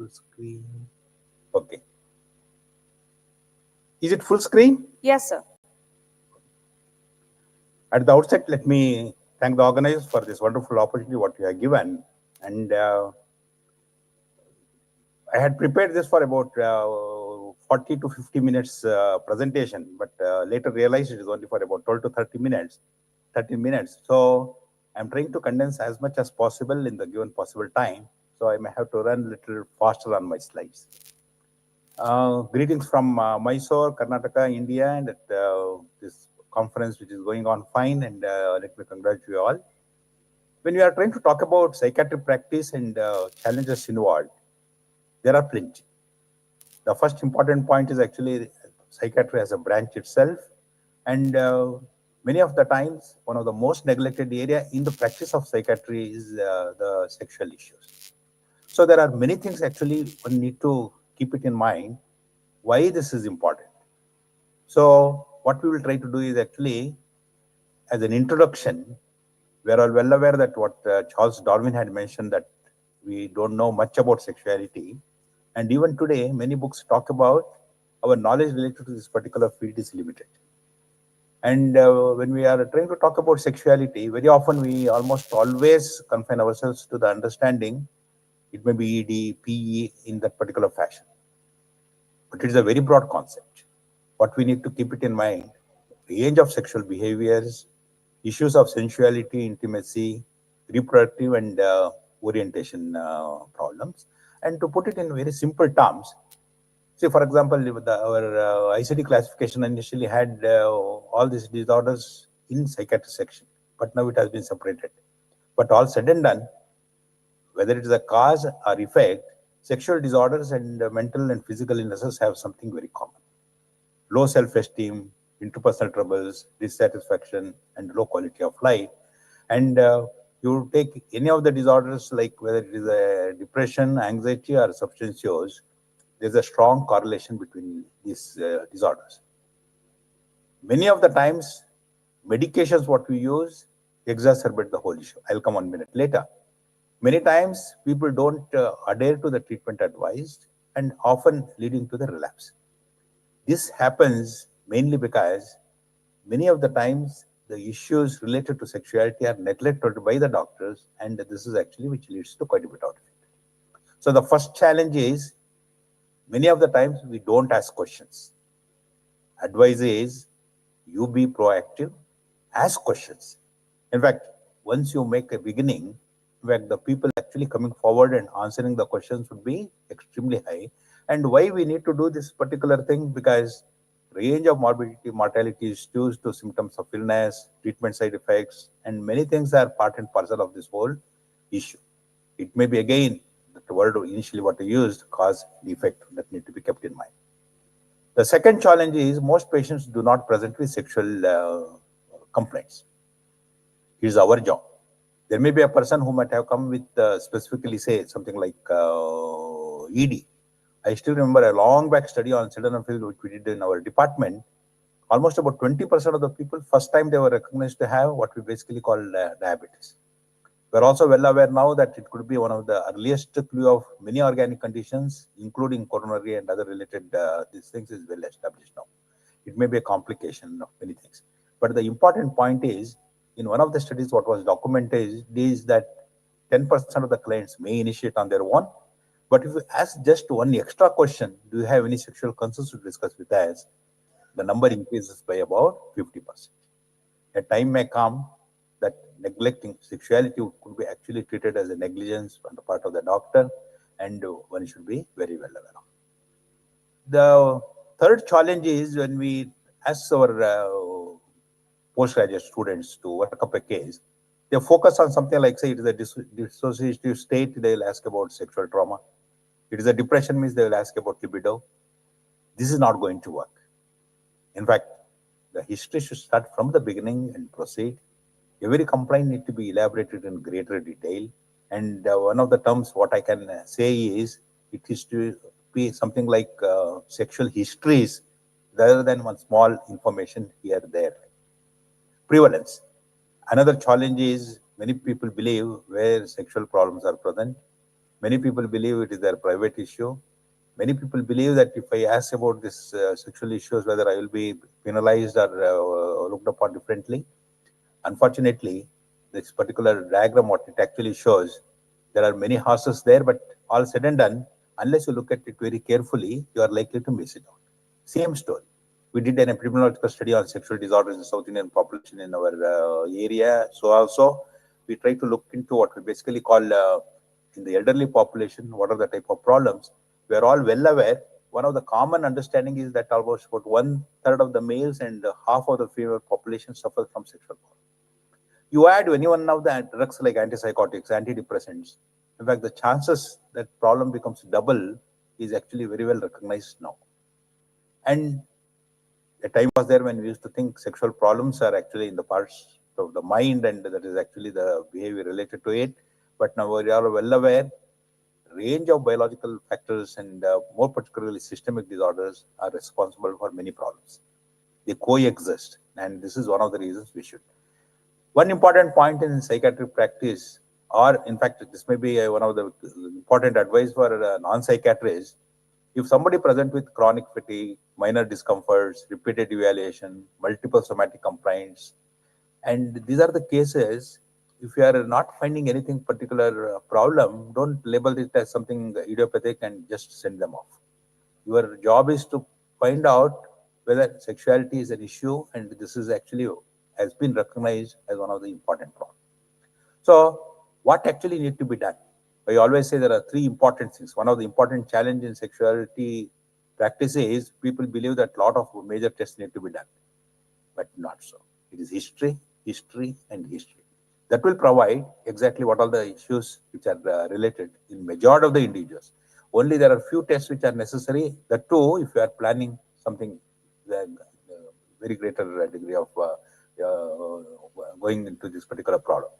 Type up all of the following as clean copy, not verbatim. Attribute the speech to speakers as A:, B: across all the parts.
A: full screen. Okay. Is it full screen?
B: Yes, sir.
A: At the outset, let me thank the organizers for this wonderful opportunity what you have given. And I had prepared this for about 40 to 50 minutes presentation, but later realized it is only for about 12 to 30 minutes, 13 minutes. So I'm trying to condense as much as possible in the given possible time. So I may have to run a little faster on my slides. Greetings from Mysore, Karnataka, India, and at this conference which is going on fine, and let me congratulate you all. When we are trying to talk about psychiatric practice and challenges involved, there are plenty. The first important point is actually psychiatry as a branch itself, and many of the times one of the most neglected area in the practice of psychiatry is the sexual issues. So there are many things actually one need to keep it in mind why this is important. So what we will try to do is actually, as an introduction, we are all well aware that what Charles Darwin had mentioned, that we don't know much about sexuality. And even today, many books talk about our knowledge related to this particular field is limited. And when we are trying to talk about sexuality, very often we almost always confine ourselves to the understanding, it may be ED, PE in that particular fashion. But it is a very broad concept. What we need to keep it in mind, range of sexual behaviors, issues of sensuality, intimacy, reproductive and orientation problems. And to put it in very simple terms, see, for example, our ICD classification initially had all these disorders in psychiatry section, but now it has been separated. But all said and done, whether it is a cause or effect, sexual disorders and mental and physical illnesses have something very common. Low self-esteem, interpersonal troubles, dissatisfaction, and low quality of life. And you take any of the disorders, like whether it is a depression, anxiety, or substance use, there's a strong correlation between these disorders. Many of the times, medications what we use exacerbate the whole issue. I'll come 1 minute later. Many times, people don't adhere to the treatment advised, and often leading to the relapse. This happens mainly because many of the times the issues related to sexuality are neglected by the doctors, and this is actually which leads to quite a bit of it. So the first challenge is, many of the times we don't ask questions. Advice is, you be proactive, ask questions. In fact, once you make a beginning, in fact, the people actually coming forward and answering the questions would be extremely high. And why we need to do this particular thing? Because range of morbidity, mortality is due to symptoms of illness, treatment side effects, and many things are part and parcel of this whole issue. It may be, again, the word initially what I used, cause, effect, that need to be kept in mind. The second challenge is, most patients do not present with sexual complaints. It is our job. There may be a person who might have come with specifically, say, something like ED. I still remember a long back study on sildenafil which we did in our department. Almost about 20% of the people, first time they were recognized to have what we basically call diabetes. We're also well aware now that it could be one of the earliest clue of many organic conditions, including coronary and other related these things is well established now. It may be a complication of many things. But the important point is, in one of the studies, what was documented is that 10% of the clients may initiate on their own. But if you ask just one extra question, do you have any sexual concerns to discuss with us? The number increases by about 50%. A time may come that neglecting sexuality could be actually treated as a negligence on the part of the doctor, and one should be very well aware of. The third challenge is, when we ask our postgraduate students to work up a case, they focus on something like, say, it is a dissociative state, they will ask about sexual trauma. It is a depression, means they will ask about libido. This is not going to work. In fact, the history should start from the beginning and proceed. Every complaint needs to be elaborated in greater detail. And one of the terms what I can say is, it is to be something like sexual histories rather than one small information here there. Prevalence. Another challenge is, many people believe where sexual problems are present, Many people believe it is their private issue. Many people believe that if I ask about this sexual issues, whether I will be penalized or looked upon differently. Unfortunately, this particular diagram, what it actually shows, there are many horses there, but all said and done, unless you look at it very carefully, you are likely to miss it out. Same story. We did an epidemiological study on sexual disorders in South Indian population in our area. So also, we try to look into what we basically call in the elderly population, what are the type of problems. We are all well aware. One of the common understanding is that almost about 1/3 of the males and half of the female population suffer from sexual problems. You add any one of the drugs like antipsychotics, antidepressants. In fact, the chances that problem becomes double is actually very well recognized now. And a time was there when we used to think sexual problems are actually in the parts of the mind and that is actually the behavior related to it. But now we are well aware range of biological factors and more particularly systemic disorders are responsible for many problems. They coexist, and this is one of the reasons we should. One important point in psychiatric practice, or in fact, this may be one of the important advice for non-psychiatrists. If somebody present with chronic fatigue, minor discomforts, repeated evaluation, multiple somatic complaints, and these are the cases, if you are not finding anything particular problem, don't label it as something idiopathic and just send them off. Your job is to find out whether sexuality is an issue, and this is actually has been recognized as one of the important problems. So, what actually need to be done? I always say there are three important things. One of the important challenge in sexuality practice is people believe that a lot of major tests need to be done, but not so. It is history, history, and history. That will provide exactly what are the issues which are related in majority of the individuals. Only there are few tests which are necessary. The two, if you are planning something, the very greater degree of going into this particular problem.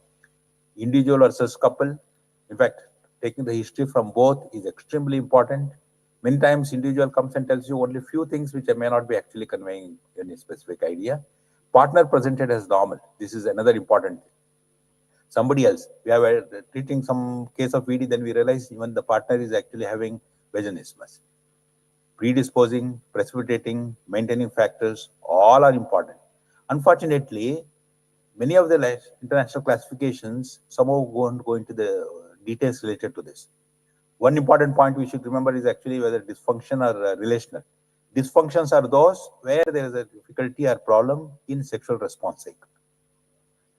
A: Individual versus couple. In fact, taking the history from both is extremely important. Many times individual comes and tells you only few things which may not be actually conveying any specific idea. Partner presented as normal. This is another important thing. Somebody else, we are treating some case of VD, then we realize even the partner is actually having vaginismus. Predisposing, precipitating, maintaining factors, all are important. Unfortunately, many of the international classifications somehow won't go into the details related to this. One important point we should remember is actually whether dysfunction or relational. Dysfunctions are those where there is a difficulty or problem in sexual response cycle.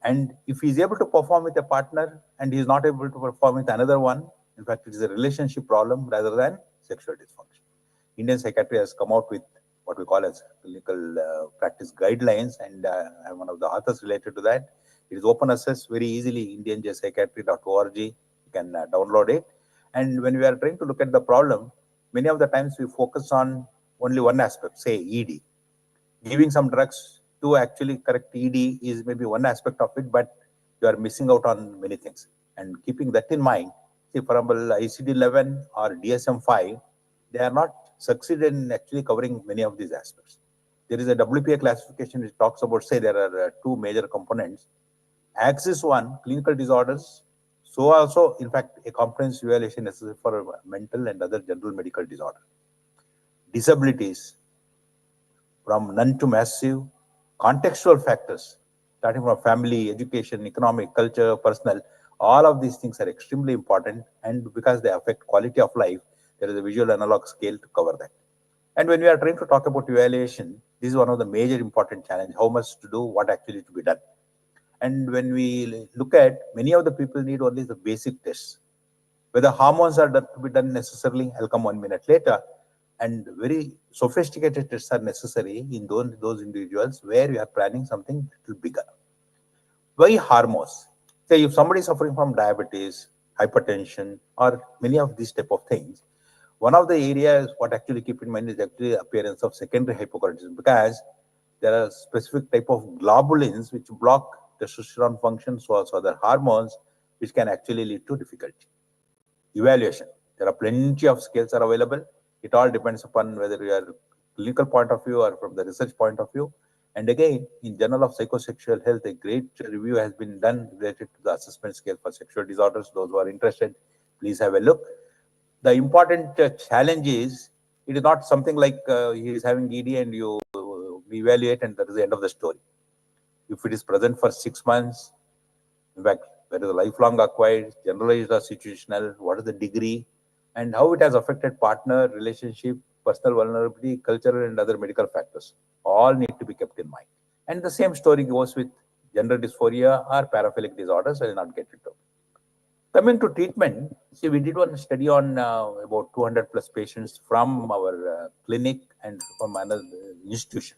A: And if he is able to perform with a partner and he is not able to perform with another one, in fact, it is a relationship problem rather than sexual dysfunction. Indian psychiatry has come out with what we call as clinical practice guidelines, and I'm one of the authors related to that. It is open access very easily, indianpsychiatry.org. You can download it. And when we are trying to look at the problem, many of the times we focus on only one aspect, say ED. Giving some drugs to actually correct ED is maybe one aspect of it, but you are missing out on many things. And keeping that in mind, say for example, ICD-11 or DSM-5, they are not succeeded in actually covering many of these aspects. There is a WPA classification which talks about, say, there are two major components. Axis 1, clinical disorders. So also, in fact, a comprehensive evaluation necessary for mental and other general medical disorder. Disabilities, from none to massive, contextual factors, starting from family, education, economic, culture, personal, all of these things are extremely important, and because they affect quality of life, there is a visual analog scale to cover that. And when we are trying to talk about evaluation, this is one of the major important challenge, how much to do, what actually to be done. And when we look at, many of the people need only the basic tests. Whether hormones are to be done necessarily, I'll come 1 minute later. And very sophisticated tests are necessary in those individuals where we are planning something little bigger. Why hormones? Say if somebody is suffering from diabetes, hypertension, or many of these type of things, one of the areas what actually keep in mind is actually appearance of secondary hypothyroidism, because there are specific type of globulins which block testosterone function, so also other hormones which can actually lead to difficulty. Evaluation. There are plenty of scales are available. It all depends upon whether you are clinical point of view or from the research point of view. And again, in Journal of Psychosexual Health, a great review has been done related to the assessment scale for sexual disorders. Those who are interested, Please have a look. The important challenge is, it is not something like he is having ED and you evaluate and that is the end of the story. If it is present for 6 months, in fact, whether the lifelong acquired, generalized or situational, what is the degree, and how it has affected partner, relationship, personal vulnerability, cultural and other medical factors, all need to be kept in mind. And the same story goes with gender dysphoria or paraphilic disorders. I will not get into. Coming to treatment, see, we did one study on about 200 plus patients from our clinic and from another institution.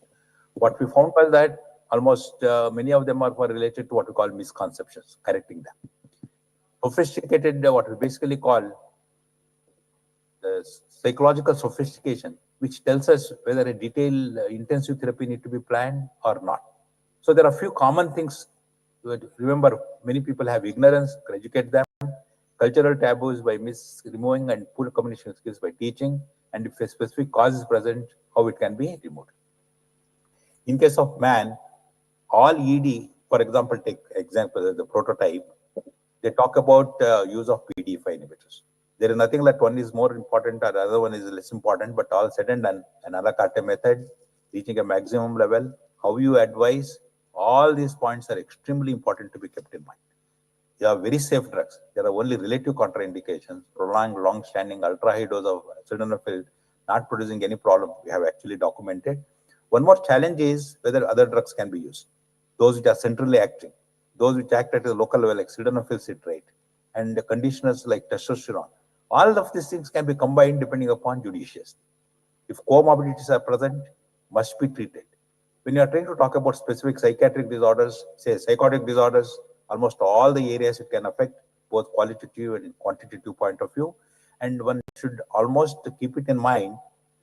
A: What we found was that almost many of them are related to what we call misconceptions, correcting them. Sophisticated, what we basically call the psychological sophistication, which tells us whether a detailed intensive therapy need to be planned or not. So there are a few common things. Remember, many people have ignorance, educate them. Cultural taboos by removing, and poor communication skills by teaching, and if a specific cause is present, how it can be removed. In case of man, all ED, for example, take example the prototype, they talk about use of PDE5 inhibitors. There is nothing like one is more important or the other one is less important, but all said and done, an a la carte method, reaching a maximum level, how you advise, all these points are extremely important to be kept in mind. They are very safe drugs. There are only relative contraindications, prolonged, long-standing, ultra-high dose of sildenafil not producing any problem. We have actually documented. One more challenge is whether other drugs can be used. Those which are centrally acting, those which act at a local level like sildenafil citrate, and the conditioners like testosterone. All of these things can be combined depending upon judicious. If comorbidities are present, must be treated. When you are trying to talk about specific psychiatric disorders, say psychotic disorders, almost all the areas it can affect, both qualitative and quantitative point of view. And one should almost keep it in mind,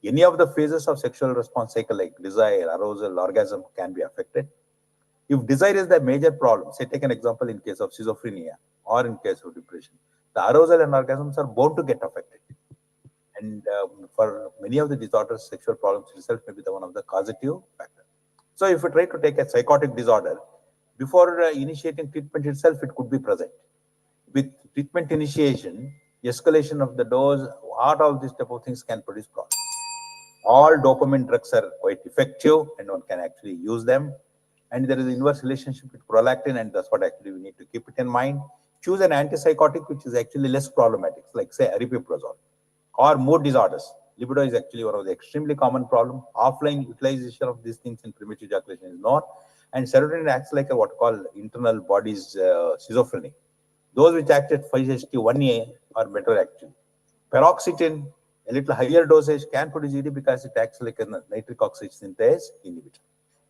A: any of the phases of sexual response cycle like desire, arousal, orgasm can be affected. If desire is the major problem, say take an example in case of schizophrenia or in case of depression, the arousal and orgasms are bound to get affected. And for many of the disorders, sexual problems itself may be the one of the causative factor. So if we try to take a psychotic disorder, before initiating treatment itself, it could be present. With treatment initiation, escalation of the dose, all these type of things can produce problems. All dopamine drugs are quite effective and one can actually use them. And there is an inverse relationship with prolactin, and that's what actually we need to keep it in mind. Choose an antipsychotic which is actually less problematic, like say aripiprazole. Or mood disorders. Libido is actually one of the extremely common problem. Offline utilization of these things in premature ejaculation is not. And serotonin acts like a what called internal body's schizophrenia. Those which act at 5-HT1A are better actually. Paroxetine, a little higher dosage can produce ED because it acts like a nitric oxide synthase inhibitor.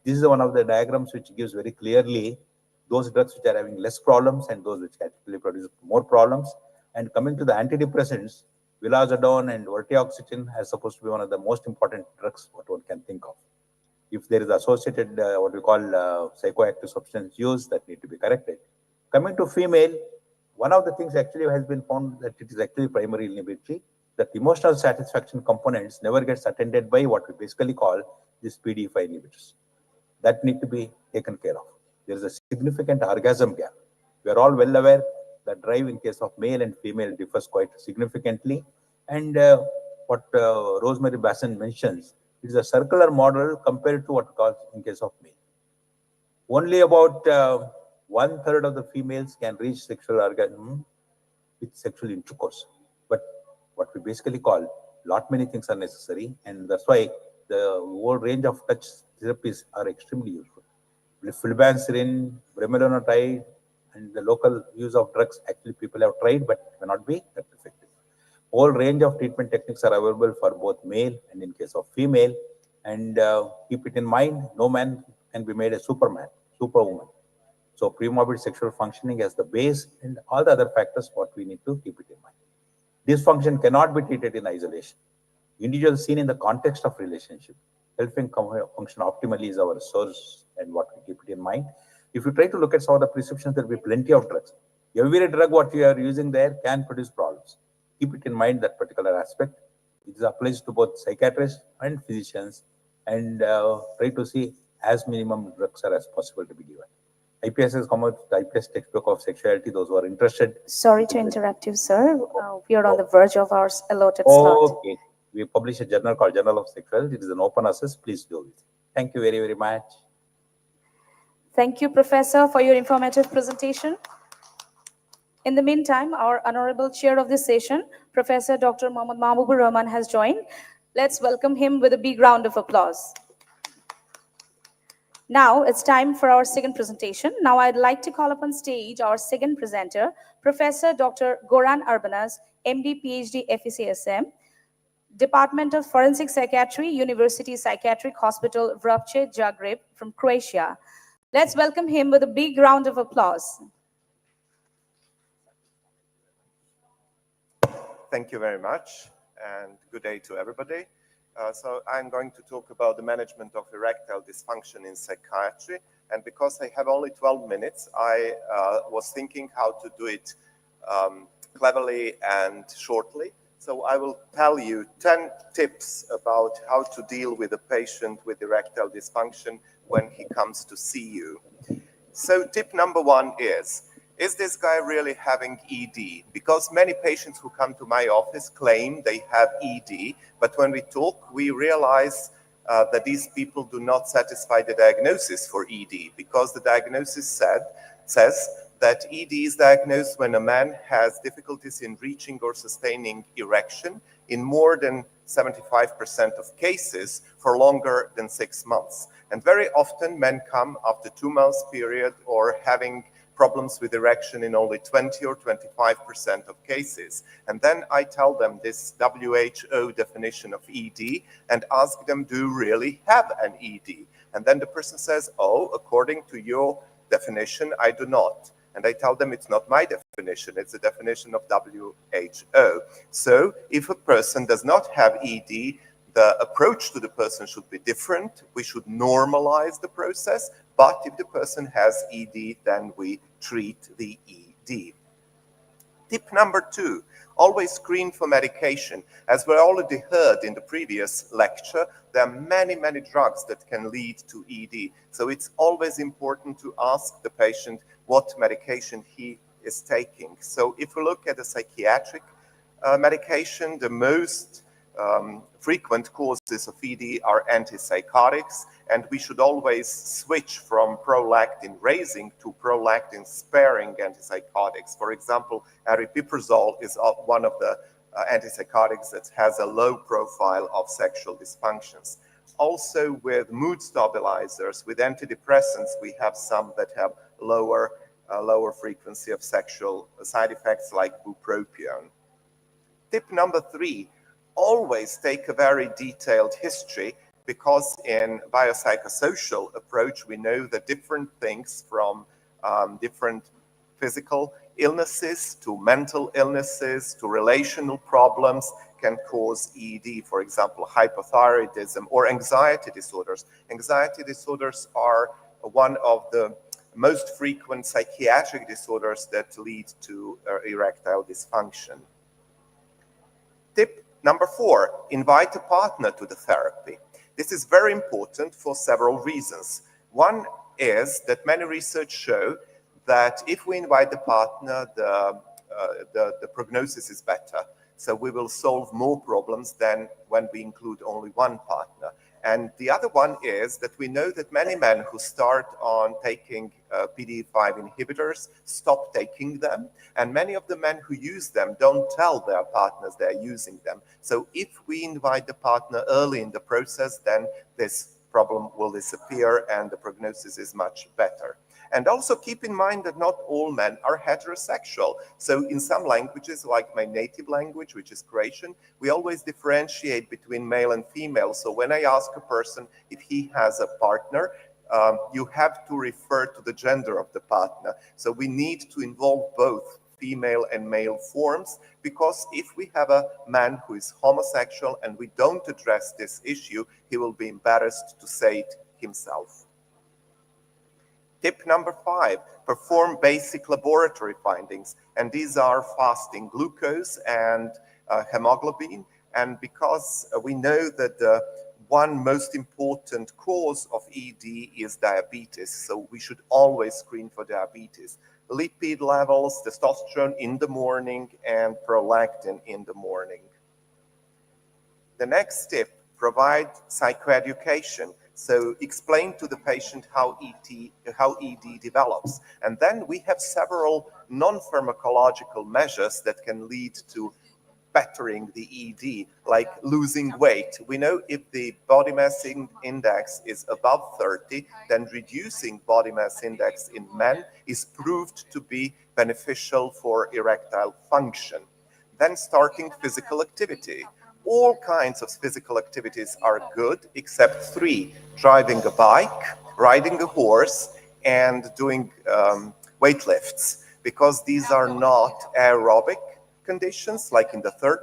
A: This is one of the diagrams which gives very clearly those drugs which are having less problems and those which actually produce more problems. And coming to the antidepressants, vilazodone and vortioxetine are supposed to be one of the most important drugs what one can think of. If there is associated what we call psychoactive substance use, that need to be corrected. Coming to female, one of the things actually has been found that it is actually primary inhibitory, that emotional satisfaction components never gets attended by what we basically call these PDE5 inhibitors. That need to be taken care of. There is a significant orgasm gap. We are all well aware that drive in case of male and female differs quite significantly. And what Rosemary Basson mentions, it is a circular model compared to what calls in case of male. Only about 1/3 of the females can reach sexual orgasm with sexual intercourse. But what we basically call, lot many things are necessary, and that's why the whole range of touch therapies are extremely useful. Flubanserin, bremelanotide, and the local use of drugs actually people have tried but may not be that effective. Whole range of treatment techniques are available for both male and in case of female. And keep it in mind, no man can be made a superman, superwoman. So premorbid sexual functioning as the base and all the other factors what we need to keep it in mind. Dysfunction cannot be treated in isolation. Individuals seen in the context of relationship, helping function optimally is our source and what we keep it in mind. If you try to look at some of the prescriptions, there will be plenty of drugs. Every drug what you are using there can produce problems. Keep it in mind that particular aspect. It applies to both psychiatrists and physicians, and try to see as minimum drugs are as possible to be given. IPS has come out with the IPS textbook of sexuality. Those who are interested.
B: Sorry to interrupt you, sir. We are on the verge of our allotted slot.
A: Okay. We publish a journal called Journal of Sexuality. It is an open access. Please do it. Thank you very, very much.
B: Thank you, Professor, for your informative presentation. In the meantime, our honorable chair of this session, Professor Dr. Mohammad Mahbubur Rahman, has joined. Let's welcome him with a big round of applause. Now it's time for our second presentation. Now I'd like to call up on stage our second presenter, Professor Dr. Goran Urbanas, MD, PhD, FECSM, Department of Forensic Psychiatry, University Psychiatric Hospital, Vrapče, Zagreb, from Croatia. Let's welcome him with a big round of applause.
C: Thank you very much, and good day to everybody. So I'm going to talk about the management of erectile dysfunction in psychiatry. And because I have only 12 minutes, I was thinking how to do it cleverly and shortly. So I will tell you 10 tips about how to deal with a patient with erectile dysfunction when he comes to see you. So tip number one is this guy really having ED? Because many patients who come to my office claim they have ED, but when we talk, we realize that these people do not satisfy the diagnosis for ED, because the diagnosis says that ED is diagnosed when a man has difficulties in reaching or sustaining erection in more than 75% of cases for longer than 6 months. And very often men come after 2 months period or having problems with erection in only 20 or 25% of cases. And then I tell them this WHO definition of ED and ask them, do you really have an ED? And then the person says, oh, according to your definition, I do not. And I tell them it's not my definition, it's the definition of WHO. So if a person does not have ED, the approach to the person should be different. We should normalize the process. But if the person has ED, then we treat the ED. Tip number 2, always screen for medication. As we already heard in the previous lecture, there are many, many drugs that can lead to ED. So it's always important to ask the patient what medication he is taking. So if we look at the psychiatric medication, the most frequent causes of ED are antipsychotics, and we should always switch from prolactin raising to prolactin sparing antipsychotics. For example, aripiprazole is one of the antipsychotics that has a low profile of sexual dysfunctions. Also with mood stabilizers, with antidepressants, we have some that have lower frequency of sexual side effects like bupropion. Tip number 3, always take a very detailed history, because in biopsychosocial approach, we know that different things from different physical illnesses to mental illnesses to relational problems can cause ED, for example, hypothyroidism or anxiety disorders. Anxiety disorders are one of the most frequent psychiatric disorders that lead to erectile dysfunction. Tip number 4, invite a partner to the therapy. This is very important for several reasons. One is that many research show that if we invite the partner, the prognosis is better. So we will solve more problems than when we include only one partner. And the other one is that we know that many men who start on taking PDE5 inhibitors stop taking them. And many of the men who use them don't tell their partners they're using them. So if we invite the partner early in the process, then this problem will disappear and the prognosis is much better. And also keep in mind that not all men are heterosexual. So in some languages, like my native language, which is Croatian, we always differentiate between male and female. So when I ask a person if he has a partner, you have to refer to the gender of the partner. So we need to involve both female and male forms, because if we have a man who is homosexual and we don't address this issue, he will be embarrassed to say it himself. Tip number 5, perform basic laboratory findings. And these are fasting glucose and hemoglobin. And because we know that one most important cause of ED is diabetes. So we should always screen for diabetes. Lipid levels, testosterone in the morning, and prolactin in the morning. The next tip, provide psychoeducation. So explain to the patient how ED develops. And then we have several non-pharmacological measures that can lead to bettering the ED, like losing weight. We know if the body mass index is above 30, then reducing body mass index in men is proved to be beneficial for erectile function. Then starting physical activity. All kinds of physical activities are good except three: driving a bike, riding a horse, and doing weight lifts, because these are not aerobic conditions, like in the third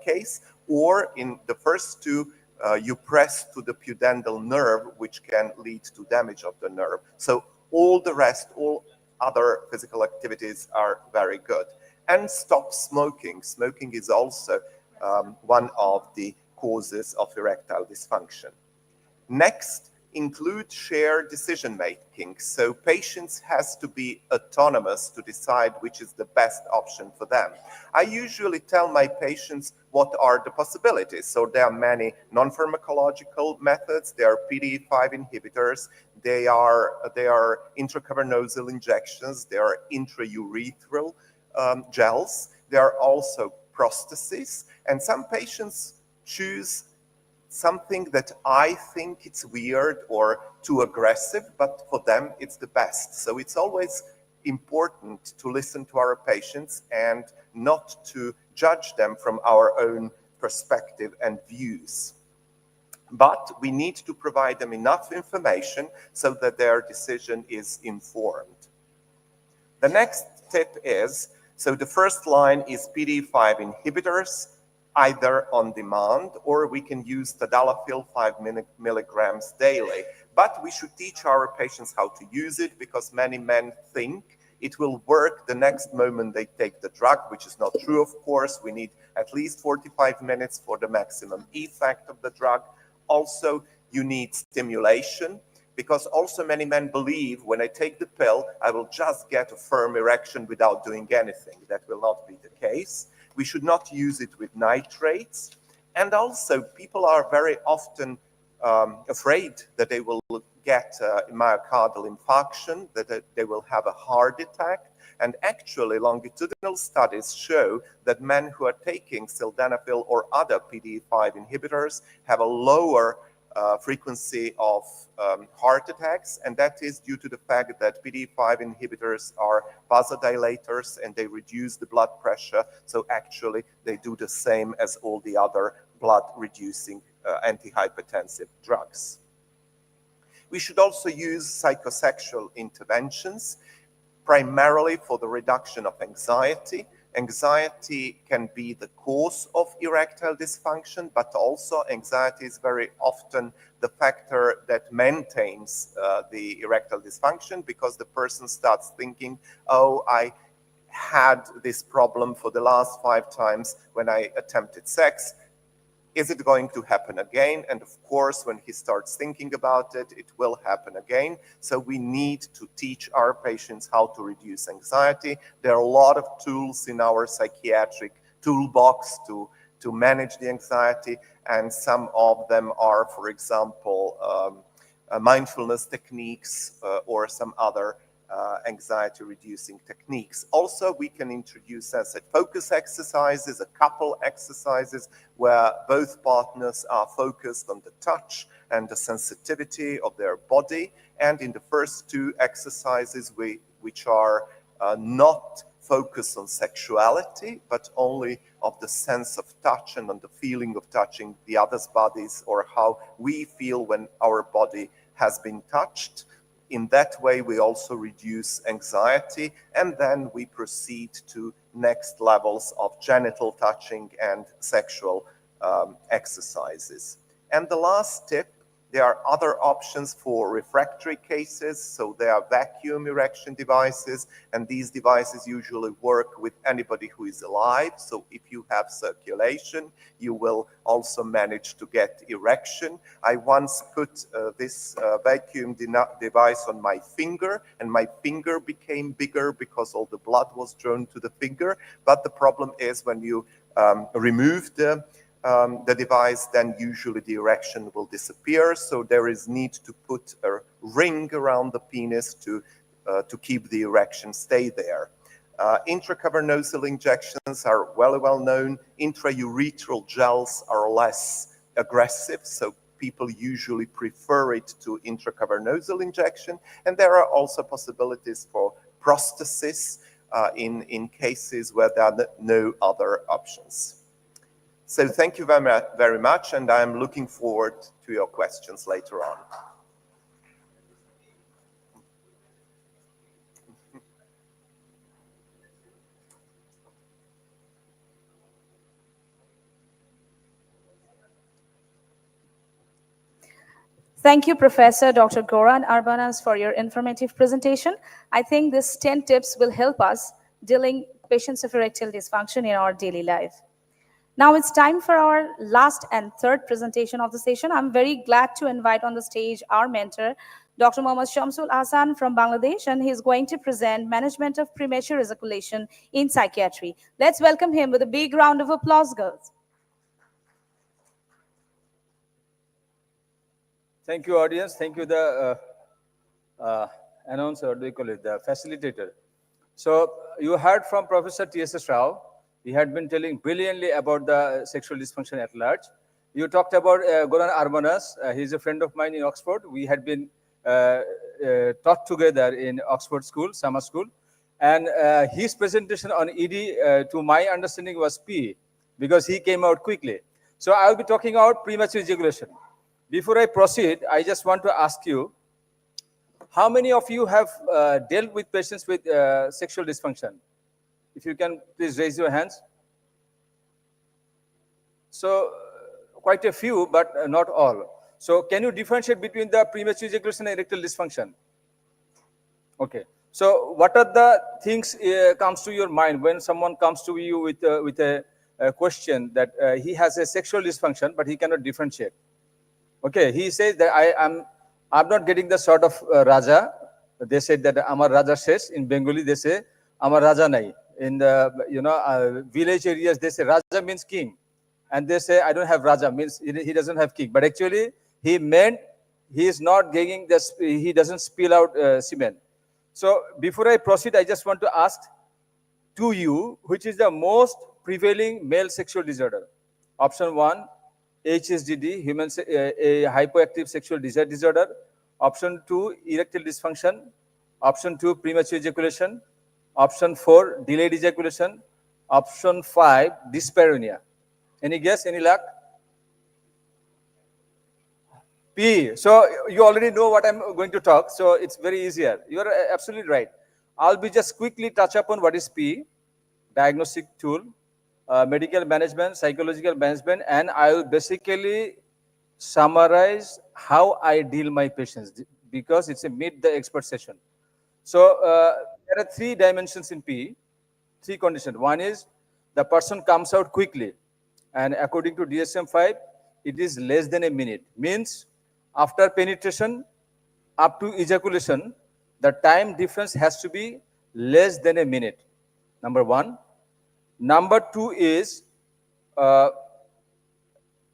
C: case, or in the first two, you press to the pudendal nerve, which can lead to damage of the nerve. So all the rest, all other physical activities are very good. And stop smoking. Smoking is also one of the causes of erectile dysfunction. Next, include shared decision making. So patients has to be autonomous to decide which is the best option for them. I usually tell my patients what are the possibilities. So there are many non-pharmacological methods. There are PDE5 inhibitors. They are intracavernosal injections. There are intraurethral gels. There are also prostheses. And some patients choose something that I think it's weird or too aggressive, but for them it's the best. So it's always important to listen to our patients and not to judge them from our own perspective and views. But we need to provide them enough information so that their decision is informed. The next tip is, so the first line is PDE5 inhibitors, either on demand, or we can use tadalafil 5 milligrams daily. But we should teach our patients how to use it, because many men think it will work the next moment they take the drug, which is not true, of course. We need at least 45 minutes for the maximum effect of the drug. Also, you need stimulation, because also many men believe when I take the pill, I will just get a firm erection without doing anything. That will not be the case. We should not use it with nitrates. And also, people are very often afraid that they will get myocardial infarction, that they will have a heart attack. And actually, longitudinal studies show that men who are taking sildenafil or other PDE5 inhibitors have a lower frequency of heart attacks, and that is due to the fact that PDE5 inhibitors are vasodilators and they reduce the blood pressure. So actually, they do the same as all the other blood-reducing antihypertensive drugs. We should also use psychosexual interventions, primarily for the reduction of anxiety. Anxiety can be the cause of erectile dysfunction, but also anxiety is very often the factor that maintains the erectile dysfunction, because the person starts thinking, oh, I had this problem for the last 5 times when I attempted sex. Is it going to happen again? And of course, when he starts thinking about it, it will happen again. So we need to teach our patients how to reduce anxiety. There are a lot of tools in our psychiatric toolbox to manage the anxiety. And some of them are, for example, mindfulness techniques or some other anxiety-reducing techniques. Also, we can introduce asset focus exercises, a couple exercises where both partners are focused on the touch and the sensitivity of their body. And in the first 2 exercises, which are not focused on sexuality, but only of the sense of touch and on the feeling of touching the other's bodies, or how we feel when our body has been touched. In that way, we also reduce anxiety, and then we proceed to next levels of genital touching and sexual exercises. And the last tip There are other options for refractory cases, so there are vacuum erection devices, and these devices usually work with anybody who is alive. So if you have circulation, you will also manage to get erection. I once put this vacuum device on my finger, and my finger became bigger because all the blood was drawn to the finger. But the problem is when you remove the device, then usually the erection will disappear. So there is need to put a ring around the penis to keep the erection stay there. Intracavernosal injections are well known. Intraureteral gels are less aggressive, so people usually prefer it to intracavernosal injection. And there are also possibilities for prosthesis in cases where there are no other options. So thank you very much, and I'm looking forward to your questions later on.
B: Thank you, Professor Dr. Goran Arbanas, for your informative presentation. I think these 10 tips will help us dealing patients of erectile dysfunction in our daily life. Now it's time for our last and third presentation of the session. I'm very glad to invite on the stage our mentor, Dr. Mohammad Shamsul Ahsan from Bangladesh, and he's going to present management of premature ejaculation in psychiatry. Let's welcome him with a big round of applause, girls.
D: Thank you, audience. Thank you, the announcer, what do you call it, the facilitator. So you heard from Professor T.S.S. Rao. He had been telling brilliantly about the sexual dysfunction at large. You talked about Goran Arbanas. He's a friend of mine in Oxford. We had been taught together in Oxford School, summer school. And his presentation on ED, to my understanding, was P, because he came out quickly. So I'll be talking about premature ejaculation. Before I proceed, I just want to ask you, how many of you have dealt with patients with sexual dysfunction? If you can, please raise your hands. So, quite a few, but not all. So, can you differentiate between the premature ejaculation and erectile dysfunction? Okay. So, what are the things comes to your mind when someone comes to you with a question that he has a sexual dysfunction, but he cannot differentiate? Okay, he says that I'm not getting the sort of Raja. They said that Amar Raja says. In Bengali, they say Amar Raja nai. In the village areas, they say Raja means king, and they say I don't have Raja, means he doesn't have king. But actually, he meant he is not getting this. He doesn't spill out semen. So before I proceed, I just want to ask to you, which is the most prevailing male sexual disorder? Option 1, HSDD, a hypoactive sexual desire disorder. Option 2, erectile dysfunction. Option 2, premature ejaculation. Option 4, delayed ejaculation. Option 5, dyspareunia. Any guess? Any luck? P. So you already know what I'm going to talk. So it's very easier. You are absolutely right. I'll be just quickly touch upon what is P, diagnostic tool, medical management, psychological management, and I will basically summarize how I deal my patients, because it's a meet the expert session. So there are 3 dimensions in P, 3 conditions. One is the person comes out quickly, and according to DSM-5, it is less than a minute. Means after penetration up to ejaculation, the time difference has to be less than a minute. Number 1. Number 2 is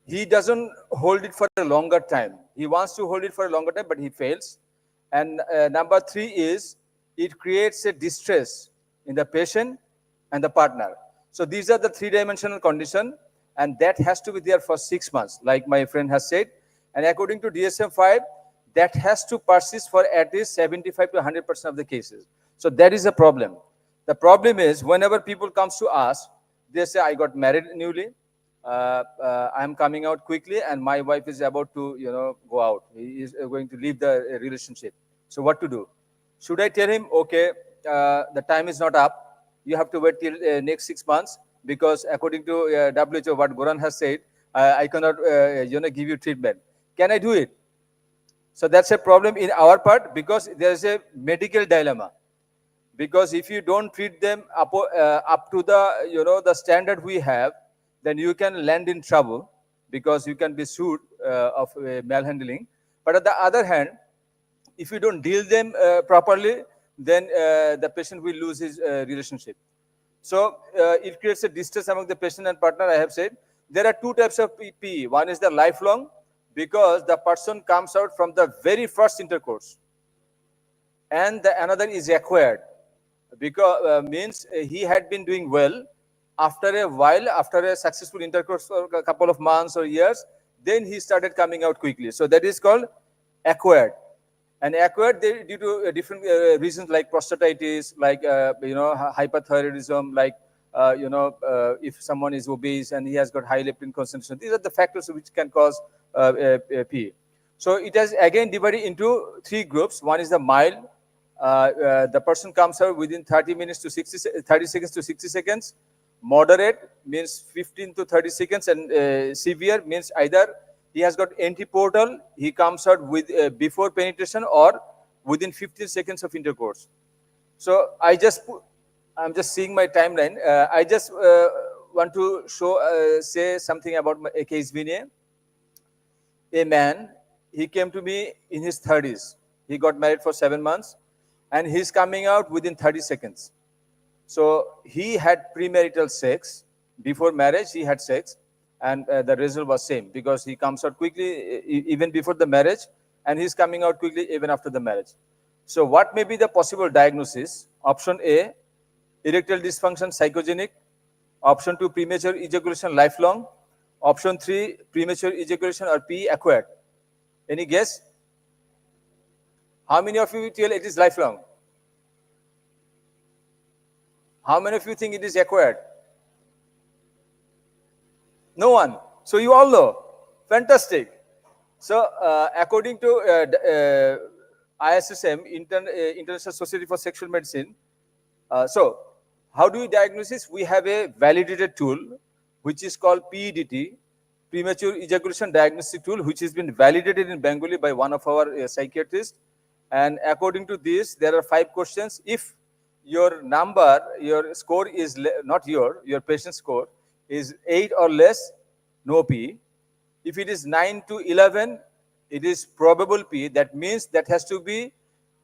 D: he doesn't hold it for a longer time. He wants to hold it for a longer time, but he fails. And number 3 is it creates a distress in the patient and the partner. So these are the 3-dimensional condition, and that has to be there for 6 months, like my friend has said. And according to DSM-5, that has to persist for at least 75 to 100% of the cases. So that is a problem. The problem is whenever people comes to us, they say, I got married newly, I'm coming out quickly, and my wife is about to, go out. He is going to leave the relationship. So what to do? Should I tell him, okay, the time is not up. You have to wait till next 6 months, because according to WHO, what Goran has said, I cannot, give you treatment. Can I do it? So that's a problem in our part because there's a medical dilemma. Because if you don't treat them up to the the standard we have, then you can land in trouble because you can be sued of malhandling. But on the other hand, if you don't deal them properly, then the patient will lose his relationship. So it creates a distance among the patient and partner. I have said there are two types of PE. One is the lifelong, because the person comes out from the very first intercourse, and another is acquired, because means he had been doing well. After a while, after a successful intercourse for a couple of months or years, then he started coming out quickly. So that is called acquired. And acquired due to different reasons like prostatitis, like hyperthyroidism, like if someone is obese and he has got high leptin concentration. These are the factors which can cause PE. So it has again divided into three groups. One is the mild. The person comes out within 30 seconds to 60 seconds. Moderate means 15 to 30 seconds, and severe means either he has got anteportal, he comes out with before penetration or within 15 seconds of intercourse. So I'm just seeing my timeline. I just want to say something about a case Vinay. A man, he came to me in his 30s. He got married for 7 months, and he's coming out within 30 seconds. So he had premarital sex. Before marriage, he had sex, and the result was same because he comes out quickly even before the marriage, and he's coming out quickly even after the marriage. So what may be the possible diagnosis? Option A, erectile dysfunction psychogenic. Option 2, premature ejaculation lifelong. Option 3, premature ejaculation or PE acquired. Any guess? How many of you tell it is lifelong? How many of you think it is acquired? No one. So you all know. Fantastic. So according to ISSM, International Society for Sexual Medicine, so how do we diagnose this? We have a validated tool which is called PEDT, premature ejaculation diagnostic tool, which has been validated in Bengali by one of our psychiatrists. And according to this, there are 5 questions. If your number, your score is not your patient's score is 8 or less, no PE. If it is 9 to 11, it is probable PE. That means that has to be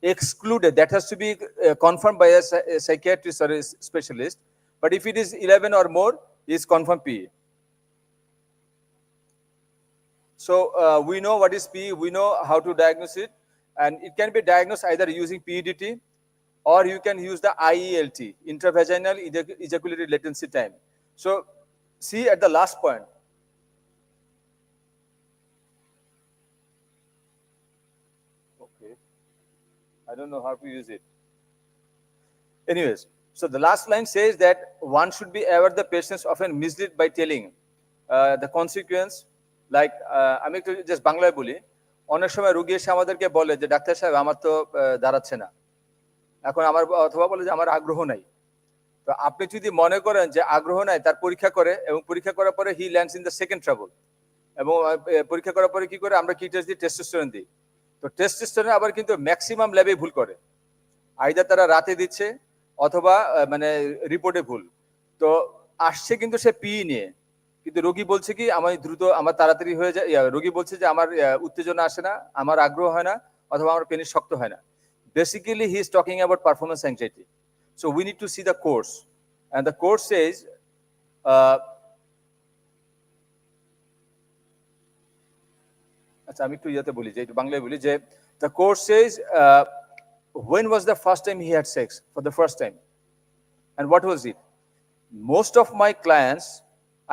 D: excluded. That has to be confirmed by a psychiatrist or a specialist. But if it is 11 or more, is confirmed PE. So we know what is PE. We know how to diagnose it, and it can be diagnosed either using PEDT, or you can use the IELT, intravaginal ejaculatory latency time. So see at the last point. Okay. I don't know how to use it. Anyways, so the last line says that one should be aware the patients often misled by telling the consequence. Like আমি একটু just বাংলায় বলি, অনেক সময় রোগী এসে আমাদেরকে বলে যে ডাক্তার সাহেব আমার তো দাঁড়াচ্ছে না, এখন আমার অথবা বলে যে আমার আগ্রহ নাই। তো আপনি যদি মনে করেন যে আগ্রহ নাই, তার পরীক্ষা করে এবং পরীক্ষা করার পরে he lands in the second trouble, এবং পরীক্ষা করার পরে কি করে আমরা কি টেস্ট দিই? টেস্টোস্টেরন দিই। তো টেস্টোস্টেরন আবার কিন্তু ম্যাক্সিমাম ল্যাবে ভুল করে, আইদার তারা রাতে দিচ্ছে অথবা মানে রিপোর্টে ভুল। তো আসছে কিন্তু সে পি নিয়ে, কিন্তু রোগী বলছে কি আমার দ্রুত আমার তাড়াতাড়ি হয়ে যায়, রোগী বলছে যে আমার উত্তেজনা আসে না, আমার আগ্রহ হয় না, অথবা আমার পেনিস শক্ত হয় না। Basically, he is talking about performance anxiety. So we need to see the course. And the course says, the course says, when was the first time he had sex? For the first time. And what was it? Most of my clients,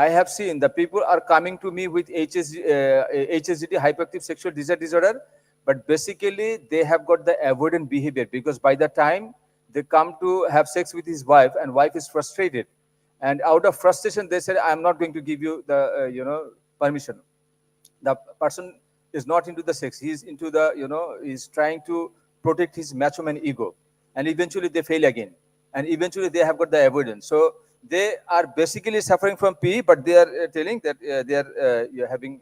D: I have seen the people are coming to me with HSDD, hyperactive sexual desire disorder, but basically they have got the avoidant behavior, because by the time they come to have sex with his wife, and wife is frustrated, and out of frustration they said, I'm not going to give you the permission. The person is not into the sex, he is into the he's trying to protect his macho man ego, and eventually they fail again, and eventually they have got the avoidance. So they are basically suffering from PE, but they are telling that they are having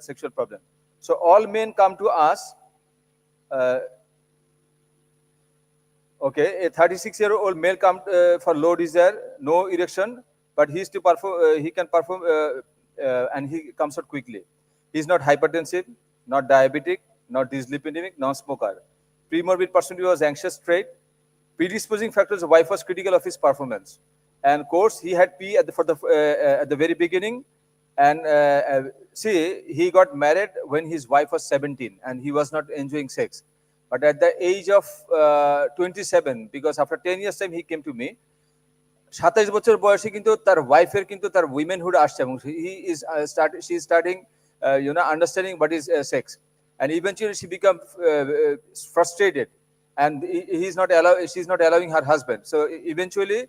D: sexual problem. So all men come to us Okay, a 36-year-old male come for low desire, no erection, but he is to perform. He can perform, and he comes out quickly. He is not hypertensive, not diabetic, not dyslipidemic, non-smoker. Premorbid personality was anxious trait. Predisposing factors: wife was critical of his performance, and course he had P at the very beginning, and see, he got married when his wife was 17, and he was not enjoying sex. But at the age of 27, because after 10 years time he came to me, 27 বছর বয়সে কিন্তু তার ওয়াইফের কিন্তু তার উইমেনহুড আসছে এবং she is starting understanding what is sex, and eventually she become frustrated, and she's not allowing her husband, so eventually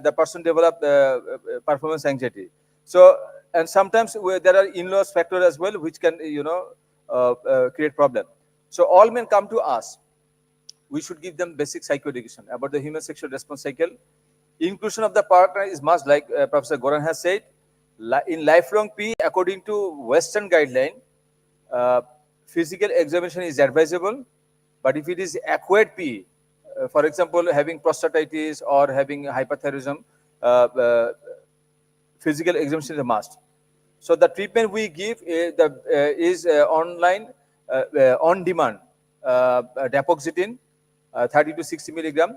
D: the person develop performance anxiety. So, and sometimes there are in-laws factor as well which can create problem. So all men come to us, we should give them basic psychoeducation about the human sexual response cycle. Inclusion of the partner is must, like Professor Goran has said. In lifelong P, according to Western guideline, physical examination is advisable. But if it is acquired P, for example, having prostatitis or having hyperthyroidism, physical examination is a must. So the treatment we give is online, on demand, dapazoxetine, 30 to 60 milligram.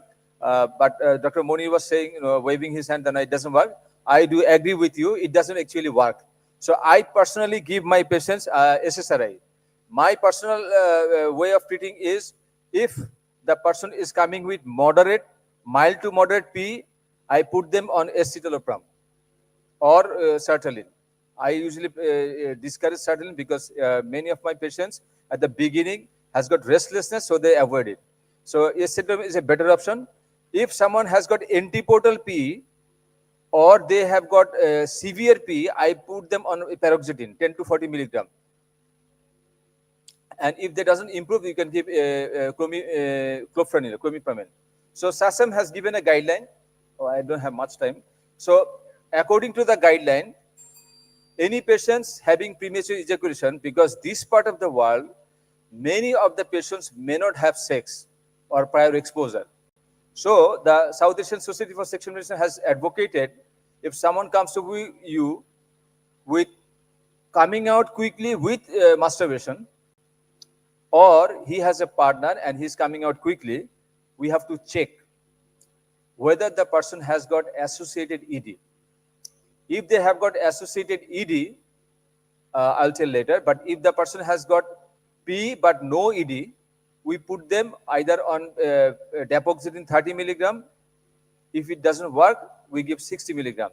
D: But Dr. Moni was saying, waving his hand, then it doesn't work. I do agree with you. It doesn't actually work. So I personally give my patients SSRI. My personal way of treating is, if the person is coming with mild to moderate P, I put them on escitalopram or sertraline. I usually discourage sertraline because many of my patients at the beginning has got restlessness, so they avoid it. So escitalopram is a better option. If someone has got antiportal P or they have got severe P, I put them on paroxetine, 10 to 40 milligram. And if that doesn't improve, you can give clofranil. So SASM has given a guideline. Oh, I don't have much time. So according to the guideline, any patients having premature ejaculation, because this part of the world, many of the patients may not have sex or prior exposure. So the South Asian Society for Sexual Medicine has advocated, if someone comes to you with coming out quickly with masturbation, or he has a partner and he's coming out quickly, we have to check whether the person has got associated ED. If they have got associated ED, I'll tell later, but if the person has got P but no ED, we put them either on dapazoxetine 30 milligram. If it doesn't work, we give 60 milligram.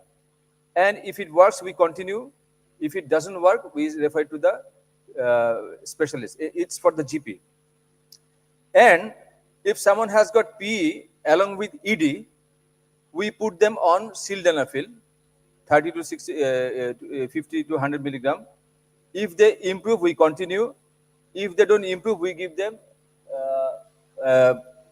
D: And if it works, we continue. If it doesn't work, we refer to the specialist. It's for the GP. And if someone has got P along with ED, we put them on sildenafil, 30 to 60, 50 to 100 milligram. If they improve, we continue. If they don't improve, we give them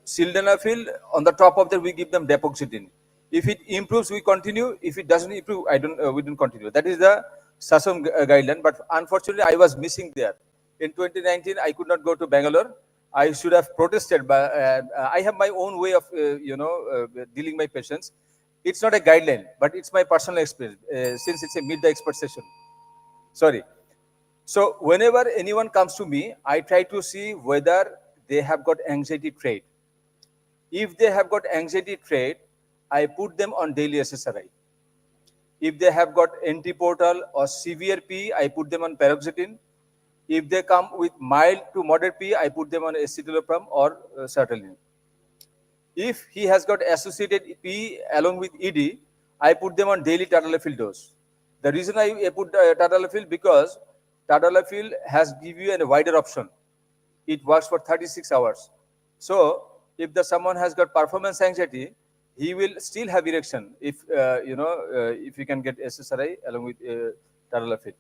D: sildenafil. On the top of that, we give them dapazoxetine. If it improves, we continue. If it doesn't improve, we don't continue. That is the SASM guideline. But unfortunately, I was missing there. In 2019, I could not go to Bangalore. I should have protested, but I have my own way of dealing my patients. It's not a guideline, but it's my personal experience, since it's a meet the expert session. Sorry. So whenever anyone comes to me, I try to see whether they have got anxiety trait. If they have got anxiety trait, I put them on daily SSRI. If they have got antiportal or severe P, I put them on paroxetine. If they come with mild to moderate P, I put them on escitalopram or sertraline. If he has got associated P along with ED, I put them on daily tadalafil dose. The reason I put tadalafil, because tadalafil has give you a wider option. It works for 36 hours. So if someone has got performance anxiety, he will still have erection if if you can get SSRI along with tadalafil.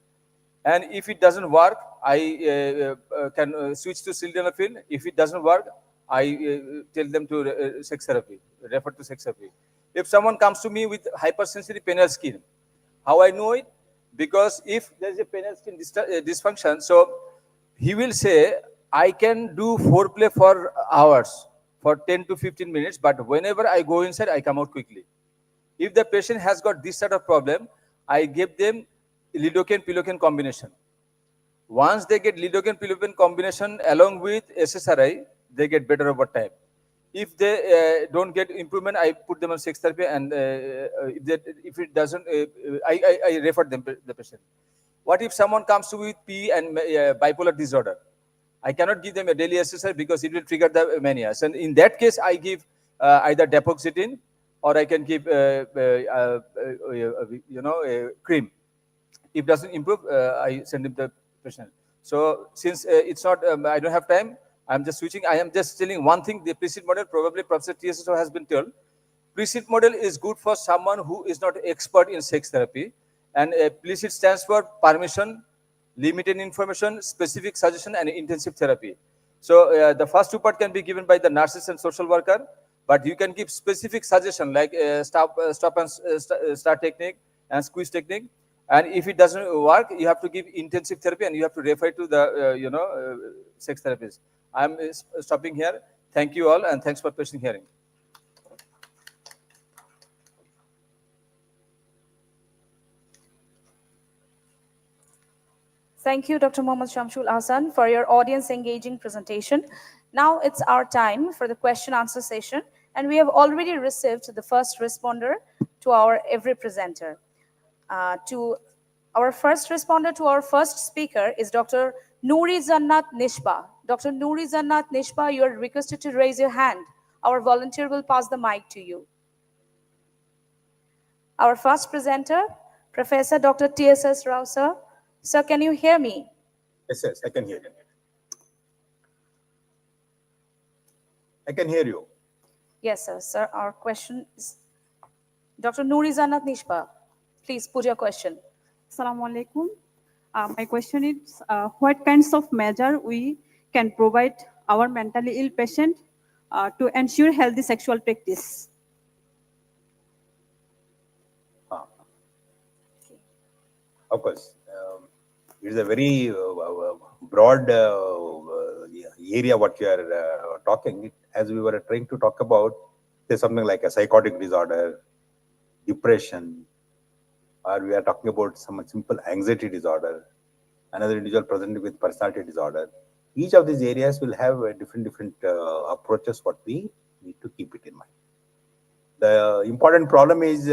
D: And if it doesn't work, I can switch to sildenafil. If it doesn't work, I tell them to sex therapy, refer to sex therapy. If someone comes to me with hypersensitive penile skin, how I know it? Because if there is a penile skin dysfunction, so he will say, I can do foreplay for hours, for 10 to 15 minutes, but whenever I go inside, I come out quickly. If the patient has got this sort of problem, I give them lidocaine-pilocaine combination. Once they get lidocaine-pilocaine combination along with SSRI, they get better over time. If they don't get improvement, I put them on sex therapy, and if it doesn't, I refer them the patient. What if someone comes with P and bipolar disorder? I cannot give them a daily SSRI because it will trigger the mania. So in that case, I give either dapagliflozin or I can give a cream. If doesn't improve, I send him the patient. So since it's not, I don't have time, I'm just switching. I am just telling one thing, the pre-seed model, probably Professor TSSO has been told. Pre-seed model is good for someone who is not expert in sex therapy. And pre-seed stands for permission, limited information, specific suggestion, and intensive therapy. So the first two part can be given by the nurses and social worker, but you can give specific suggestion like stop and start technique and squeeze technique. And if it doesn't work, you have to give intensive therapy and you have to refer to the sex therapist. I'm stopping here. Thank you all, and thanks for patient hearing.
B: Thank you, Dr. Mohammad Shamsul Hassan, for your audience-engaging presentation. Now it's our time for the question-answer session, and we have already received the first responder to our every presenter. Our first responder to our first speaker is Dr. Noori Jannat Nishba. Dr. Noori Jannat Nishba, you are requested to raise your hand. Our volunteer will pass the mic to you. Our first presenter, Professor Dr. TSS Rao, sir. Sir, can you hear me?
A: Yes, I can hear you. I can hear you.
B: Yes, sir. Sir, our question is Dr. Noori Jannat Nishba. Please put your question.
E: Assalamu alaikum. My question is, what kinds of measure we can provide our mentally ill patient to ensure healthy sexual practice?
A: Of course, it is a very broad area what you are talking. As we were trying to talk about, there's something like a psychotic disorder, depression, or we are talking about some simple anxiety disorder, another individual presenting with personality disorder. Each of these areas will have a different approaches what we need to keep it in mind. The important problem is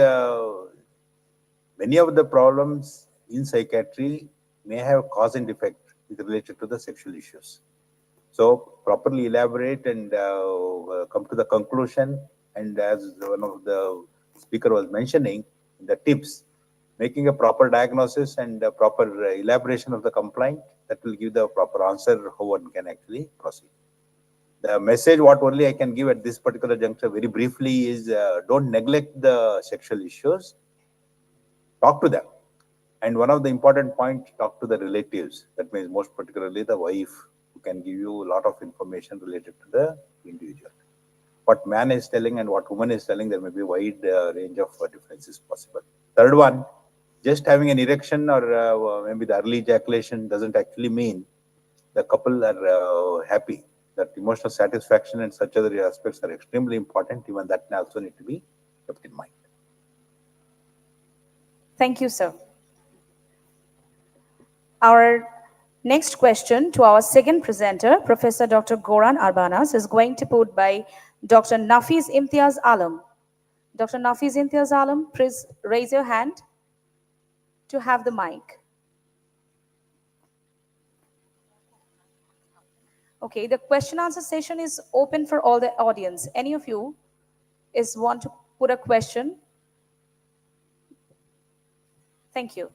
A: many of the problems in psychiatry may have cause and effect with related to the sexual issues. So properly elaborate and come to the conclusion, and as one of the speaker was mentioning, the tips, making a proper diagnosis and a proper elaboration of the complaint, that will give the proper answer how one can actually proceed. The message what only I can give at this particular juncture very briefly is don't neglect the sexual issues, talk to them. And one of the important points, talk to the relatives. That means most particularly the wife, who can give you a lot of information related to the individual. What man is telling and what woman is telling, there may be a wide range of differences possible. Third one, just having an erection or maybe the early ejaculation doesn't actually mean the couple are happy. That emotional satisfaction and such other aspects are extremely important. Even that also need to be kept in mind.
B: Thank you, sir. Our next question to our second presenter, Professor Dr. Goran Arbanas, is going to put by Dr. Nafiz Imtiaz Alam. Dr. Nafiz Imtiaz Alam, please raise your hand to have the mic. Okay, the question answer session is open for all the audience. Any of you want to put a question? Thank you.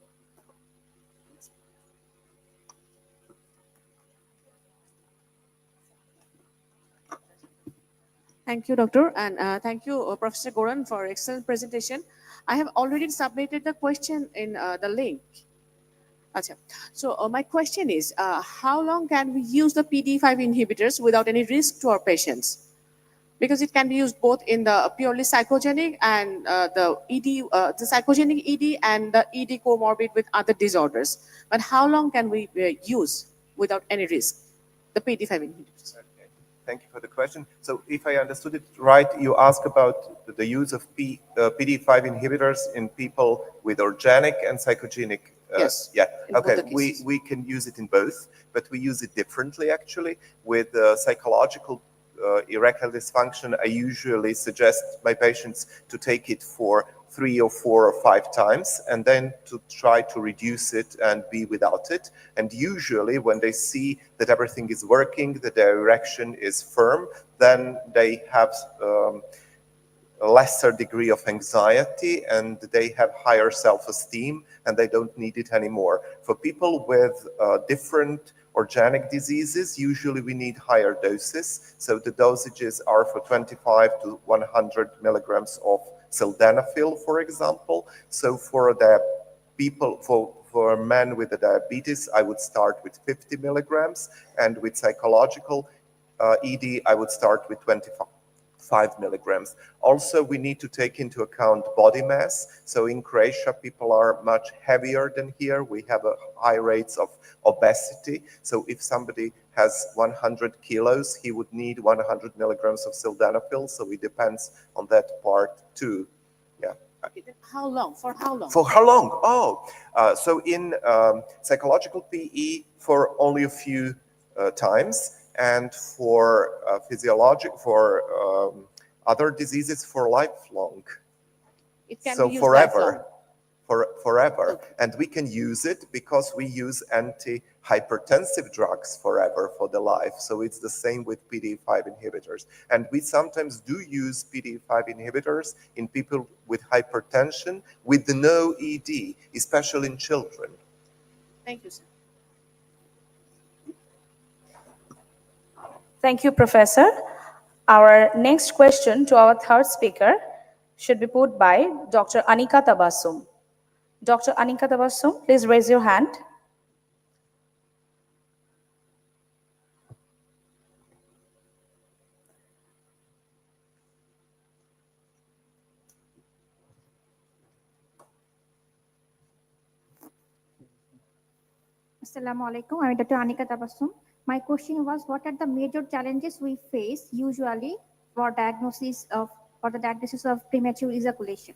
F: Thank you, Doctor, and thank you, Professor Goran, for excellent presentation. I have already submitted the question in the link. So my question is, how long can we use the PDE5 inhibitors without any risk to our patients? Because it can be used both in the purely psychogenic and the psychogenic ED and the ED comorbid with other disorders. But how long can we use without any risk the the PD-5 inhibitors?
C: Okay. Thank you for the question. So if I understood it right, you ask about the use of PD-5 inhibitors in people with organic and psychogenic.
F: Yes,
C: Yeah.
F: in both
C: Okay.
F: the cases.
C: We can use it in both, but we use it differently actually. With psychological erectile dysfunction, I usually suggest my patients to take it for 3 or 4 or 5 times and then to try to reduce it and be without it. And usually when they see that everything is working, that their erection is firm, then they have a lesser degree of anxiety and they have higher self-esteem and they don't need it anymore. For people with different organic diseases, usually we need higher doses. So the dosages are for 25 to 100 milligrams of sildenafil, for example. So for the people, for men with the diabetes, I would start with 50 milligrams, and with psychological ED, I would start with 25 milligrams. Also, we need to take into account body mass. So in Croatia, people are much heavier than here. We have a high rates of obesity. So if somebody has 100 kilos, he would need 100 milligrams of sildenafil. So it depends on that part too. Yeah.
F: Okay, then how long? For how long?
C: For how long? Oh, so in psychological PE, for only a few times, and for other diseases, for lifelong.
F: It can
C: So
F: be used
C: forever.
F: lifelong.
C: Forever.
F: Okay.
C: And we can use it because we use antihypertensive drugs forever for the life. So it's the same with PD-5 inhibitors. And we sometimes do use PD-5 inhibitors in people with hypertension with no ED, especially in children.
F: Thank you, sir.
B: Thank you, Professor. Our next question to our third speaker should be put by Dr. Anika Tabassum. Dr. Anika Tabassum, please raise your hand.
G: Assalamu alaikum. I'm Dr. Anika Tabassum. My question was, what are the major challenges we face usually for the diagnosis of premature ejaculation?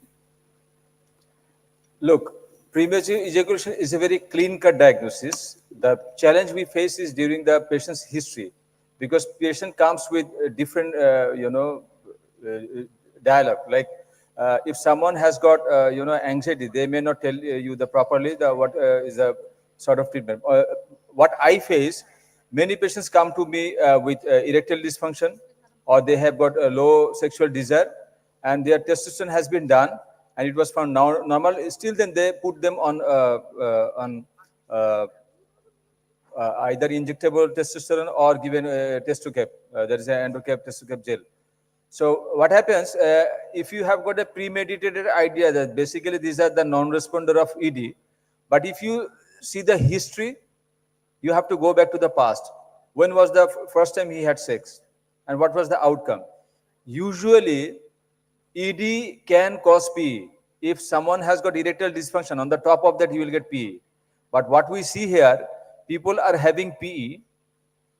D: Look, premature ejaculation is a very clean-cut diagnosis. The challenge we face is during the patient's history, because patient comes with different, dialogue. Like if someone has got, anxiety, they may not tell you what is the sort of treatment. What I face, many patients come to me with erectile dysfunction, or they have got a low sexual desire, and their testosterone has been done, and it was found normal. Still, then they put them on either injectable testosterone or given testocap. There is an endocap testocap gel. So what happens if you have got a premeditated idea that basically these are the non-responder of ED, but if you see the history, you have to go back to the past. When was the first time he had sex, and what was the outcome? Usually, ED can cause PE. If someone has got erectile dysfunction, on the top of that, he will get PE. But what we see here, people are having PE,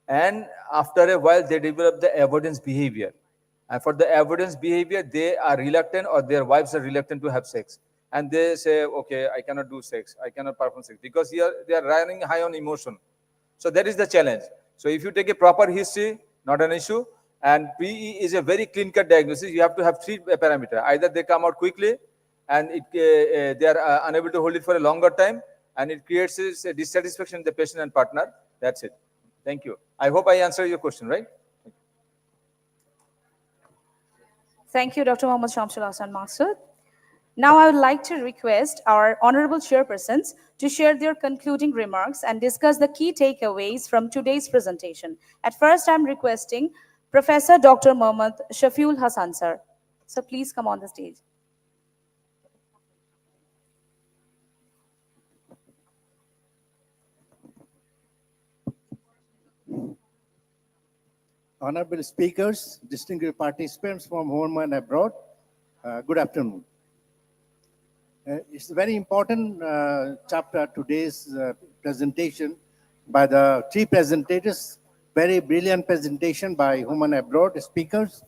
D: and after a while, they develop the avoidance behavior. And for the avoidance behavior, they are reluctant, or their wives are reluctant to have sex. And they say, okay, I cannot do sex, I cannot perform sex, because here they are running high on emotion. So that is the challenge. So if you take a proper history, not an issue. And PE is a very clean-cut diagnosis. You have to have 3 parameters. Either they come out quickly, and they are unable to hold it for a longer time, and it creates a dissatisfaction in the patient and partner. That's it. Thank you. I hope I answered your question, right?
B: Thank you, Dr. Mohammad Shamsul Hassan Maksud. Now I would like to request our honorable chairpersons to share their concluding remarks and discuss the key takeaways from today's presentation. At first, I'm requesting Professor Dr. Mohammad Shafiul Hassan, sir. So please come on the stage.
H: Honorable speakers, distinguished participants from home and abroad, good afternoon. It's a very important chapter, today's presentation by the 3 presentators very brilliant presentation by Human Abroad speakers.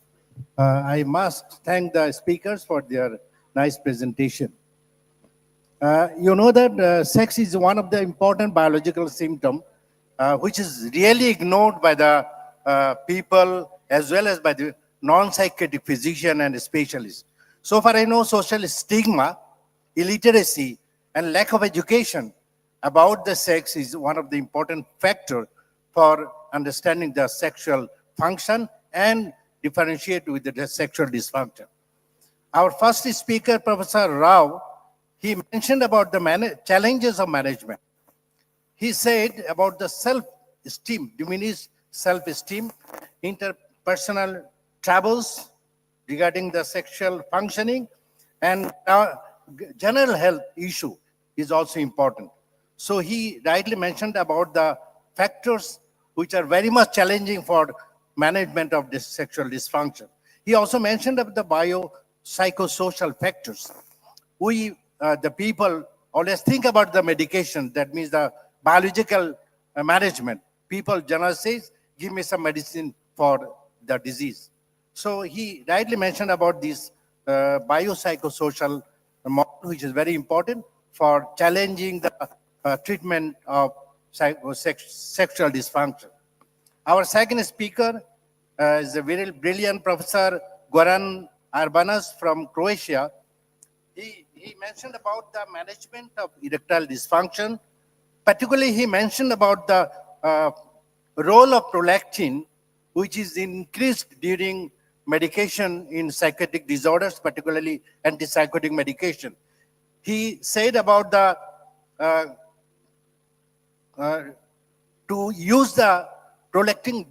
H: I must thank the speakers for their nice presentation. You know that sex is one of the important biological symptoms which is really ignored by the people as well as by the non-psychiatric physician and specialists. So far I know social stigma, illiteracy, and lack of education about the sex is one of the important factors for understanding the sexual function and differentiate with the sexual dysfunction. Our first speaker, Professor Rao, he mentioned about the challenges of management. He said about the self-esteem, diminished self-esteem, interpersonal troubles regarding the sexual functioning, and general health issue is also important. So he rightly mentioned about the factors which are very much challenging for management of this sexual dysfunction. He also mentioned of the biopsychosocial factors. We, the people, always think about the medication, that means the biological management. People generally say, give me some medicine for the disease. So he rightly mentioned about this biopsychosocial model, which is very important for challenging the treatment of sexual dysfunction. Our second speaker is a very brilliant Professor Goran Arbanas from Croatia. He mentioned about the management of erectile dysfunction. Particularly, he mentioned about the role of prolactin, which is increased during medication in psychiatric disorders, particularly antipsychotic medication. He said about the to use the prolactin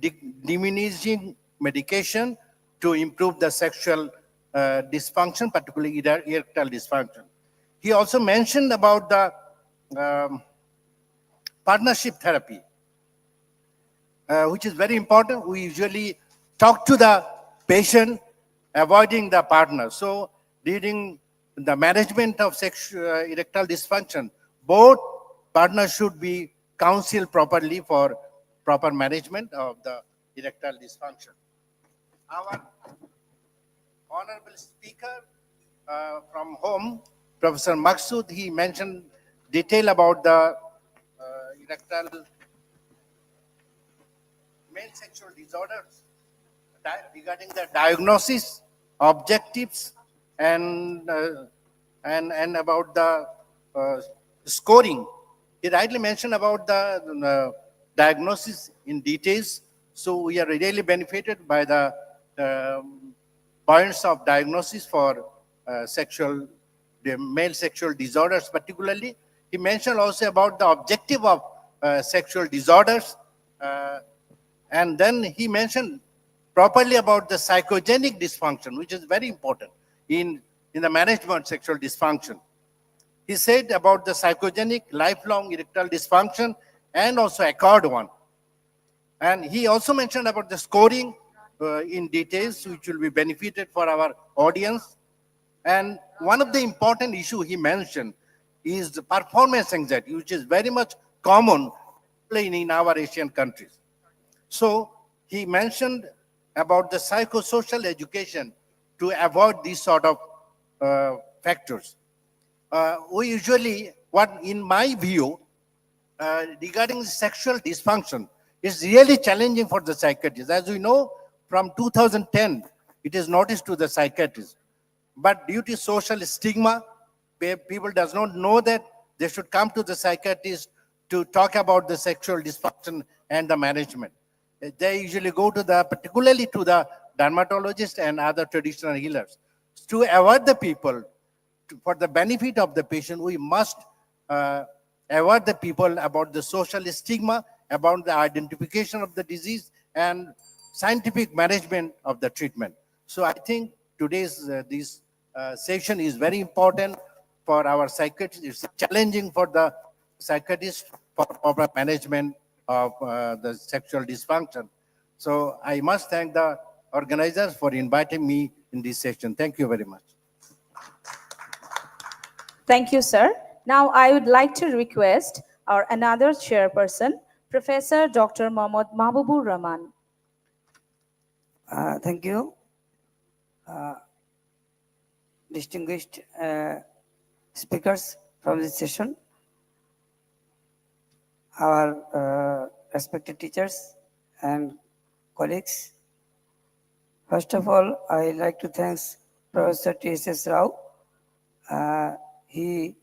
H: diminishing medication to improve the sexual dysfunction, particularly erectile dysfunction. He also mentioned about the partnership therapy, which is very important. We usually talk to the patient avoiding the partner. So during the management of erectile dysfunction, both partners should be counseled properly for proper management of the erectile dysfunction. Our honorable speaker from home, Professor Maksud, he mentioned detail about the erectile male sexual disorders regarding the diagnosis, objectives, and about the scoring. He rightly mentioned about the diagnosis in details. So we are really benefited by the points of diagnosis for the male sexual disorders particularly. He mentioned also about the objective of sexual disorders. And then he mentioned properly about the psychogenic dysfunction, which is very important in the management of sexual dysfunction. He said about the psychogenic lifelong erectile dysfunction and also acquired one. And he also mentioned about the scoring in details, which will be benefited for our audience. And one of the important issues he mentioned is the performance anxiety, which is very much common in our Asian countries. So he mentioned about the psychosocial education to avoid these sort of factors. We usually, what in my view, regarding sexual dysfunction, is really challenging for the psychiatrists. As we know, from 2010, it is noticed to the psychiatrists. But due to social stigma, people does not know that they should come to the psychiatrist to talk about the sexual dysfunction and the management. They usually go to particularly to the dermatologist and other traditional healers. To avoid the people, for the benefit of the patient, we must avoid the people about the social stigma, about the identification of the disease and scientific management of the treatment. So I think today's this session is very important for our psychiatrists. It's challenging for the psychiatrists for proper management of the sexual dysfunction. So I must thank the organizers for inviting me in this session. Thank you very much.
B: Thank you, sir. Now I would like to request our another chairperson, Professor Dr. Mohammad Mahbubur Rahman.
I: Thank you. Distinguished speakers from this session, our respected teachers and colleagues. First of all, I like to thank Professor T.S.S. Rao. He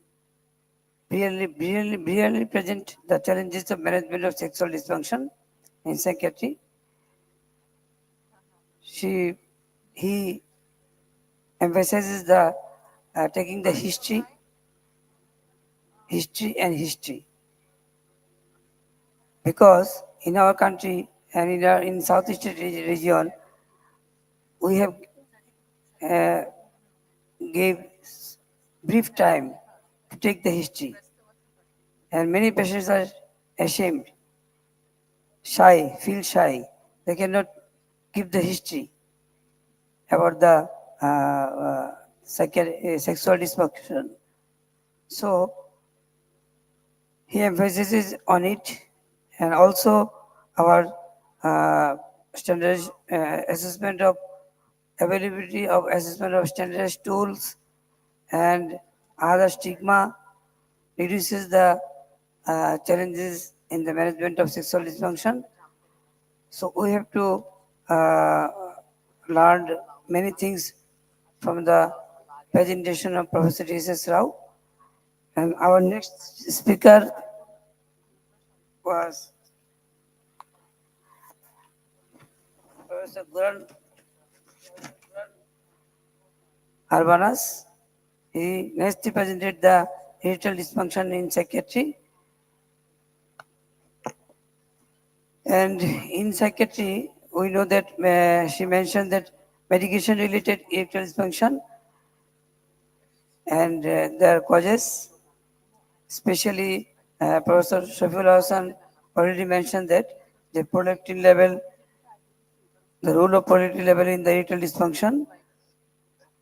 I: brilliantly present the challenges of management of sexual dysfunction in psychiatry. He emphasizes the taking the history and history, because in our country and in Southeast region, we have gave brief time to take the history, and many patients are ashamed, feel shy. They cannot give the history about the sexual dysfunction. So he emphasizes on it, and also our standard assessment of availability of assessment of standardized tools and other stigma reduces the challenges in the management of sexual dysfunction. So we have to learn many things from the presentation of Professor T.S. Rao. And our next speaker was Professor Goran Arbanas. He next presented the erectile dysfunction in psychiatry. And in psychiatry, we know that she mentioned that medication-related erectile dysfunction and their causes, especially Professor Shafiul Hassan already mentioned that the prolactin level, the role of prolactin level in the erectile dysfunction,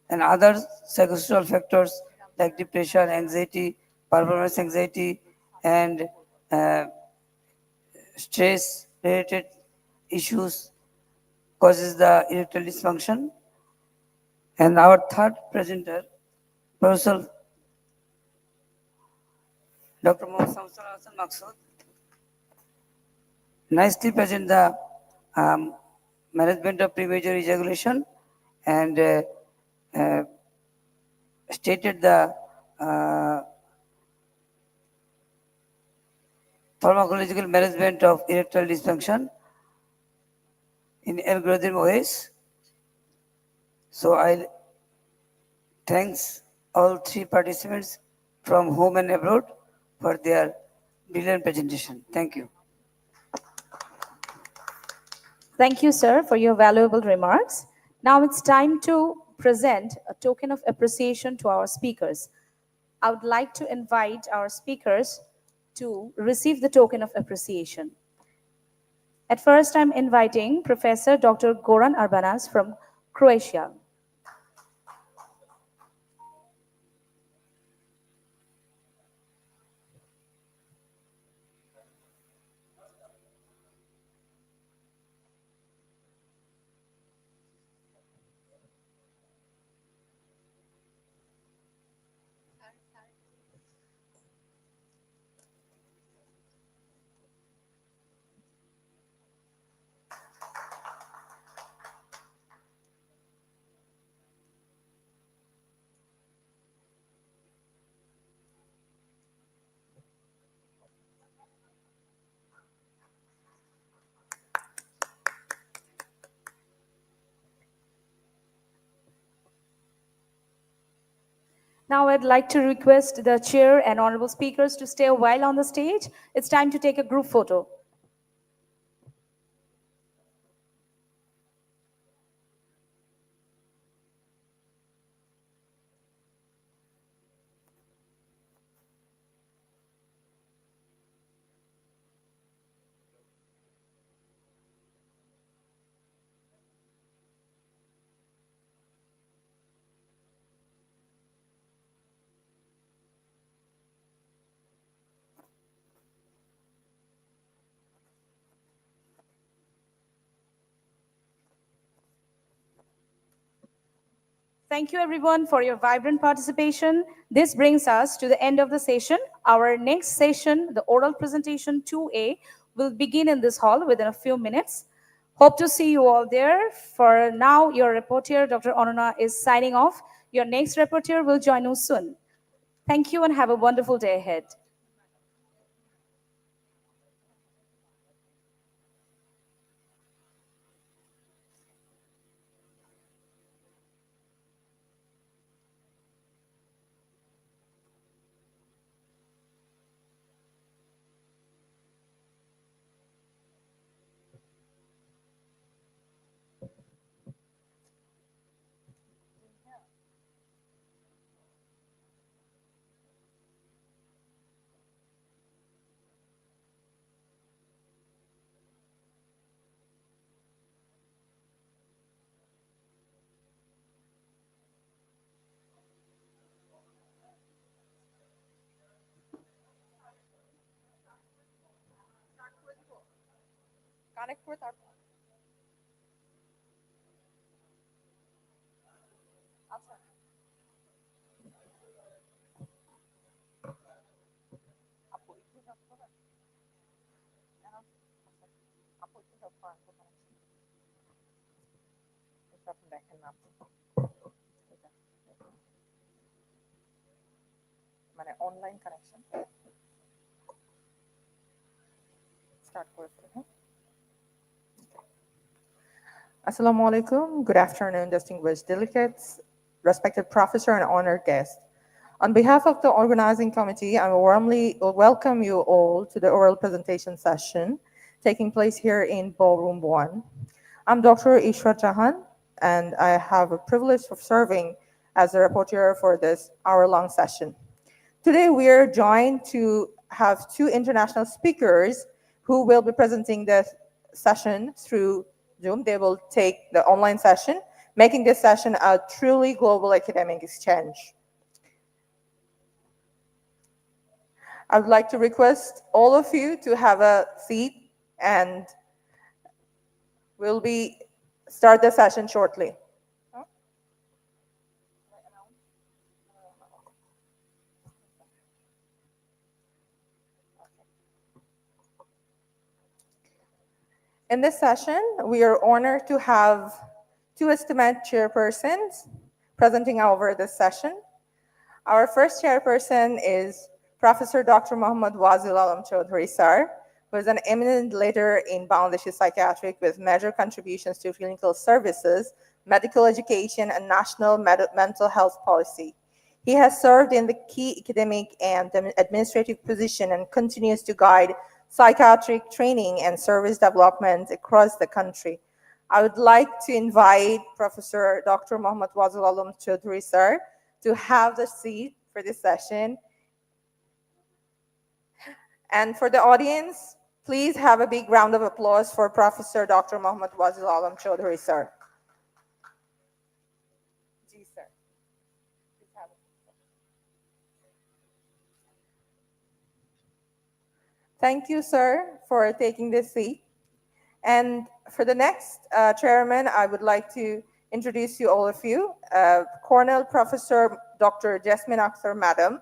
I: and other psychosocial factors like depression, anxiety, performance anxiety, and stress-related issues causes the erectile dysfunction. And our third presenter, Professor Dr. Mohammad Samsul Hassan Maksud, nicely present the management of premature ejaculation and stated the pharmacological management of erectile dysfunction in algorithm ways. So I thanks all three participants from home and abroad for their brilliant presentation. Thank you.
B: Thank you, sir, for your valuable remarks. Now it's time to present a token of appreciation to our speakers. I would like to invite our speakers to receive the token of appreciation. At first, I'm inviting Professor Dr. Goran Arbanas from Croatia. Now I'd like to request the chair and honorable speakers to stay a while on the stage. It's time to take a group photo. Thank you everyone for your vibrant participation. This brings us to the end of the session. Our next session, the oral presentation 2A, will begin in this hall within a few minutes. Hope to see you all there. For now, your reporter, Dr. Anuna, is signing off. Your next reporter will join us soon. Thank you and have a wonderful day ahead.
J: মানে online connection start করে ফেলে হ্যাঁ Assalamu alaikum. Good afternoon, distinguished delegates, respected professor and honored guests. On behalf of the organizing committee, I warmly welcome you all to the oral presentation session taking place here in Ballroom 1. I'm Dr. Ishrat Jahan, and I have a privilege of serving as the rapporteur for this hour-long session. Today, we are joined to have two international speakers who will be presenting the session through Zoom. They will take the online session, making this session a truly global academic exchange. I would like to request all of you to have a seat, and we'll start the session shortly. In this session, we are honored to have two esteemed chairpersons presenting over this session. Our first chairperson is Professor Dr. Mohammad Wazil Alam Chaudhary Sir, who is an eminent leader in Bangladeshi psychiatric with major contributions to clinical services, medical education, and national mental health policy. He has served in the key academic and administrative position and continues to guide psychiatric training and service development across the country. I would like to invite Professor Dr. Mohammad Wazil Alam Chaudhary Sir to have the seat for this session. And for the audience, please have a big round of applause for Professor Dr. Mohammad Wazil Alam Chaudhary Sir. Thank you, sir, for taking this seat. And for the next chairman, I would like to introduce you all of you, Cornell Professor Dr. Jasmine Akhtar, Madam,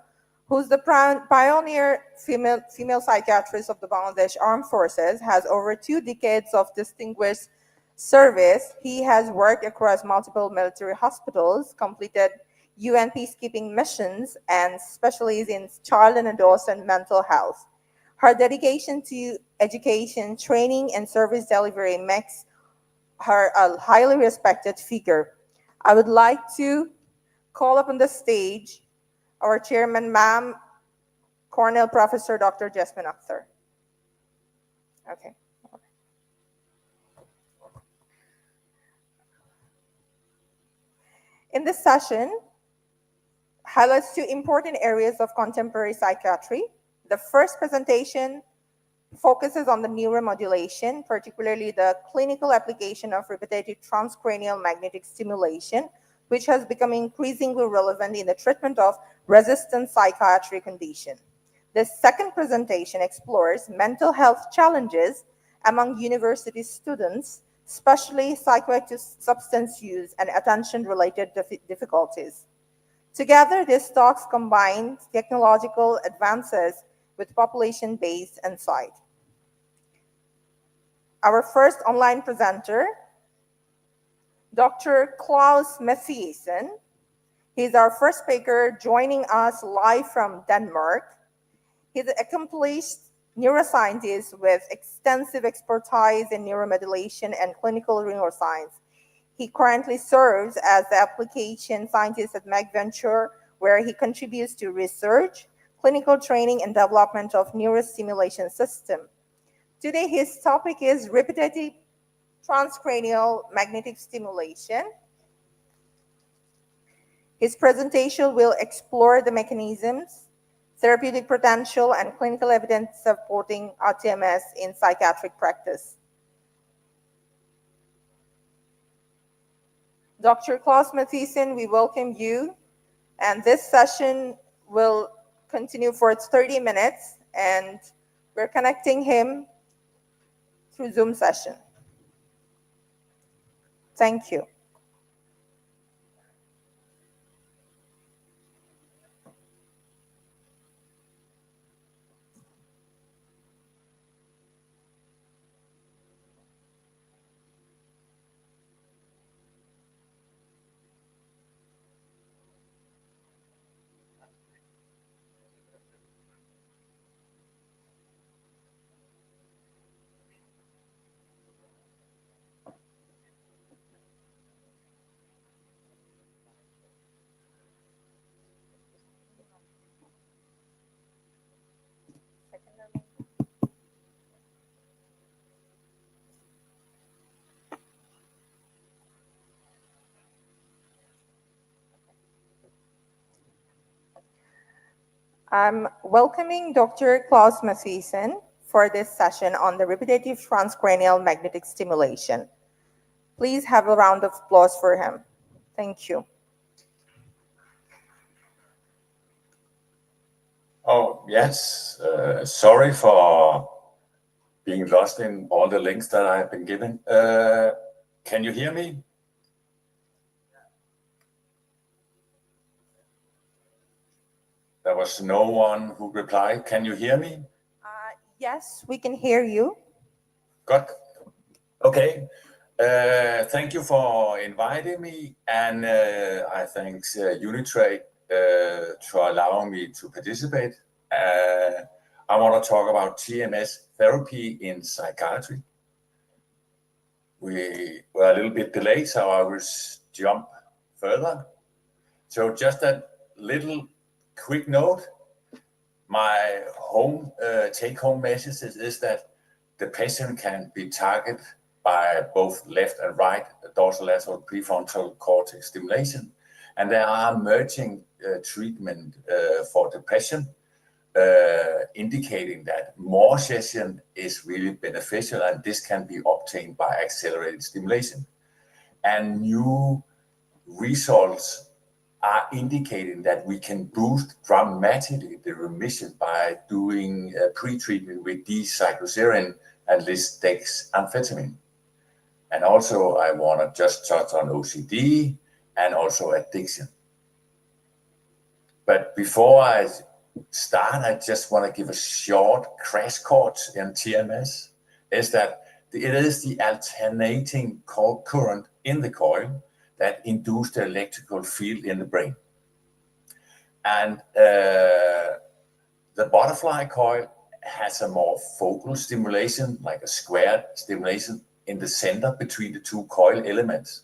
J: who's the pioneer female psychiatrist of the Bangladesh Armed Forces, has over 2 decades of distinguished service. He has worked across multiple military hospitals, completed UN peacekeeping missions, and specializes in child and adolescent mental health. Her dedication to education, training, and service delivery makes her a highly respected figure. I would like to call up on the stage our chairman, Ma'am, Cornell Professor Dr. Jasmine Akhtar. Okay. In this session, highlights 2 important areas of contemporary psychiatry. The first presentation focuses on the neuromodulation, particularly the clinical application of repetitive transcranial magnetic stimulation, which has become increasingly relevant in the treatment of resistant psychiatry condition. The second presentation explores mental health challenges among university students especially psychoactive substance use and attention-related difficulties. Together, these talks combine technological advances with population-based insight. Our first online presenter, Dr. Klaus Mathiesen. He's our first speaker joining us live from Denmark. He's an accomplished neuroscientist with extensive expertise in neuromodulation and clinical neuroscience. He currently serves as the application scientist at MagVenture, where he contributes to research, clinical training, and development of neurostimulation system. Today, his topic is repetitive transcranial magnetic stimulation. His presentation will explore the mechanisms, therapeutic potential, and clinical evidence supporting RTMS in psychiatric practice. Dr. Klaus Mathiesen, we welcome you. And this session will continue for 30 minutes, and we're connecting him through Zoom session. Thank you. I'm welcoming Dr. Klaus Mathiesen for this session on the repetitive transcranial magnetic stimulation. Please have a round of applause for him. Thank you.
K: Oh, yes. Sorry for being lost in all the links that I have been given. Can you hear me? There was no one who replied. Can you hear me?
J: Yes, we can hear you.
K: Good. Okay. Thank you for inviting me, and I thank Unitrade for allowing me to participate. I want to talk about TMS therapy in psychiatry. We were a little bit delayed, so I will jump further. So just a little quick note. My take-home message is that the patient can be targeted by both left and right dorsolateral prefrontal cortex stimulation, and there are emerging treatment for depression, indicating that more session is really beneficial, and this can be obtained by accelerated stimulation. And new results are indicating that we can boost dramatically the remission by doing pre-treatment with D-cycloserine and lisdexamfetamine. And also, I want to just touch on OCD and also addiction. But before I start, I just want to give a short crash course in TMS. Is that it is the alternating current in the coil that induce the electrical field in the brain. And the butterfly coil has a more focal stimulation, like a squared stimulation in the center between the two coil elements.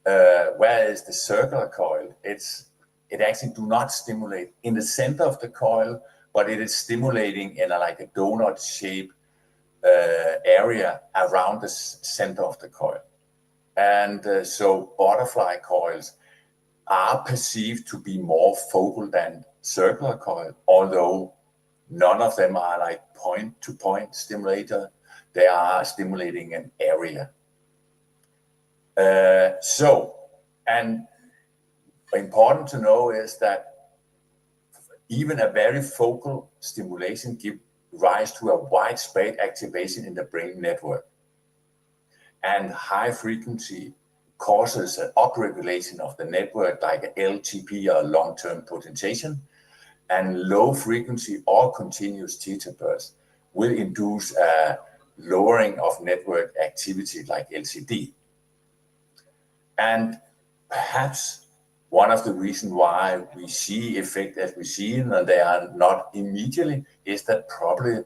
K: Whereas the circular coil, it actually do not stimulate in the center of the coil, but it is stimulating in like a donut shape area around the center of the coil. And so butterfly coils are perceived to be more focal than circular coil, although none of them are like point-to-point stimulator. They are stimulating an area. And important to know is that even a very focal stimulation gives rise to a widespread activation in the brain network. and high frequency causes an upregulation of the network like a LTP or long-term potentiation, and low frequency or continuous theta bursts will induce a lowering of network activity like LCD. And perhaps one of the reasons why we see effect as we see, and they are not immediately, is that probably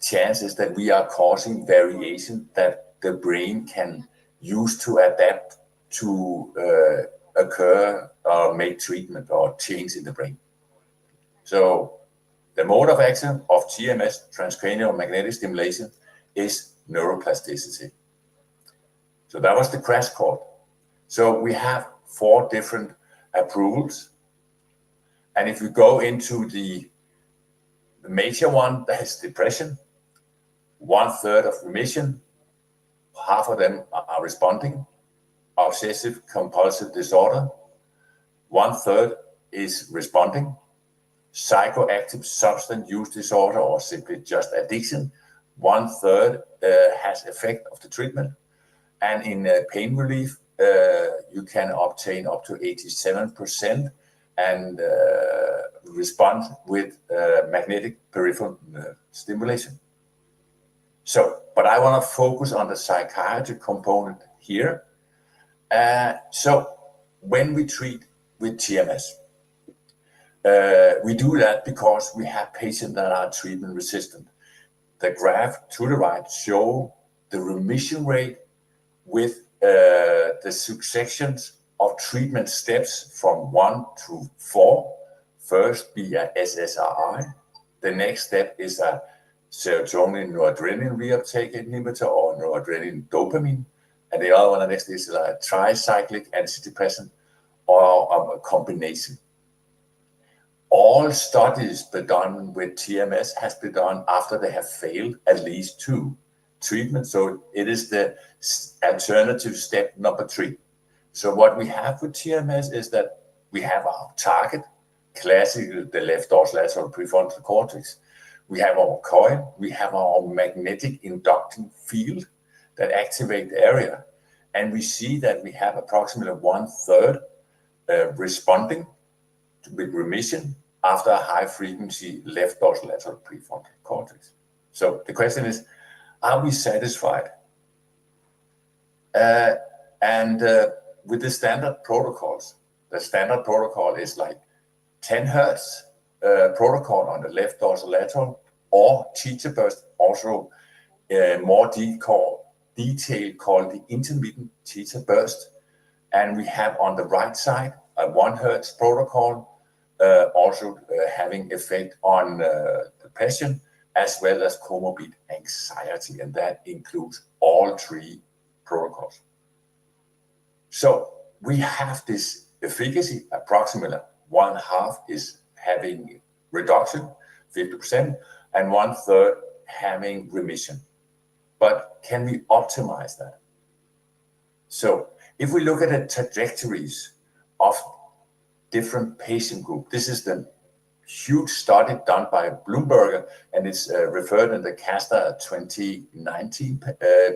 K: chances that we are causing variation that the brain can use to adapt to occur or make treatment or change in the brain. So the mode of action of TMS, transcranial magnetic stimulation, is neuroplasticity. So that was the crash course. So we have 4 different approvals. And if we go into the major one, that is depression, 1/3 of remission, half of them are responding. Obsessive compulsive disorder, 1/3 is responding. Psychoactive substance use disorder or simply just addiction, 1/3 has effect of the treatment. And in pain relief, you can obtain up to 87% and respond with magnetic peripheral stimulation. So, but I want to focus on the psychiatry component here. So when we treat with TMS, we do that because we have patients that are treatment resistant. The graph to the right show the remission rate with the successions of treatment steps from 1 to 4. First be a SSRI. The next step is a serotonin noradrenaline reuptake inhibitor or noradrenaline dopamine. And the other one, the next is a tricyclic antidepressant or a combination. All studies done with TMS has been done after they have failed at least 2 treatments. So it is the alternative step number 3. So what we have with TMS is that we have our target, classically the left dorsolateral prefrontal cortex. We have our coil, we have our magnetic inducting field that activate the area. And we see that we have approximately 1/3 responding with remission after a high frequency left dorsolateral prefrontal cortex. So the question is, are we satisfied? With the standard protocols, the standard protocol is like 10 hertz protocol on the left dorsolateral or theta burst, also more detailed called the intermittent theta burst. And we have on the right side a 1 hertz protocol, also having effect on depression as well as comorbid anxiety, and that includes all 3 protocols. So we have this efficacy, approximately 1/2 is having reduction, 50%, and 1/3 having remission. But can we optimize that? So if we look at the trajectories of different patient groups, this is the huge study done by Bloomberg, and it's referred in the CASTA 2019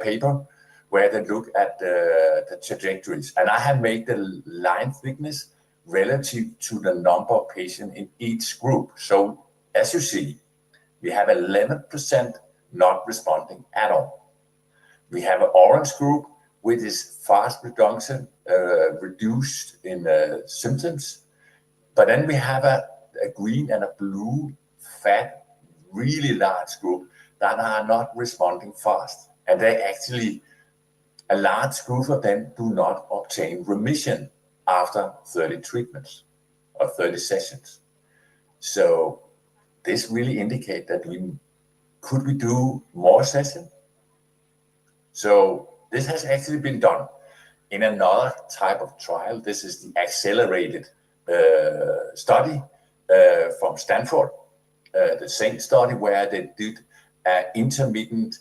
K: paper, where they look at the trajectories. And I have made the line thickness relative to the number of patients in each group. So as you see, we have 11% not responding at all. We have an orange group, which is fast reduction, reduced in symptoms. But then we have a green and a blue, fat, really large group that are not responding fast. And they actually, a large group of them do not obtain remission after 30 treatments or 30 sessions. So this really indicates that could we do more sessions? So this has actually been done in another type of trial. This is the accelerated study from Stanford, the same study where they did intermittent,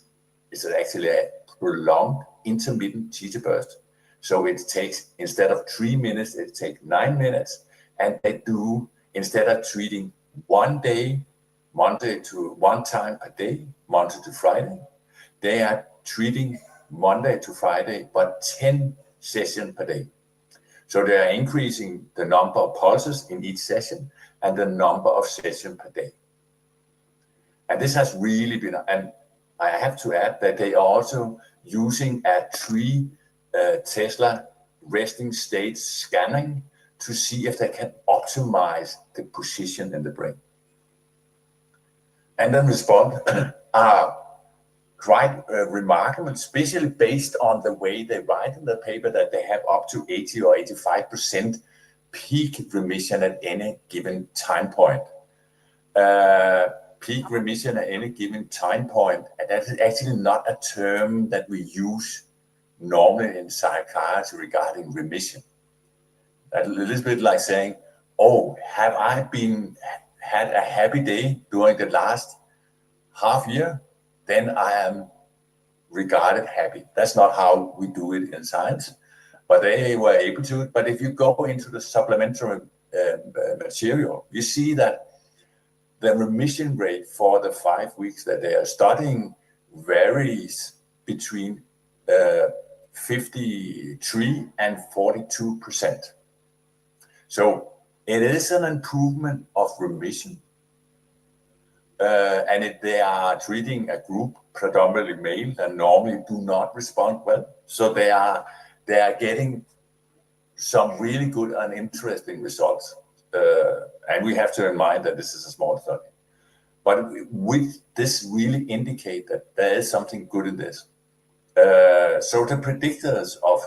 K: it's actually a prolonged intermittent theta burst. So it takes, instead of 3 minutes, it takes 9 minutes. And they do, instead of treating 1 day, Monday to 1 time a day, Monday to Friday, they are treating Monday to Friday, but 10 sessions per day. So they are increasing the number of pulses in each session and the number of sessions per day. And this has really been, and I have to add that they are also using a 3 Tesla resting state scanning to see if they can optimize the position in the brain. And then response are quite remarkable, especially based on the way they write in the paper that they have up to 80 or 85% peak remission at any given time point. Peak remission at any given time point, and that is actually not a term that we use normally in psychiatry regarding remission. That's a little bit like saying, oh, have I had a happy day during the last half year? Then I am regarded happy. That's not how we do it in science, but they were able to. But if you go into the supplementary material, you see that the remission rate for the 5 weeks that they are studying varies between 53 and 42%. So it is an improvement of remission. And if they are treating a group predominantly male that normally do not respond well, so they are getting some really good and interesting results. And we have to remind that this is a small study, but with this really indicate that there is something good in this. So the predictors of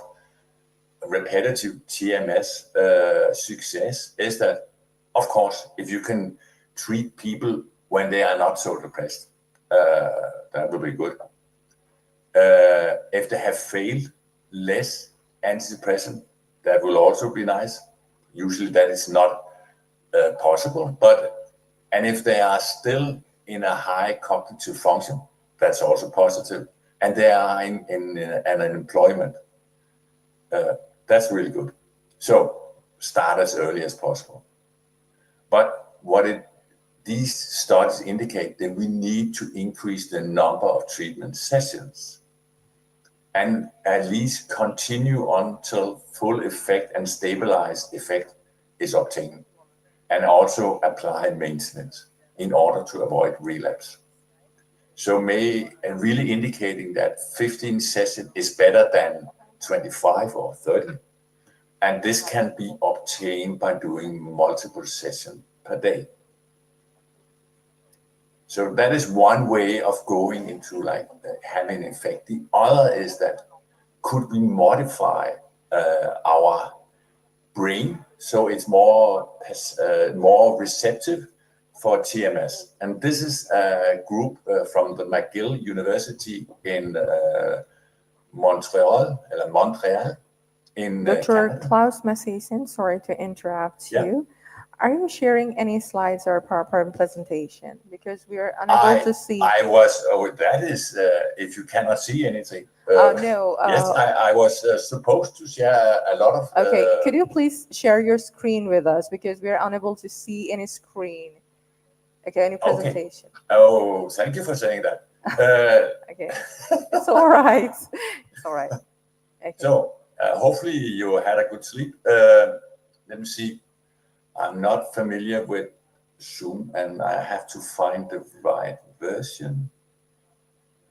K: repetitive TMS success is that, of course, if you can treat people when they are not so depressed, that will be good. If they have failed less antidepressant, that will also be nice. Usually that is not possible, and if they are still in a high cognitive function, that's also positive, and they are in an employment, that's really good. So start as early as possible. But these studies indicate that we need to increase the number of treatment sessions and at least continue until full effect and stabilized effect is obtained, and also apply maintenance in order to avoid relapse. So really indicating that 15 sessions is better than 25 or 30. And this can be obtained by doing multiple sessions per day. So that is one way of going into like having an effect. The other is that could we modify our brain so it's more receptive for TMS? And this is a group from the McGill University in Montreal in
J: Dr.
K: Canada.
J: Klaus Massisen, sorry to interrupt
K: Yeah.
J: you. Are you sharing any slides or PowerPoint presentation? Because we are unable to see.
K: That is, if you cannot see anything.
J: No.
K: Yes, I was supposed to share a lot of.
J: Okay, could you please share your screen with us, because we are unable to see any screen. Okay, any presentation.
K: Okay. Oh, thank you for saying that.
J: Okay, it's all right. It's all right. Okay.
K: So hopefully you had a good sleep. Let me see. I'm not familiar with Zoom, and I have to find the right version.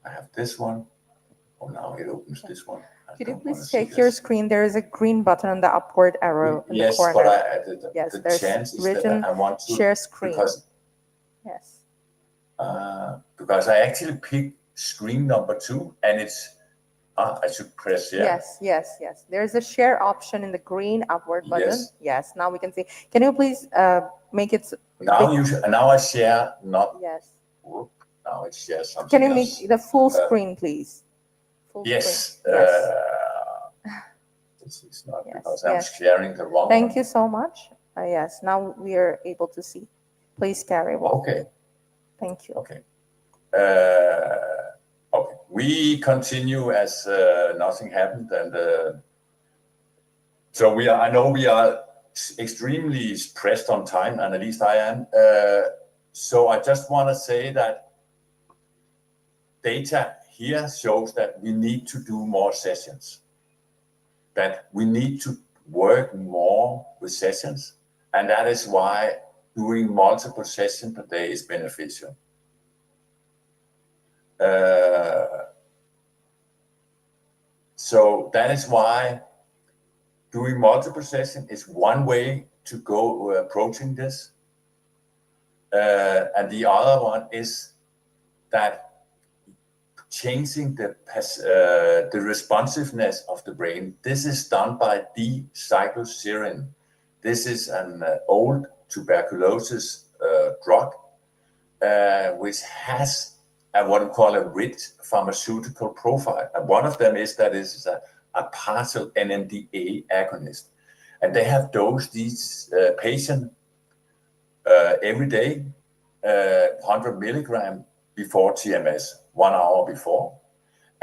K: I have this one. Oh, now it opens this one.
J: Could you please check your screen? There is a green button on the upward arrow in the corner.
K: Yes, but
J: Yes,
K: the chance is
J: written
K: that I want to
J: share screen.
K: Yes. Because I actually picked screen number 2, and it's I should press
J: Yes. There's a share option in the green upward button.
K: Yes.
J: Yes. Now we can see. Can you please make it
K: Now
J: big?
K: now I share not.
J: Yes.
K: Whoop, now it shares something.
J: Can you
K: else.
J: make the full screen, please? Full
K: Yes.
J: screen. Yes.
K: This is not
J: Yes,
K: because I'm
J: yes.
K: sharing the wrong
J: Thank
K: one.
J: you so much. Yes. Now we are able to see. Please carry on.
K: Okay.
J: Thank you.
K: Okay. Okay. We continue as nothing happened, and so we are. I know we are extremely pressed on time, and at least I am. So I just want to say that data here shows that we need to do more sessions, that we need to work more with sessions, and that is why doing multiple sessions per day is beneficial. So that is why doing multiple sessions is one way to go approaching this. And the other one is that changing the responsiveness of the brain. This is done by D-cycloserine. This is an old tuberculosis drug, which has what we call a rich pharmaceutical profile. And one of them is that it is a partial NMDA agonist. And they have dosed these patients every day, 100 milligram before TMS, 1 hour before.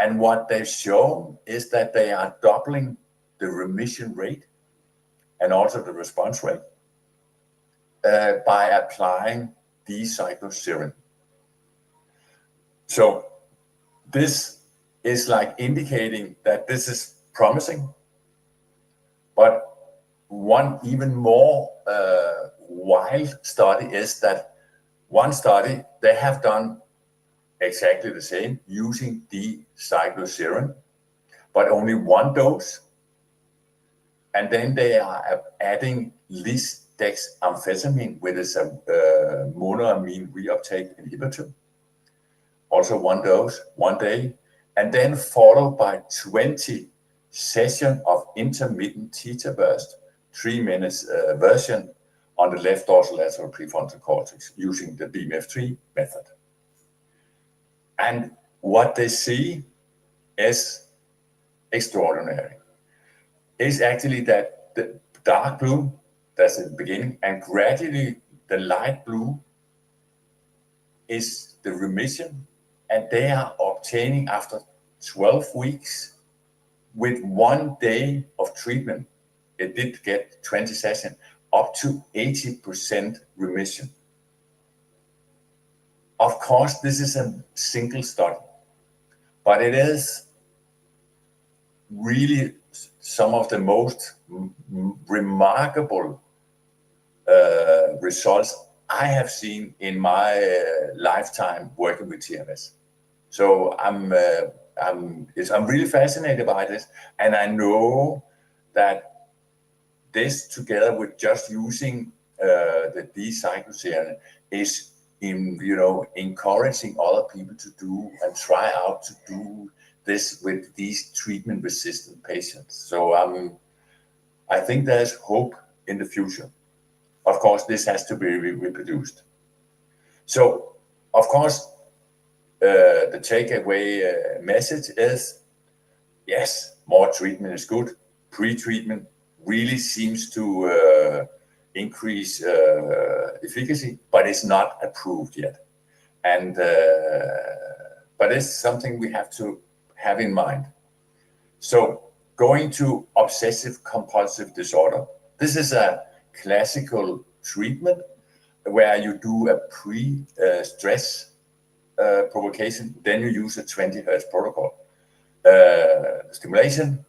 K: And what they've shown is that they are doubling the remission rate and also the response rate by applying D-cycloserine. So this is like indicating that this is promising, but one even more wild study is that one study, they have done exactly the same using D-cycloserine, but only one dose. And then they are adding lisdexamfetamine, which is a monoamine reuptake inhibitor. Also one dose, 1 day, and then followed by 20 sessions of intermittent theta burst, 3 minutes version on the left dorsolateral prefrontal cortex using the BMF3 method. And what they see is extraordinary. It's actually that the dark blue, that's at the beginning, and gradually the light blue is the remission, and they are obtaining after 12 weeks with 1 day of treatment. It did get 20 sessions, up to 80% remission. Of course, this is a single study, but it is really some of the most remarkable results I have seen in my lifetime working with TMS. So I'm really fascinated by this, and I know that this, together with just using the D-cycloserine, is encouraging other people to do and try out to do this with these treatment-resistant patients. So I think there's hope in the future. Of course, this has to be reproduced. So, of course, the takeaway message is, yes, more treatment is good. Pre-treatment really seems to increase efficacy, but it's not approved yet. And but it's something we have to have in mind. So going to obsessive compulsive disorder. This is a classical treatment where you do a pre-stress provocation, then you use a 20 Hertz protocol stimulation,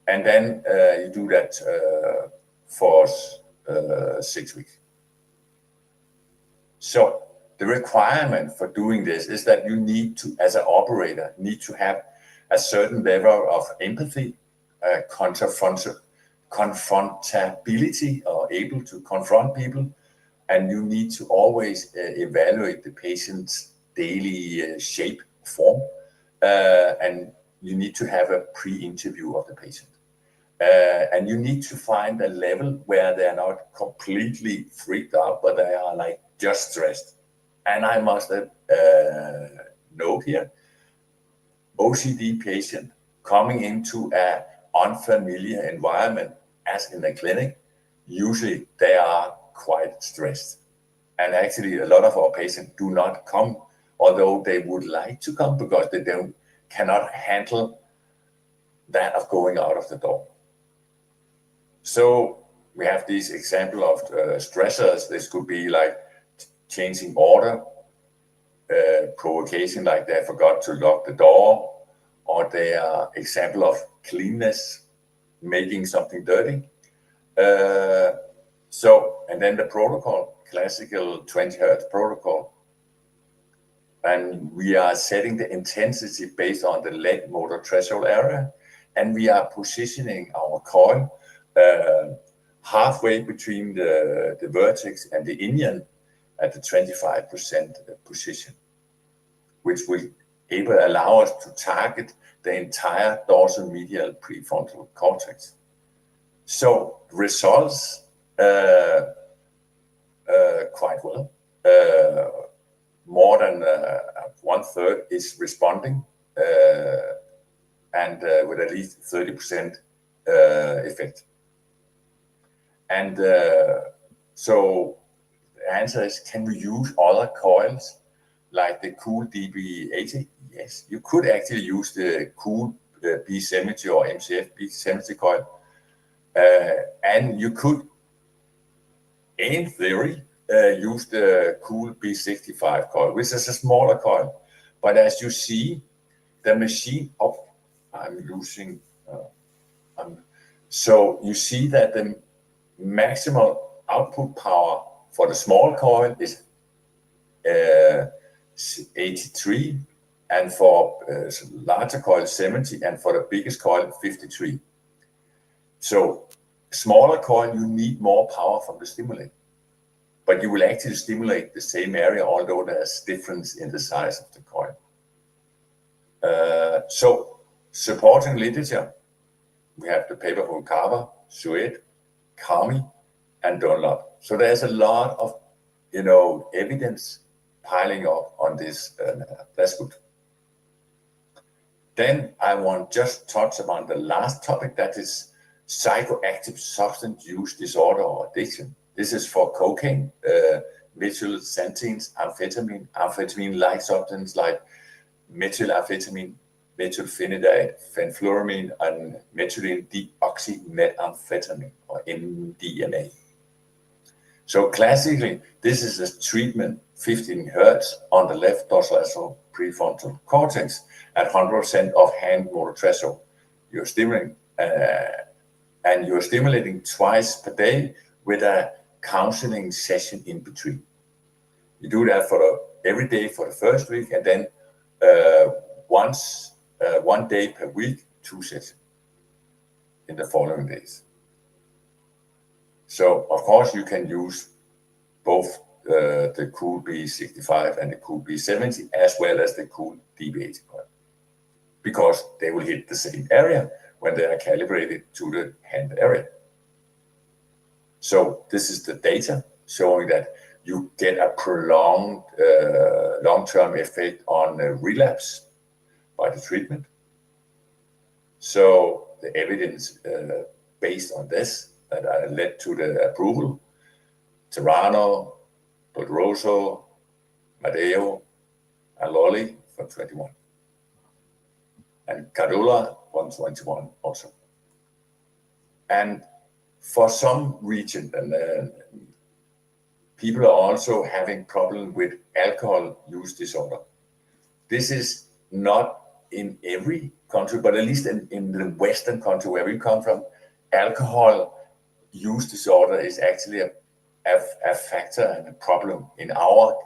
K: and then you do that for 6 weeks. So the requirement for doing this is that you need to, as an operator, need to have a certain level of empathy, confrontability, or able to confront people, and you need to always evaluate the patient's daily shape, form, and you need to have a pre-interview of the patient. And you need to find a level where they're not completely freaked out, but they are like just stressed. And I must note here, OCD patient coming into an unfamiliar environment, as in the clinic, usually they are quite stressed. And actually a lot of our patients do not come, although they would like to come, because they cannot handle that of going out of the door. So we have this example of stressors. This could be like changing order, provocation, like they forgot to lock the door, or they are example of cleanness, making something dirty. And then the protocol, classical 20 Hertz protocol. And we are setting the intensity based on the leg motor threshold area. And we are positioning our coil halfway between the vertex and the inion at the 25% position, which will allow us to target the entire dorsal medial prefrontal cortex. So results quite well. More than 1/3 is responding, and with at least 30% effect. And so the answer is, can we use other coils like the Cool DB80? Yes, you could actually use the Cool B70 or MCF B70 coil. And you could, in theory, use the Cool B65 coil, which is a smaller coil. But as you see, the machine, so you see that the maximal output power for the small coil is 83, and for larger coil 70, and for the biggest coil 53. So smaller coil, you need more power from the stimulator, but you will actually stimulate the same area, although there's difference in the size of the coil. So supporting literature, we have the paper from Carver, Suet, Kami, and Dunlop. So there's a lot of, evidence piling up on this. That's good. Then I want just touch upon the last topic, that is psychoactive substance use disorder or addiction. This is for cocaine, methylxanthines, amphetamine-like substances like methylamphetamine, methylphenidate, fenfluramine, and methylene deoxymethamphetamine, or MDMA. So classically, this is a treatment 15 Hertz on the left dorsolateral prefrontal cortex at 100% of hand motor threshold. You're stimulating, and you're stimulating twice per day with a counseling session in between. You do that every day for the first week, and then one day per week, 2 sessions in the following days. So, of course, you can use both the Cool B65 and the Cool B70, as well as the Cool DB80, because they will hit the same area when they are calibrated to the hand area. So this is the data showing that you get a prolonged long-term effect on relapse by the treatment. So the evidence based on this that led to the approval, Terrano, Poderoso, Madeo, and Lolly from 21. And Cardula from 21 also. And for some region, people are also having problem with alcohol use disorder. This is not in every country, but at least in the Western country where we come from, alcohol use disorder is actually a factor and a problem in our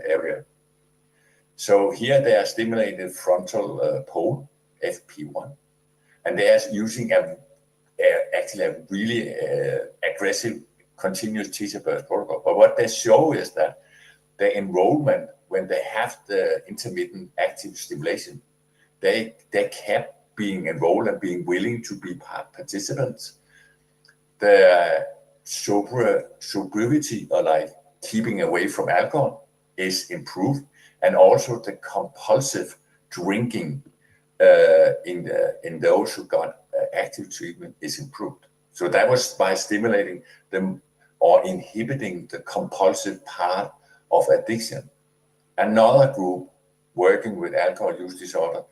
K: area. So here they are stimulating frontal pole, FP1, and they are using actually a really aggressive continuous teacher burst protocol. But what they show is that the enrollment, when they have the intermittent active stimulation, they kept being enrolled and being willing to be participants. The sobriety, or like keeping away from alcohol, is improved, and also the compulsive drinking in those who got active treatment is improved. So that was by stimulating them or inhibiting the compulsive part of addiction. Another group working with alcohol use disorder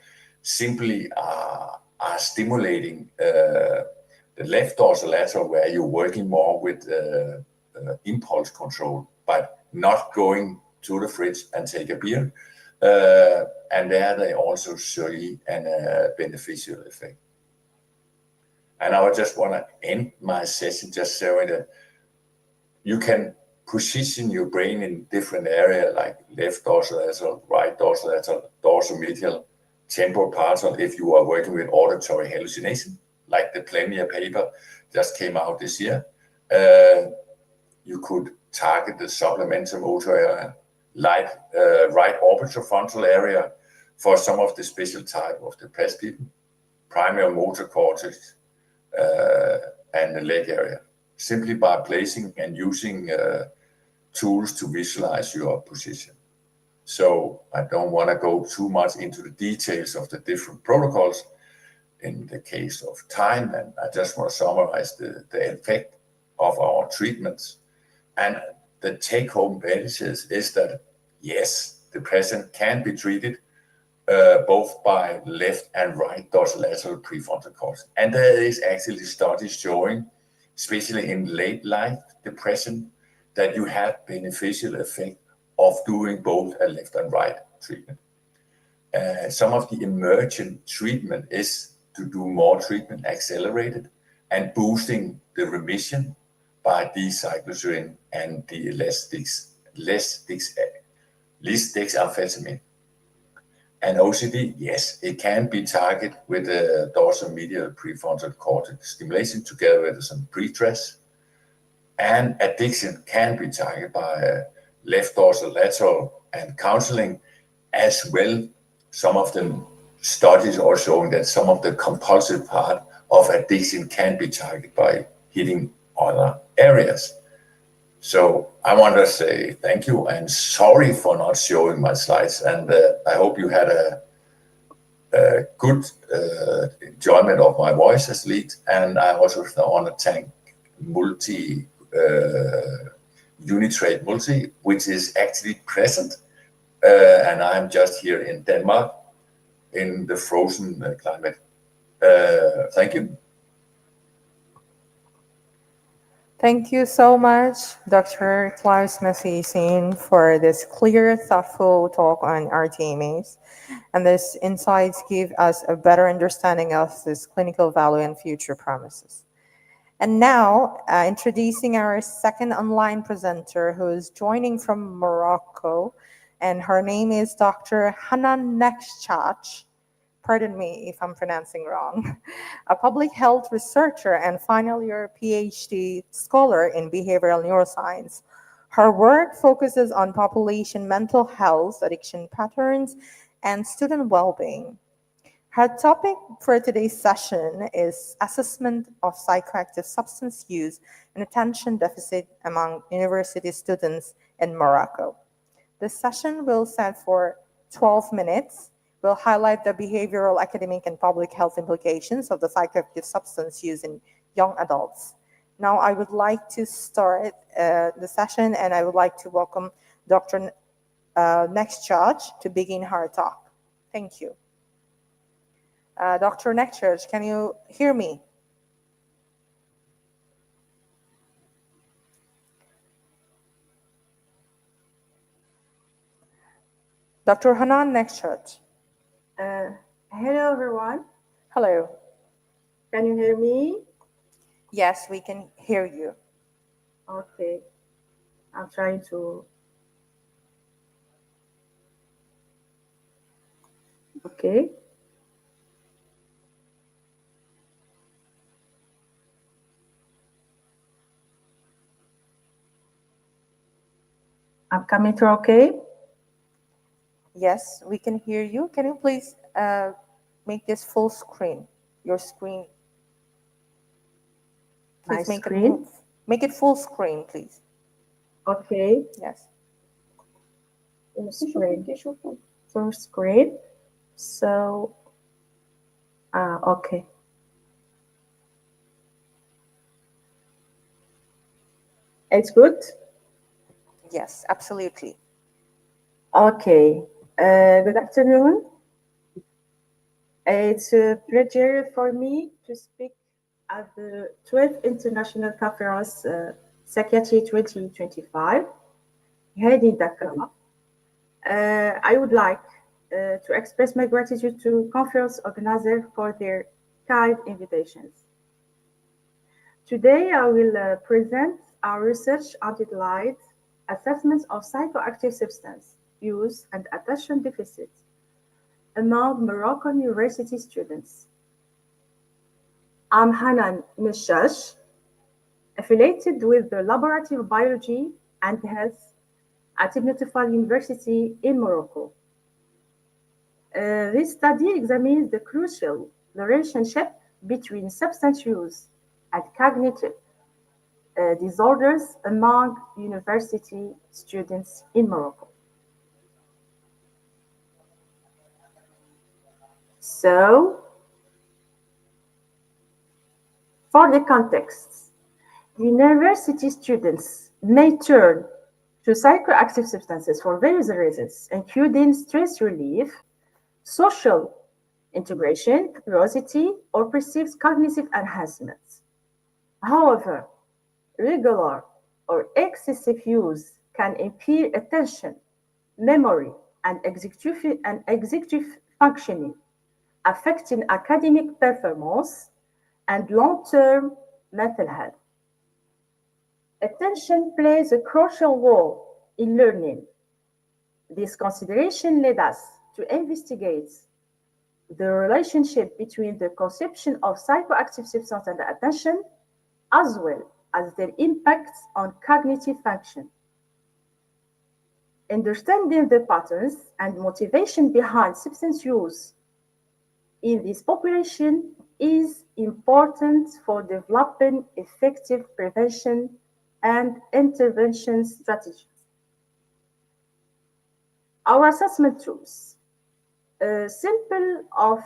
K: simply are stimulating the left dorsolateral, where you're working more with impulse control, but not going to the fridge and take a beer, and there they also see a beneficial effect. And I would just want to end my session just showing that you can position your brain in different areas like left dorsolateral, right dorsolateral, dorsomedial, temporal parietal if you are working with auditory hallucination, like the Plenia paper just came out this year. You could target the supplemental motor area, like right orbitofrontal area for some of the special type of depressed people, primary motor cortex, and the leg area, simply by placing and using tools to visualize your position. So I don't want to go too much into the details of the different protocols in the case of time, and I just want to summarize the effect of our treatments. And the take-home message is that, yes, depression can be treated both by left and right dorsolateral prefrontal cortex. And there is actually studies showing, especially in late life depression, that you have beneficial effect of doing both a left and right treatment. Some of the emergent treatment is to do more treatment accelerated and boosting the remission by D-cycloserine and the lisdexamfetamine. And OCD, yes, it can be targeted with a dorsomedial prefrontal cortex stimulation together with some pre-stress. And addiction can be targeted by left dorsolateral and counseling as well. Some of the studies are showing that some of the compulsive part of addiction can be targeted by hitting other areas. So I want to say thank you and sorry for not showing my slides. And I hope you had a good enjoyment of my voice as lead. And I also want to thank Unitrade Multi, which is actually present. And I'm just here in Denmark in the frozen climate. Thank you.
J: Thank you so much, Dr. Klaus Mathiesen, for this clear, thoughtful talk on RTMAs. And these insights give us a better understanding of this clinical value and future promises. And now, introducing our second online presenter who is joining from Morocco, and her name is Dr. Hanan Nekshach. Pardon me if I'm pronouncing wrong, a public health researcher and final year PhD scholar in behavioral neuroscience. Her work focuses on population mental health, addiction patterns, and student well-being. Her topic for today's session is assessment of psychoactive substance use and attention deficit among university students in Morocco. This session will stand for 12 minutes. We'll highlight the behavioral, academic, and public health implications of the psychoactive substance use in young adults. Now, I would like to start the session, and I would like to welcome Dr. Nekshach to begin her talk. Thank you. Dr. Nekshach, can you hear me? Dr. Hanan Nekshach.
L: Hello, everyone.
J: Hello.
L: Can you hear me?
J: Yes, we can hear you.
L: Okay. I'm trying to. Okay. I'm coming through okay?
J: Yes, we can hear you. Can you please make this full screen? Your screen. Please
L: My
J: make
L: screen?
J: it move. Make it full screen, please.
L: Okay.
J: Yes.
L: Full screen. So, okay. It's good?
J: Yes, absolutely.
L: Okay. Good afternoon. It's a pleasure for me to speak at the 12th International Conference Psychiatry 2025 held in Dakar. I would like to express my gratitude to conference organizers for their kind invitations. Today, I will present our research entitled Assessments of Psychoactive Substance Use and Attention Deficit among Moroccan university students. I'm Hanan Nishash, affiliated with the Laboratory of Biology and Health at Ibn Tufal University in Morocco. This study examines the crucial relationship between substance use and cognitive disorders among university students in Morocco. So, for the context, university students may turn to psychoactive substances for various reasons, including stress relief, social integration, curiosity, or perceived cognitive enhancements. However, regular or excessive use can impair attention, memory, and executive functioning, affecting academic performance and long-term mental health. Attention plays a crucial role in learning. This consideration led us to investigate the relationship between the consumption of psychoactive substances and attention, as well as their impacts on cognitive function. Understanding the patterns and motivation behind substance use in this population is important for developing effective prevention and intervention strategies. Our assessment tools. A sample of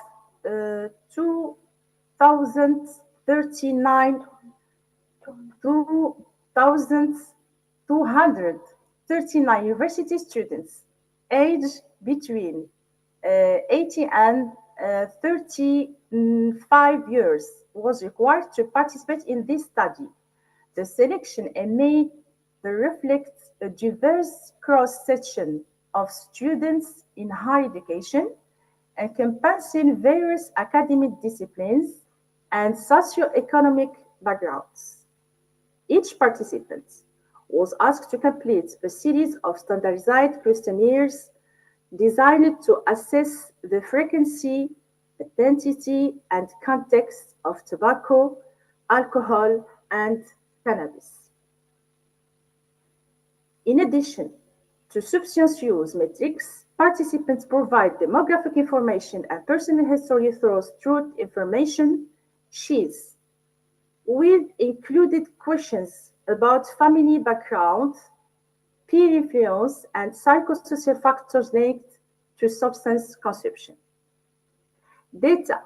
L: 2,239 university students aged between 18 and 35 years was required to participate in this study. The selection made reflects a diverse cross-section of students in higher education, encompassing various academic disciplines and socioeconomic backgrounds. Each participant was asked to complete a series of standardized questionnaires designed to assess the frequency, intensity, and context of tobacco, alcohol, and cannabis. In addition to substance use metrics, participants provide demographic information and personal history through truth information sheets with included questions about family background, peer influence, and psychosocial factors linked to substance consumption. Data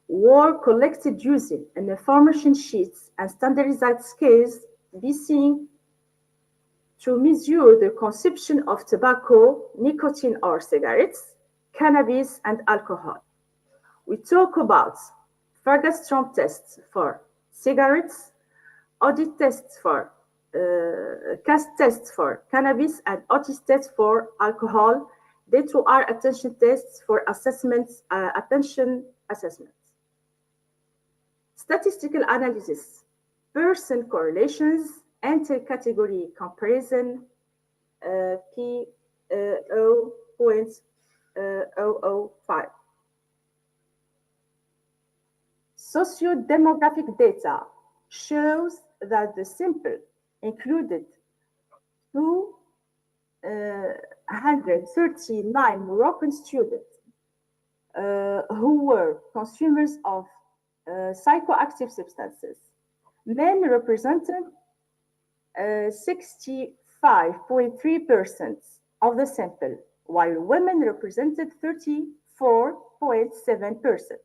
L: were collected using an information sheets and standardized scales designed to measure the consumption of tobacco, nicotine or cigarettes, cannabis, and alcohol. We talk about Ferguson tests for cigarettes, audit tests for CAST tests for cannabis, and OTIS tests for alcohol. They too are attention tests for attention assessments. Statistical analysis, person correlations, inter-category comparison, P0.005. Socio-demographic data shows that the sample included 239 Moroccan students who were consumers of psychoactive substances. Men represented 65.3% of the sample, while women represented 34.7%.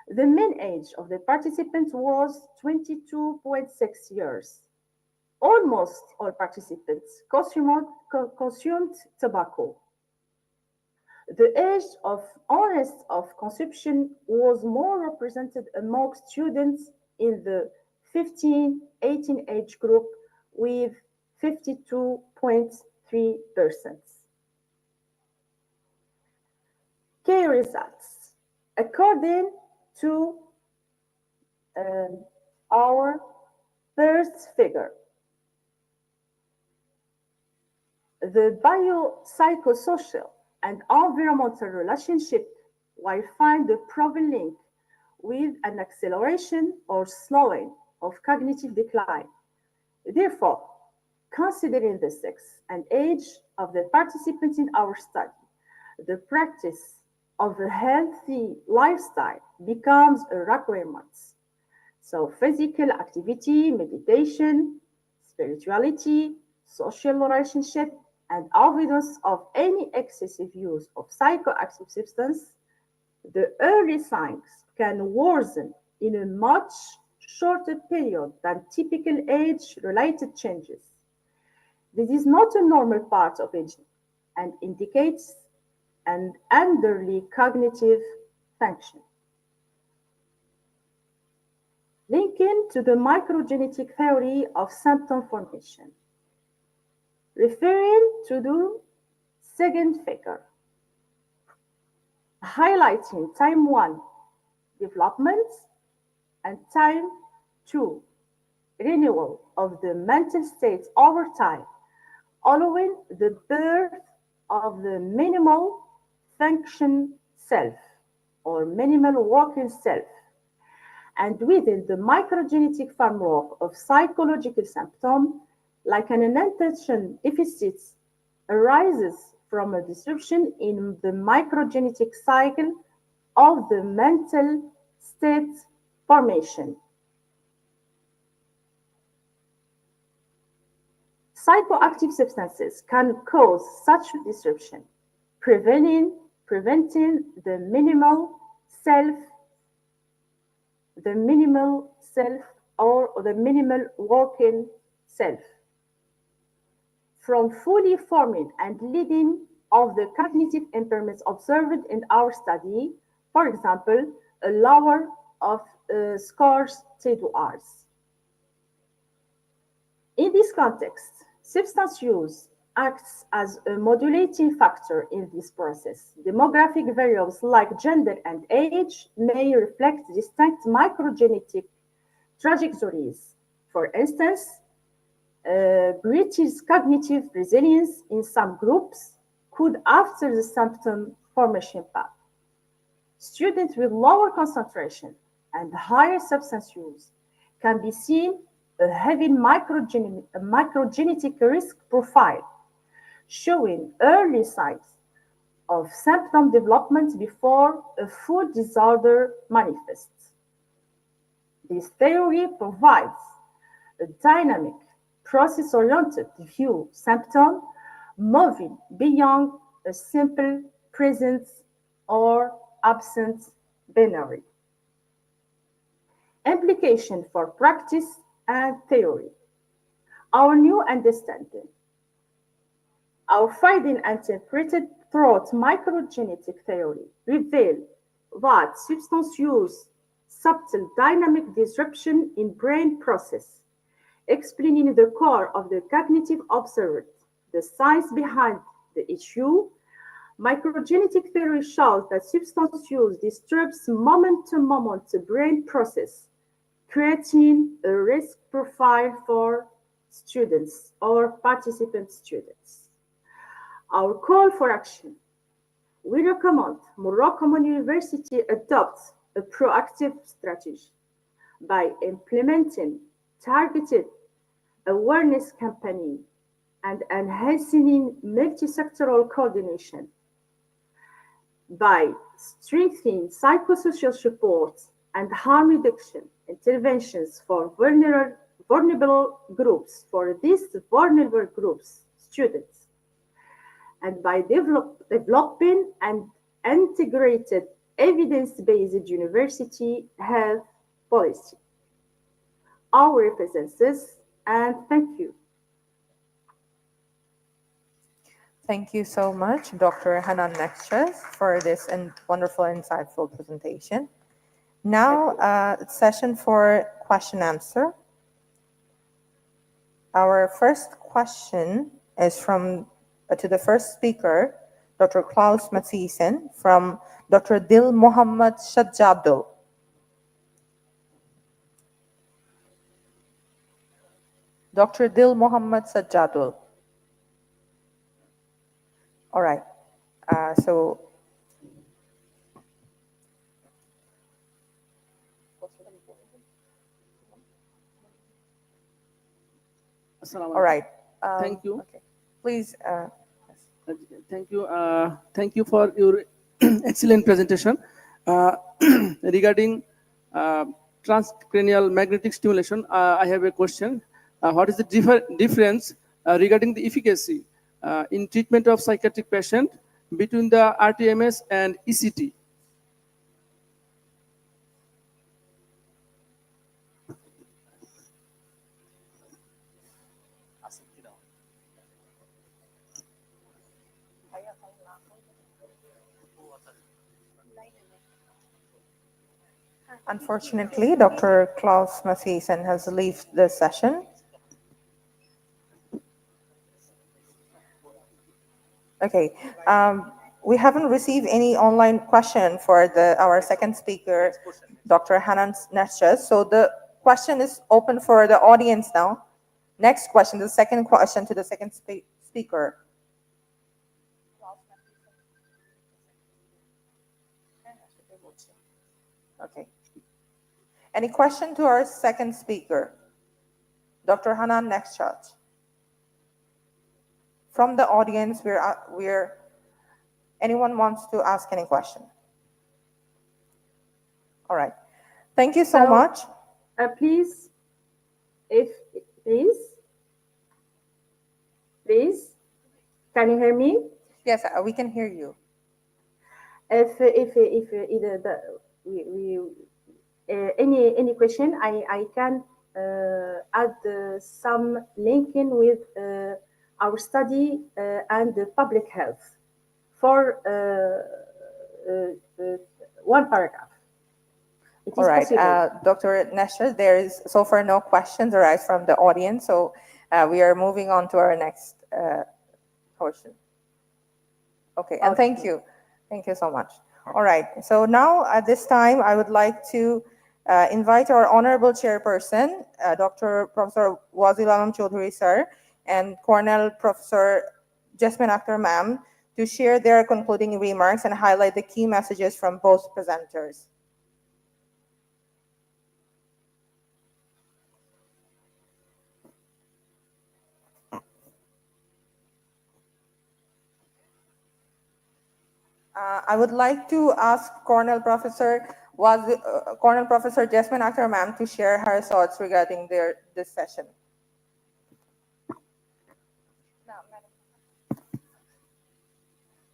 L: The mean age of the participants was 22.6 years. Almost all participants consumed tobacco. The age of onset of consumption was more represented among students in the 15-18 age group with 52.3%. Key results. According to our first figure, the biopsychosocial and environmental relationship will find a proven link with an acceleration or slowing of cognitive decline. Therefore, considering the sex and age of the participants in our study, the practice of a healthy lifestyle becomes a requirement. So physical activity, meditation, spirituality, social relationship, and avoidance of any excessive use of psychoactive substance, the early signs can worsen in a much shorter period than typical age-related changes. This is not a normal part of aging and indicates an underlying cognitive function. Linking to the microgenetic theory of symptom formation. Referring to the second figure, highlighting time 1 development and time 2 renewal of the mental state over time, allowing the birth of the minimal function self or minimal working self, and within the microgenetic framework of psychological symptoms, like an attention deficit arises from a disruption in the microgenetic cycle of the mental state formation. Psychoactive substances can cause such disruption, preventing the minimal self or the minimal working self from fully forming and leading of the cognitive impairments observed in our study, for example, a lower of scores T2Rs. In this context, substance use acts as a modulating factor in this process. Demographic variables like gender and age may reflect distinct microgenetic trajectories. For instance, British cognitive resilience in some groups could alter the symptom formation path. Students with lower concentration and higher substance use can be seen a heavy microgenetic risk profile, showing early signs of symptom development before a food disorder manifests. This theory provides a dynamic, process-oriented view symptom moving beyond a simple present or absent binary. Implication for practice and theory. Our new understanding. Our finding interpreted throughout microgenetic theory reveal that substance use subtle dynamic disruption in brain process, explaining the core of the cognitive observed, the science behind the issue. Microgenetic theory shows that substance use disturbs moment-to-moment brain process, creating a risk profile for students or participant students. Our call for action. We recommend Morocco University adopt a proactive strategy by implementing targeted awareness campaign and enhancing multi-sectoral coordination, by strengthening psychosocial support and harm reduction interventions for vulnerable groups, for these vulnerable groups, students, and by developing an integrated evidence-based university health policy. Our representatives, and thank you.
J: Thank you so much, Dr. Hanan Nextres, for this wonderful, insightful presentation. Now, session for question answer. Our first question is to the first speaker, Dr. Klaus Mathisen from Dr. Dil Mohammad Sajjadul. Dr. Dil Mohammad Sajjadul. All right. So all right.
M: Thank you.
J: Okay. Please.
M: Thank you. Thank you for your excellent presentation. Regarding transcranial magnetic stimulation, I have a question. What is the difference regarding the efficacy in treatment of psychiatric patient between the RTMS and ECT?
J: Unfortunately, Dr. Klaus Mathisen has left the session. Okay. We haven't received any online question for our second speaker, Dr. Hanan Nesches. So the question is open for the audience now. Next question, the second question to the second speaker. Okay. Any question to our second speaker, Dr. Hanan Nesches? From the audience, anyone wants to ask any question? All right. Thank you so much.
L: Please, please, can you hear me?
J: Yes, we can hear you.
L: If any question, I can add some linking with our study and the public health for one paragraph.
J: All right, Dr. Nesches, there is so far no questions arise from the audience, so we are moving on to our next portion. Okay, and thank you so much. All right, so now at this time, I would like to invite our honorable chairperson, Dr. Professor Wazil Alam Chaudhury sir, and Cornell Professor Jasmine Akhtar ma'am to share their concluding remarks and highlight the key messages from both presenters. I would like to ask Cornell Professor Jasmine Akhtar ma'am to share her thoughts regarding this session.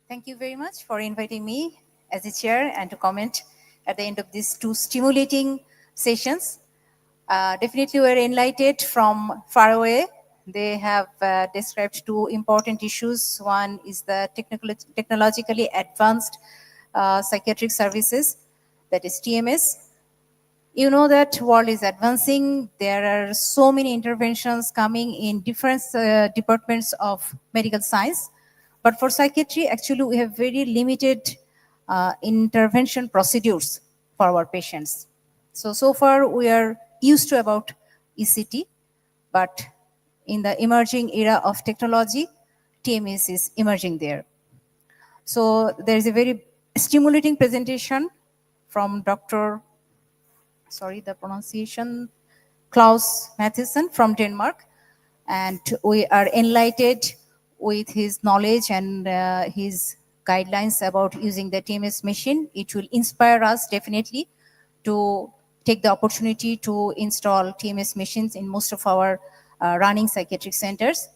N: Thank you very much for inviting me as a chair and to comment at the end of these two stimulating sessions. Definitely we're enlightened from far away. They have described two important issues. One is the technologically advanced psychiatric services, that is TMS. You know that world is advancing. There are so many interventions coming in different departments of medical science. But for psychiatry, actually, we have very limited intervention procedures for our patients. So far, we are used to about ECT, but in the emerging era of technology, TMS is emerging there. So there is a very stimulating presentation from Klaus Mathisen from Denmark. And we are enlightened with his knowledge and his guidelines about using the TMS machine. It will inspire us definitely to take the opportunity to install TMS machines in most of our running psychiatric centers.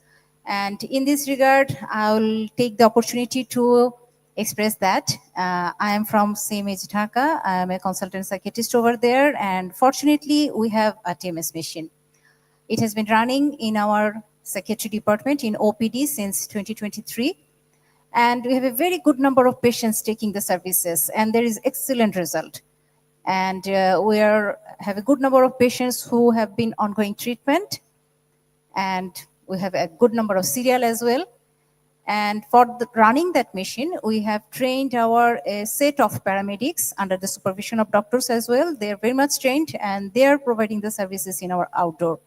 N: And in this regard, I will take the opportunity to express that. I am from CMH Dhaka. I am a consultant psychiatrist over there. And fortunately, we have a TMS machine. It has been running in our psychiatry department in OPD since 2023. And we have a very good number of patients taking the services, and there is excellent result. And we have a good number of patients who have been ongoing treatment, and we have a good number of serial as well. And for running that machine, we have trained our set of paramedics under the supervision of doctors as well. They are very much trained and they are providing the services in our outdoor.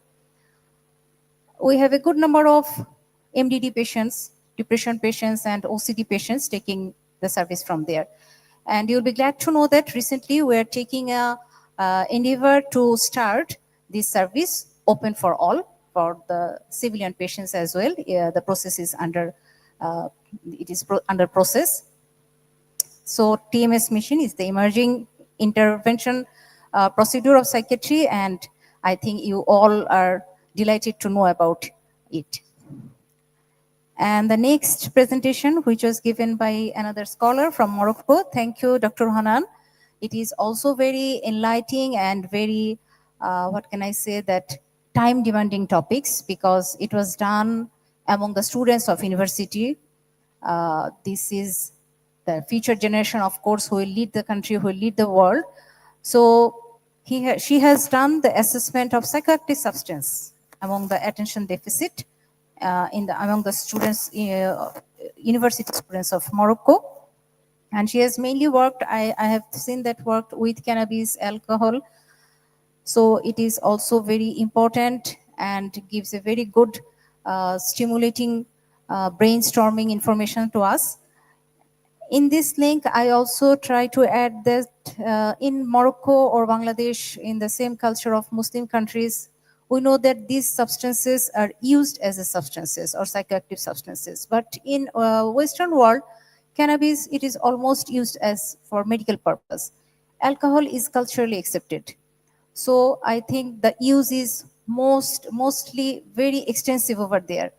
N: We have a good number of MDD patients, depression patients, and OCD patients taking the service from there. And you'll be glad to know that recently we are taking a endeavor to start this service open for all, for the civilian patients as well. The process is under under process. So TMS mission is the emerging intervention procedure of psychiatry, and I think you all are delighted to know about it. And the next presentation, which was given by another scholar from Morocco. Thank you, Dr. Hanan. It is also very enlightening and very, what can I say, that time-demanding topics, because it was done among the students of university. This is the future generation, of course, who will lead the country, who will lead the world. So she has done the assessment of psychoactive substance among the attention deficit among the students, university students of Morocco. And she has mainly worked, I have seen that worked with cannabis, alcohol. So it is also very important and gives a very good stimulating brainstorming information to us. In this link, I also try to add that in Morocco or Bangladesh, in the same culture of Muslim countries, we know that these substances are used as a substances or psychoactive substances. But in Western world, cannabis, it is almost used as for medical purpose. Alcohol is culturally accepted. So I think the use is mostly very extensive over there.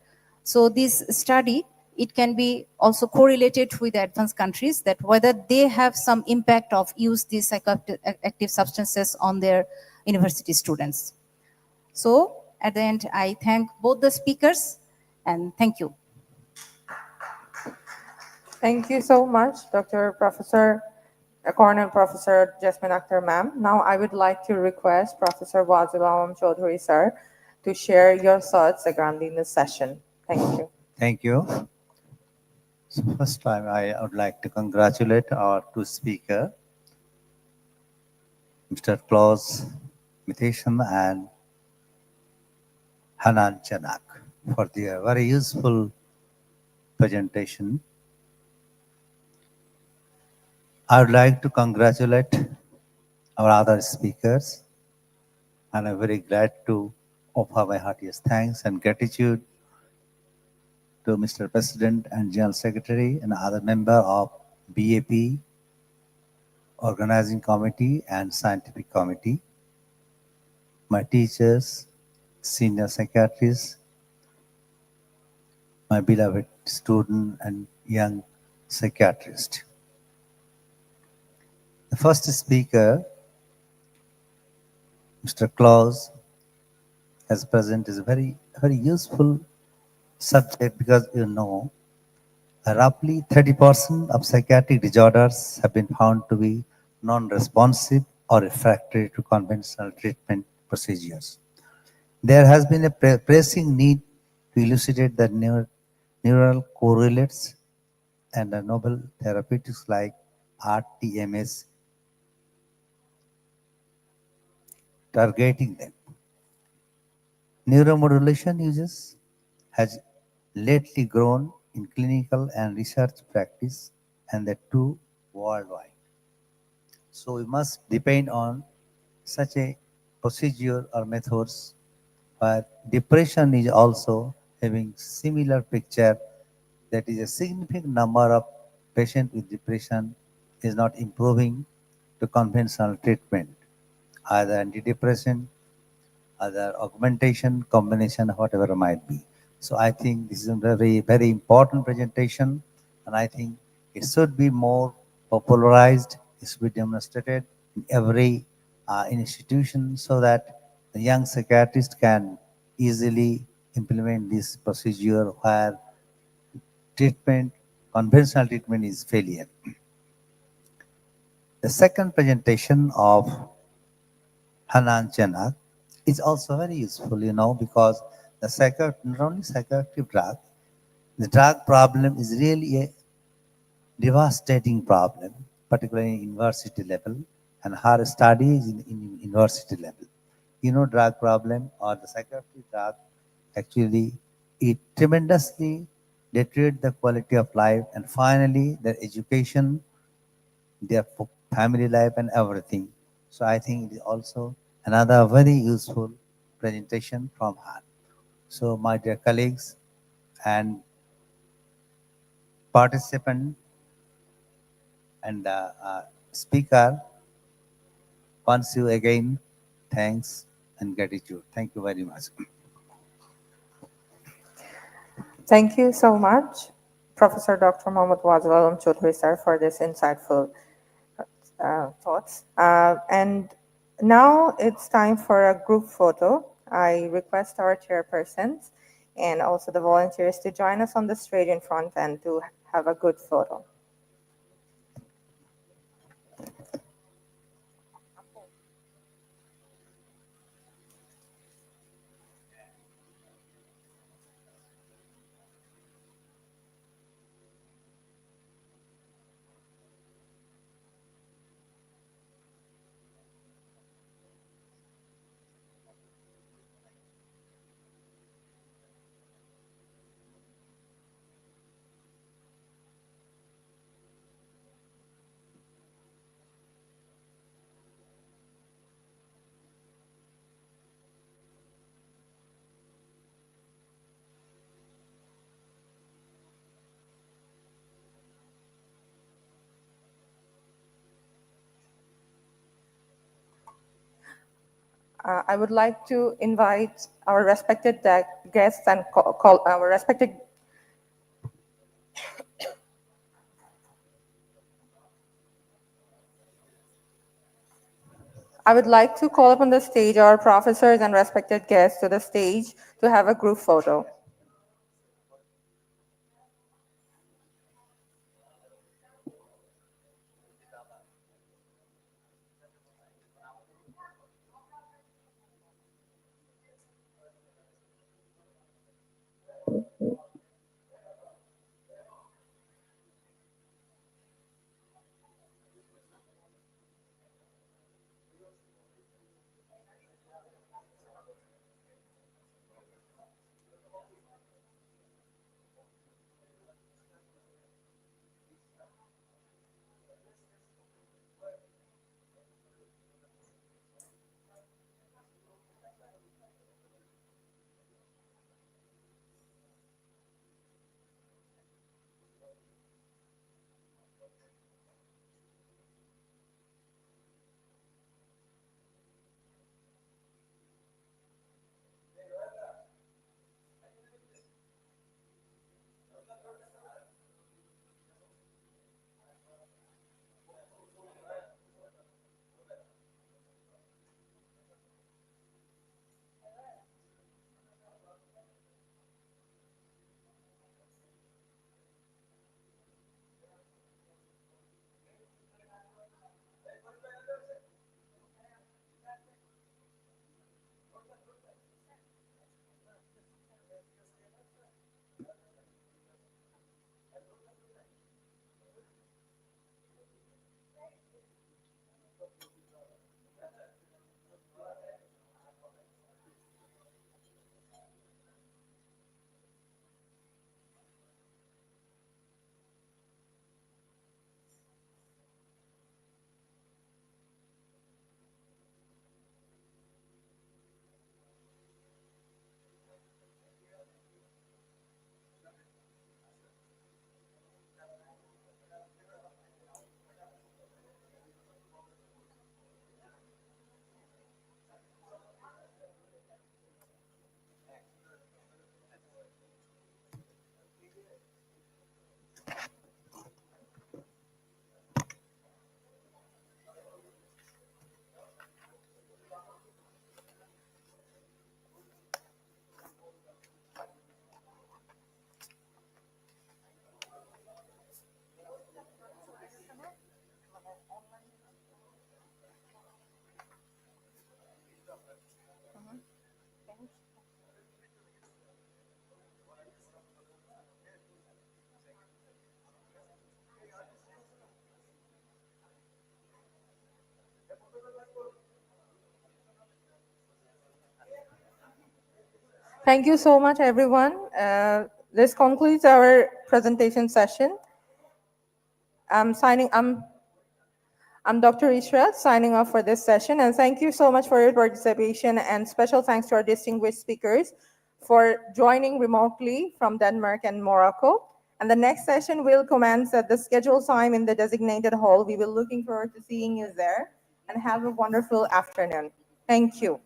N: So this study, it can be also correlated with advanced countries, that whether they have some impact of use these psychoactive substances on their university students. So at the end, I thank both the speakers and thank you.
J: Thank you so much, Colonel Professor Jasmine Akhtar ma'am. Now I would like to request Professor Wazil Awam Chaudhuri sir to share your thoughts regarding this session. Thank you.
O: Thank you. So first time I would like to congratulate our two speakers, Mr. Klaus Mitheshan and Hanan Chanak, for their very useful presentation. I would like to congratulate our other speakers, and I'm very glad to offer my heartiest thanks and gratitude to Mr. President and General Secretary and other member of BAP, Organizing Committee and Scientific Committee, my teachers, senior psychiatrists, my beloved student and young psychiatrist. The first speaker, Mr. Klaus, has present is a very useful subject, because you know, roughly 30% of psychiatric disorders have been found to be non-responsive or refractory to conventional treatment procedures. There has been a pressing need to elucidate the neural correlates and the novel therapeutics like RTMS, targeting them. Neuromodulation uses has lately grown in clinical and research practice, and the two worldwide. So we must depend on such a procedure or methods, where depression is also having similar picture, that is a significant number of patients with depression is not improving to conventional treatment, either antidepressant, either augmentation, combination, whatever it might be. So I think this is a very important presentation, and I think it should be more popularized, it should be demonstrated in every institution, so that the young psychiatrist can easily implement this procedure where conventional treatment is failure. The second presentation of Hanan Chanak is also very useful, because the not only psychoactive drug, The drug problem is really a devastating problem, particularly in university level, and her study is in university level. Drug problem or the psychiatric drug actually it tremendously deteriorate the quality of life and finally their education, their family life and everything. So I think it is also another very useful presentation from her. So my dear colleagues and participant and the speaker, once you again, thanks and gratitude. Thank you very much.
J: Thank you so much, Professor Dr. Mohammad Wazir Alam Chaudhry, sir, for this insightful thoughts. And now it's time for a group photo. I request our chairpersons and also the volunteers to join us on the stage in front and to have a good photo. I would like to invite our respected guests and call our respected I would like to call upon the stage our professors and respected guests to the stage to have a group photo. Thank you so much, everyone. This concludes our presentation session. I'm Dr. Ishra signing off for this session, and thank you so much for your participation, and special thanks to our distinguished speakers for joining remotely from Denmark and Morocco. And the next session will commence at the scheduled time in the designated hall. We will looking forward to seeing you there, and have a wonderful afternoon. Thank you.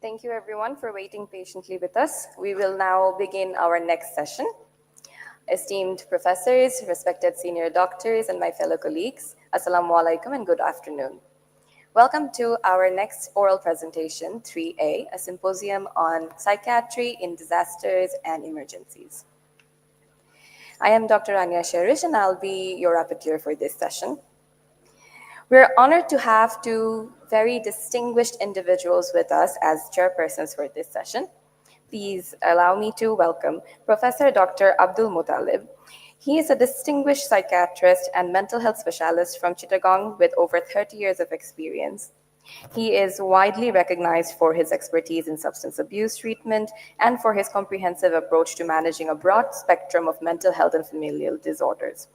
P: Thank you everyone for waiting patiently with us. We will now begin our next session. Esteemed professors, respected senior doctors, and my fellow colleagues, Assalamu alaikum and good afternoon. Welcome to our next oral presentation, 3A, a symposium on psychiatry in disasters and emergencies. I am Dr. Anya Sherish, and I'll be your rapporteur for this session. We're honored to have two very distinguished individuals with us as chairpersons for this session. Please allow me to welcome Professor Dr. Abdul Muttalib. He is a distinguished psychiatrist and mental health specialist from Chittagong with over 30 years of experience. He is widely recognized for his expertise in substance abuse treatment and for his comprehensive approach to managing a broad spectrum of mental health and familial disorders.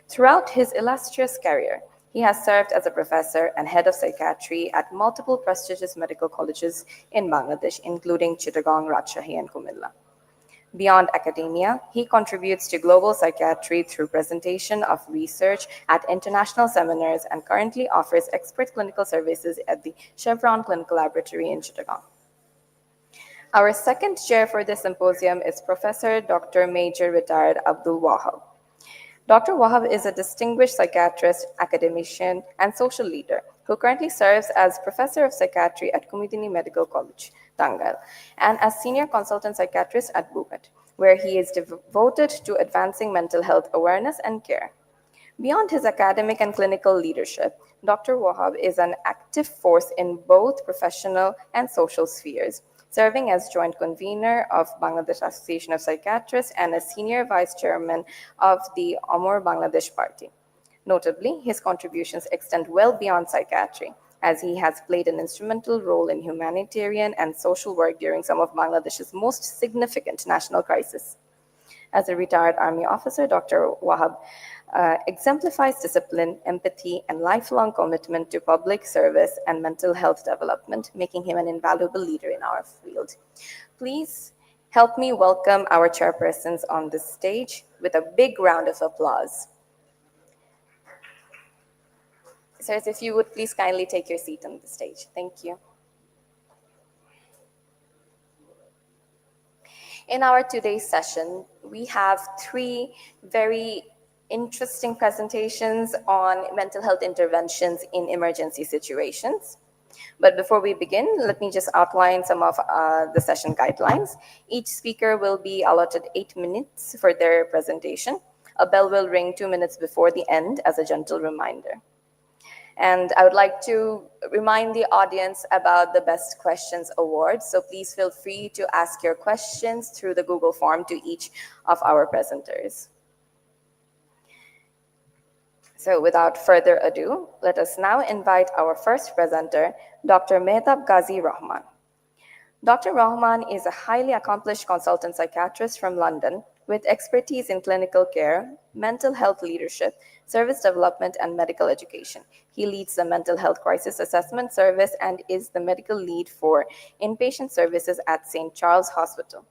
P: Throughout his illustrious career, he has served as a professor and head of psychiatry at multiple prestigious medical colleges in Bangladesh, including Chittagong, Rajshahi, and Kumilla. Beyond academia, he contributes to global psychiatry through presentation of research at international seminars and currently offers expert clinical services at the Chevron Clinical Laboratory in Chittagong. Our second chair for this symposium is Professor Dr. Major Retired Abdul Wahab. Dr. Wahab is a distinguished psychiatrist, academician, and social leader who currently serves as Professor of Psychiatry at Kumudini Medical College, Tangal, and as Senior Consultant Psychiatrist at Bugat, where he is devoted to advancing mental health awareness and care. Beyond his academic and clinical leadership, Dr. Wahab is an active force in both professional and social spheres, serving as joint convener of Bangladesh Association of Psychiatrists and a senior vice chairman of the Amor Bangladesh Party. Notably, his contributions extend well beyond psychiatry, as he has played an instrumental role in humanitarian and social work during some of Bangladesh's most significant national crises. As a retired army officer, Dr. Wahab exemplifies discipline, empathy, and lifelong commitment to public service and mental health development, making him an invaluable leader in our field. Please help me welcome our chairpersons on the stage with a big round of applause. Sirs, if you would please kindly take your seat on the stage. Thank you. In our today's session, we have three very interesting presentations on mental health interventions in emergency situations. But before we begin, let me just outline some of the session guidelines. Each speaker will be allotted 8 minutes for their presentation. A bell will ring 2 minutes before the end as a gentle reminder. And I would like to remind the audience about the Best Questions Award. So please feel free to ask your questions through the Google form to each of our presenters. So without further ado, let us now invite our first presenter, Dr. Mehtab Ghazi Rahman. Dr. Rahman is a highly accomplished consultant psychiatrist from London with expertise in clinical care, mental health leadership, service development, and medical education. He leads the Mental Health Crisis Assessment Service and is the medical lead for inpatient services at St. Charles Hospital.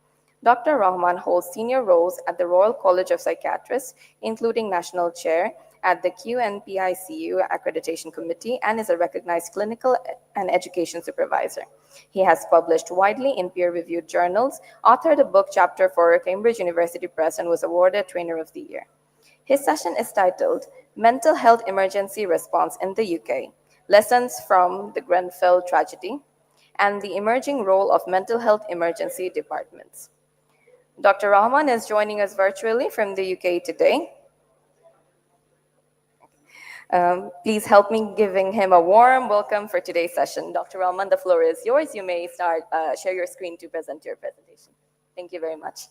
P: Dr. Rahman holds senior roles at the Royal College of Psychiatrists, including National Chair at the QNPICU Accreditation Committee, and is a recognized clinical and education supervisor. He has published widely in peer-reviewed journals, authored a book chapter for Cambridge University Press, and was awarded Trainer of the Year. His session is titled Mental Health Emergency Response in the UK, Lessons from the Grenfell Tragedy, and the Emerging Role of Mental Health Emergency Departments. Dr. Rahman is joining us virtually from the UK today. Please help me giving him a warm welcome for today's session. Dr. Rahman, the floor is yours. You may share your screen to present your presentation. Thank you very much.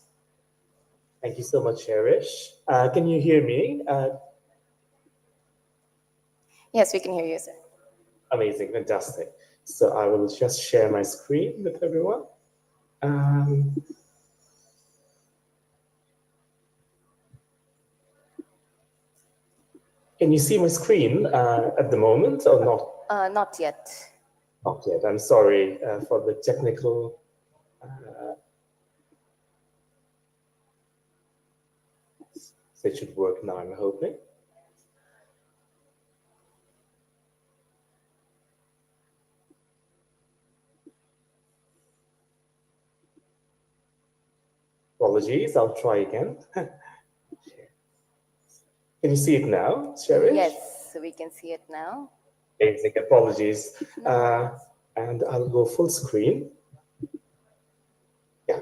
Q: Thank you so much, Cherish. Can you hear me?
P: Yes, we can hear you, sir.
Q: Amazing, fantastic. So I will just share my screen with everyone. Can you see my screen at the moment or not?
P: Not yet.
Q: Not yet. I'm sorry for the technical. So it should work now, I'm hoping. Apologies, I'll try again. Can you see it now, Cherish?
P: Yes, we can see it now.
Q: Amazing, apologies. And I'll go full screen. Yeah.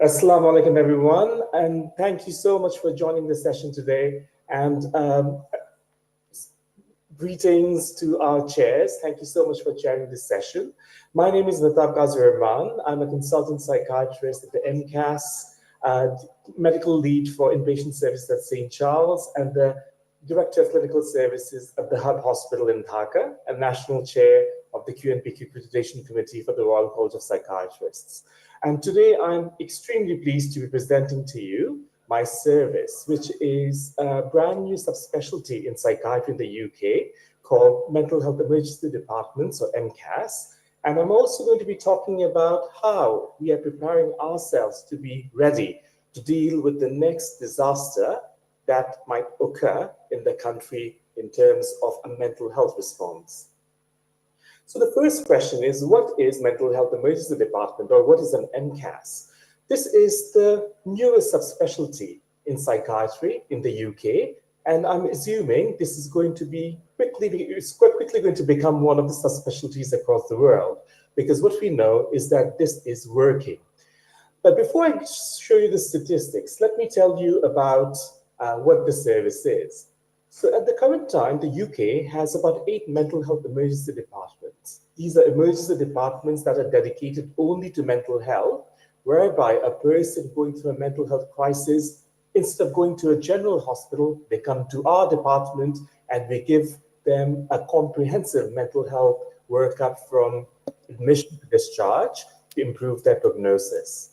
Q: Assalamu alaikum, everyone. And thank you so much for joining the session today. And greetings to our chairs. Thank you so much for chairing this session. My name is Mehtab Ghazi Rahman. I'm a consultant psychiatrist at the MCAS, medical lead for inpatient services at St. Charles, and the Director of Clinical Services at the Hub Hospital in Dhaka, and National Chair of the QNPQ Accreditation Committee for the Royal College of Psychiatrists. And today I'm extremely pleased to be presenting to you my service, which is a brand new subspecialty in psychiatry in the UK called Mental Health Emergency Departments, or MCAS. And I'm also going to be talking about how we are preparing ourselves to be ready to deal with the next disaster that might occur in the country in terms of a mental health response. So the first question is, what is Mental Health Emergency Department, or what is an MCAS? This is the newest subspecialty in psychiatry in the UK, and I'm assuming this is going to be quite quickly going to become one of the subspecialties across the world, because what we know is that this is working. But before I show you the statistics, let me tell you about what the service is. So at the current time, the UK has about 8 mental health emergency departments. These are emergency departments that are dedicated only to mental health, whereby a person going through a mental health crisis, instead of going to a general hospital, they come to our department and we give them a comprehensive mental health workup from admission to discharge to improve their prognosis.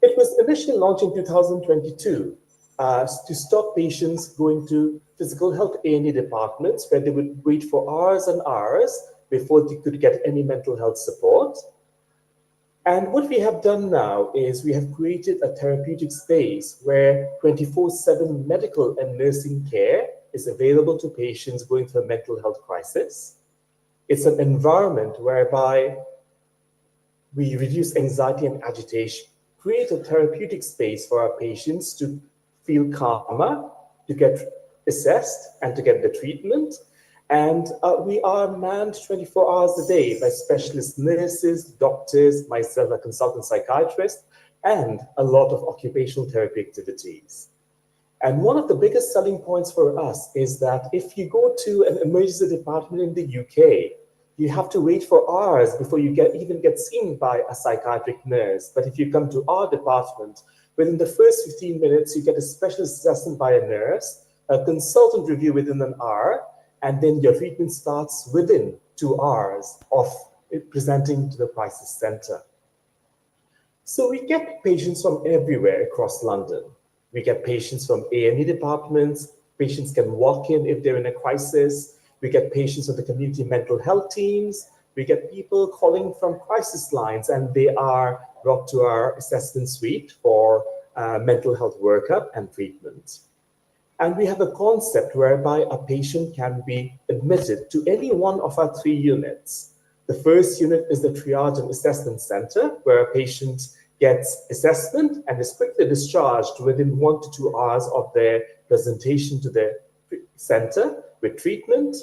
Q: It was initially launched in 2022 to stop patients going to physical health A&E departments where they would wait for hours and hours before they could get any mental health support. And what we have done now is we have created a therapeutic space where 24/7 medical and nursing care is available to patients going through a mental health crisis. It's an environment whereby we reduce anxiety and agitation, create a therapeutic space for our patients to feel calmer, to get assessed and to get the treatment. And we are manned 24 hours a day by specialist nurses, doctors, myself, a consultant psychiatrist, and a lot of occupational therapy activities. And one of the biggest selling points for us is that if you go to an emergency department in the UK, you have to wait for hours before you even get seen by a psychiatric nurse. But if you come to our department, within the first 15 minutes, you get a specialist assessment by a nurse, a consultant review within an hour, and then your treatment starts within 2 hours of presenting to the crisis center. So we get patients from everywhere across London. We get patients from A&E departments. Patients can walk in if they're in a crisis. We get patients from the community mental health teams. We get people calling from crisis lines, and they are brought to our assessment suite for mental health workup and treatment. And we have a concept whereby a patient can be admitted to any one of our 3 units. The first unit is the triage and assessment center, where a patient gets assessment and is quickly discharged within 1 to 2 hours of their presentation to the center with treatment.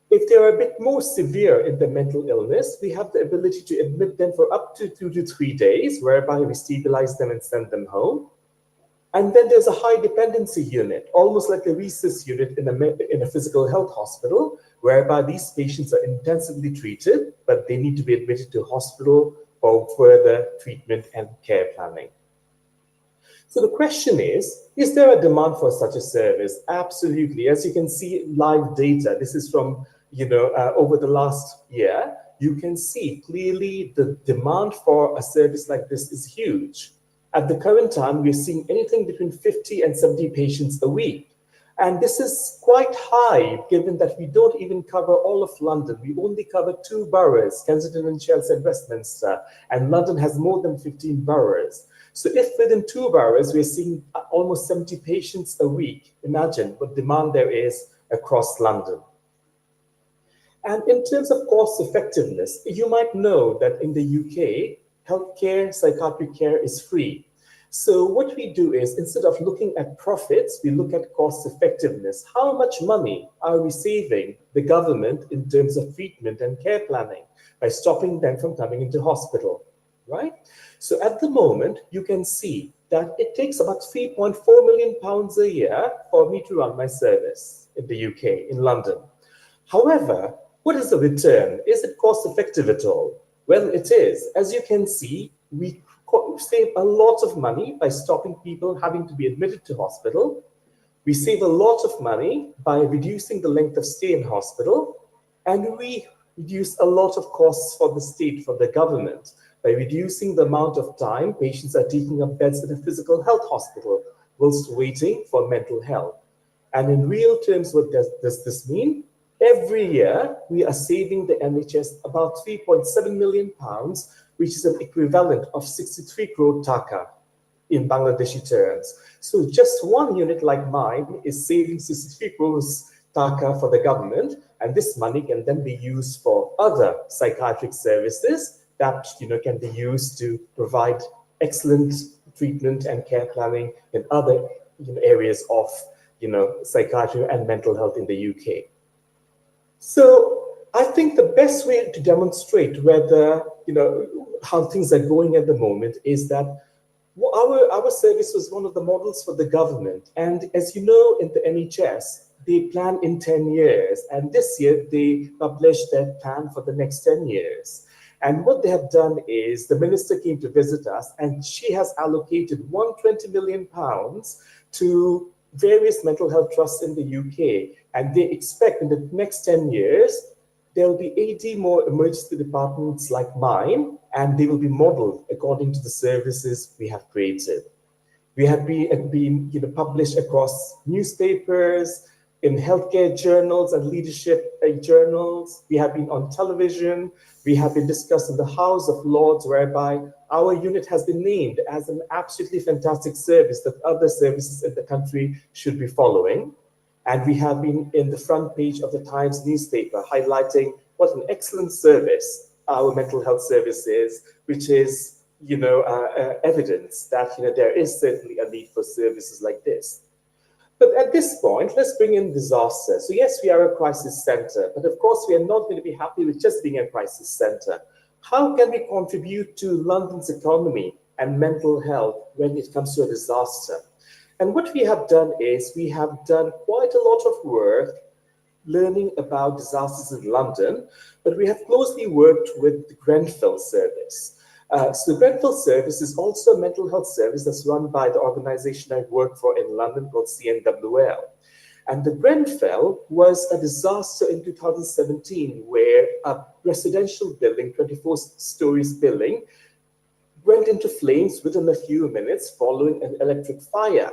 Q: If they are a bit more severe in their mental illness, we have the ability to admit them for up to 2 to 3 days, whereby we stabilize them and send them home. And then there's a high dependency unit, almost like a resus unit in a physical health hospital, whereby these patients are intensively treated, but they need to be admitted to hospital for further treatment and care planning. So the question is there a demand for such a service? Absolutely. As you can see, live data, this is from, over the last year, you can see clearly the demand for a service like this is huge. At the current time, we're seeing anything between 50 and 70 patients a week. And this is quite high, given that we don't even cover all of London. We only cover 2 boroughs, Kensington and Chelsea and Westminster, and London has more than 15 boroughs. So if within 2 boroughs, we're seeing almost 70 patients a week, imagine what demand there is across London. And in terms of cost effectiveness, you might know that in the UK, healthcare, psychiatric care is free. So what we do is, instead of looking at profits, we look at cost effectiveness. How much money are we saving the government in terms of treatment and care planning by stopping them from coming into hospital, right? So at the moment, you can see that it takes about £3.4 million a year for me to run my service in the UK, in London. However, what is the return? Is it cost effective at all? Well, it is. As you can see, we save a lot of money by stopping people having to be admitted to hospital. We save a lot of money by reducing the length of stay in hospital. And we reduce a lot of costs for the state, for the government, by reducing the amount of time patients are taking up beds in a physical health hospital whilst waiting for mental health. And in real terms, what does this mean? Every year, we are saving the NHS about £3.7 million, which is an equivalent of 63 crore taka in Bangladeshi terms. So just one unit like mine is saving 63 crores taka for the government, and this money can then be used for other psychiatric services that can be used to provide excellent treatment and care planning in other areas of psychiatry and mental health in the UK. So I think the best way to demonstrate whether, how things are going at the moment is that our service was one of the models for the government. And as you know, in the NHS, they plan in 10 years. And this year, they published their plan for the next 10 years. And what they have done is the minister came to visit us, and she has allocated £120 million to various mental health trusts in the UK. And they expect in the next 10 years, there will be 80 more emergency departments like mine, and they will be modeled according to the services we have created. We have been published across newspapers, in healthcare journals and leadership journals. We have been on television. We have been discussed in the House of Lords, whereby our unit has been named as an absolutely fantastic service that other services in the country should be following. And we have been in the front page of the Times newspaper highlighting what an excellent service our mental health service is, which is, evidence that there is certainly a need for services like this. But at this point, let's bring in disaster. So yes, we are a crisis center, but of course we are not going to be happy with just being a crisis center. How can we contribute to London's economy and mental health when it comes to a disaster? And what we have done is we have done quite a lot of work learning about disasters in London, but we have closely worked with the Grenfell service. So the Grenfell service is also a mental health service that's run by the organization I work for in London called CNWL. And the Grenfell was a disaster in 2017 where a residential building, 24 stories building, went into flames within a few minutes following an electric fire.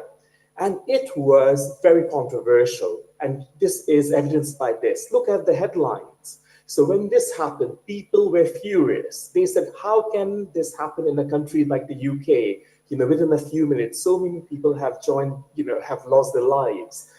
Q: And it was very controversial. And this is evidenced by this. Look at the headlines. So when this happened, people were furious. They said, how can this happen in a country like the UK? You know, within a few minutes, so many people have joined, have lost their lives.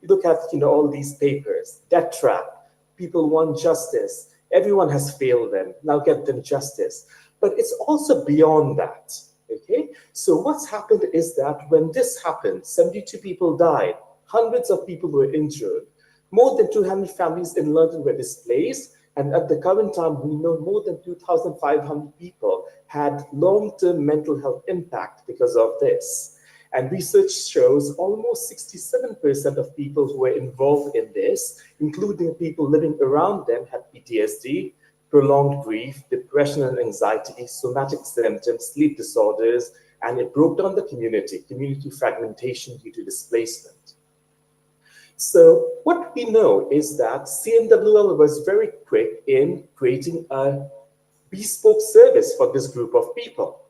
Q: Look at, all these papers, death trap, people want justice. Everyone has failed them, now get them justice. But it's also beyond that, okay? So what's happened is that when this happened, 72 people died, hundreds of people were injured, more than 200 families in London were displaced, and at the current time, we know more than 2,500 people had long-term mental health impact because of this. And research shows almost 67% of people who were involved in this, including people living around them, had PTSD, prolonged grief, depression and anxiety, somatic symptoms, sleep disorders, and it broke down the community fragmentation due to displacement. So what we know is that CNWL was very quick in creating a bespoke service for this group of people.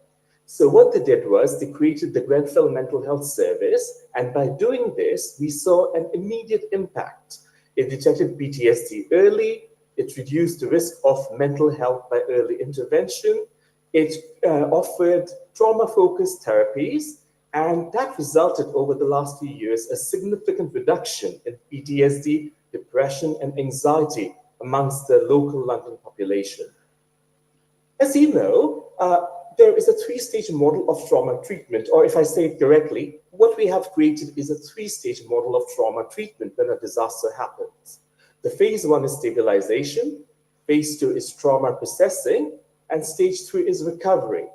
Q: So what they did was they created the Grenfell Mental Health Service, and by doing this, we saw an immediate impact. It detected PTSD early, it reduced the risk of mental health by early intervention, it offered trauma-focused therapies, and that resulted over the last few years a significant reduction in PTSD, depression, and anxiety amongst the local London population. As you know, there is a three-stage model of trauma treatment, or if I say it correctly, what we have created is a three-stage model of trauma treatment when a disaster happens. The phase 1 is stabilization, phase 2 is trauma processing, and stage 3 is recovery.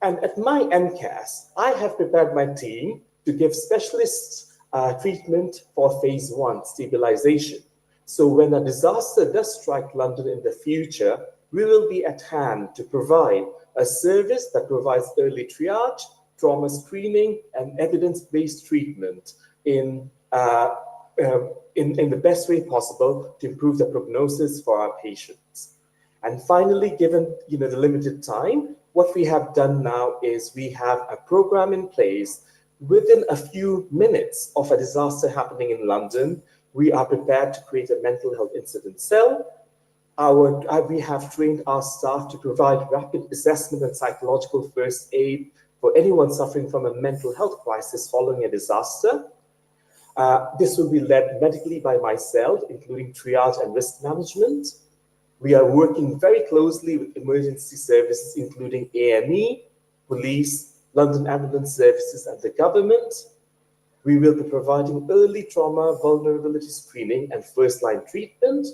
Q: And at my MCAS, I have prepared my team to give specialist treatment for phase 1, stabilization. So when a disaster does strike London in the future, we will be at hand to provide a service that provides early triage, trauma screening, and evidence-based treatment in the best way possible to improve the prognosis for our patients. And finally, given the limited time, what we have done now is we have a program in place. Within a few minutes of a disaster happening in London, we are prepared to create a mental health incident cell. We have trained our staff to provide rapid assessment and psychological first aid for anyone suffering from a mental health crisis following a disaster. This will be led medically by myself, including triage and risk management. We are working very closely with emergency services, including AME, police, London Ambulance Services, and the government. We will be providing early trauma vulnerability screening and first-line treatment.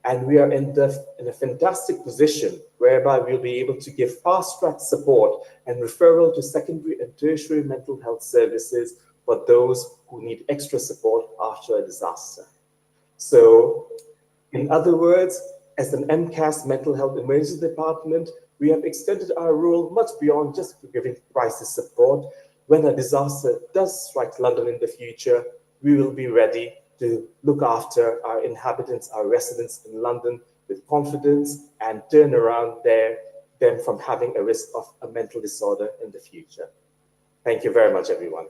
Q: And we are in a fantastic position whereby we'll be able to give fast-track support and referral to secondary and tertiary mental health services for those who need extra support after a disaster. So, in other words, as an MCAS mental health emergency department, we have extended our role much beyond just giving crisis support. When a disaster does strike London in the future, we will be ready to look after our inhabitants, our residents in London with confidence and turn around them from having a risk of a mental disorder in the future. Thank you very much, everyone.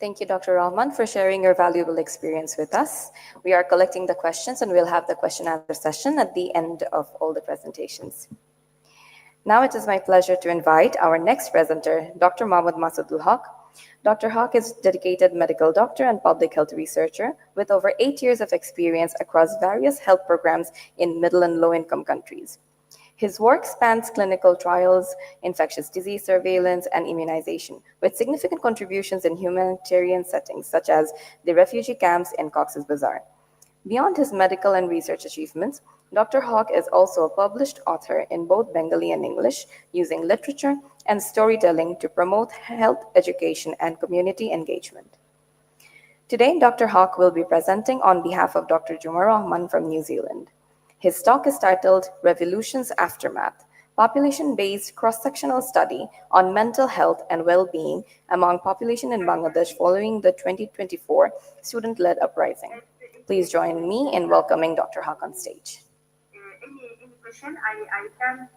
P: Thank you, Dr. Rahman, for sharing your valuable experience with us. We are collecting the questions and we'll have the question and answer session at the end of all the presentations. Now it is my pleasure to invite our next presenter, Dr. Mohammad Masudul Haq. Dr. Haq is a dedicated medical doctor and public health researcher with over 8 years of experience across various health programs in middle and low-income countries. His work spans clinical trials, infectious disease surveillance, and immunization, with significant contributions in humanitarian settings such as the refugee camps in Cox's Bazar. Beyond his medical and research achievements, Dr. Hawk is also a published author in both Bengali and English, using literature and storytelling to promote health education and community engagement. Today, Dr. Hawk will be presenting on behalf of Dr. Jumar Rahman from New Zealand. His talk is titled Revolution's Aftermath, Population-Based Cross-Sectional Study on Mental Health and Well-Being Among Population in Bangladesh Following the 2024 Student-Led Uprising. Please join me in welcoming Dr. Hawk on stage.
R: Any question, I can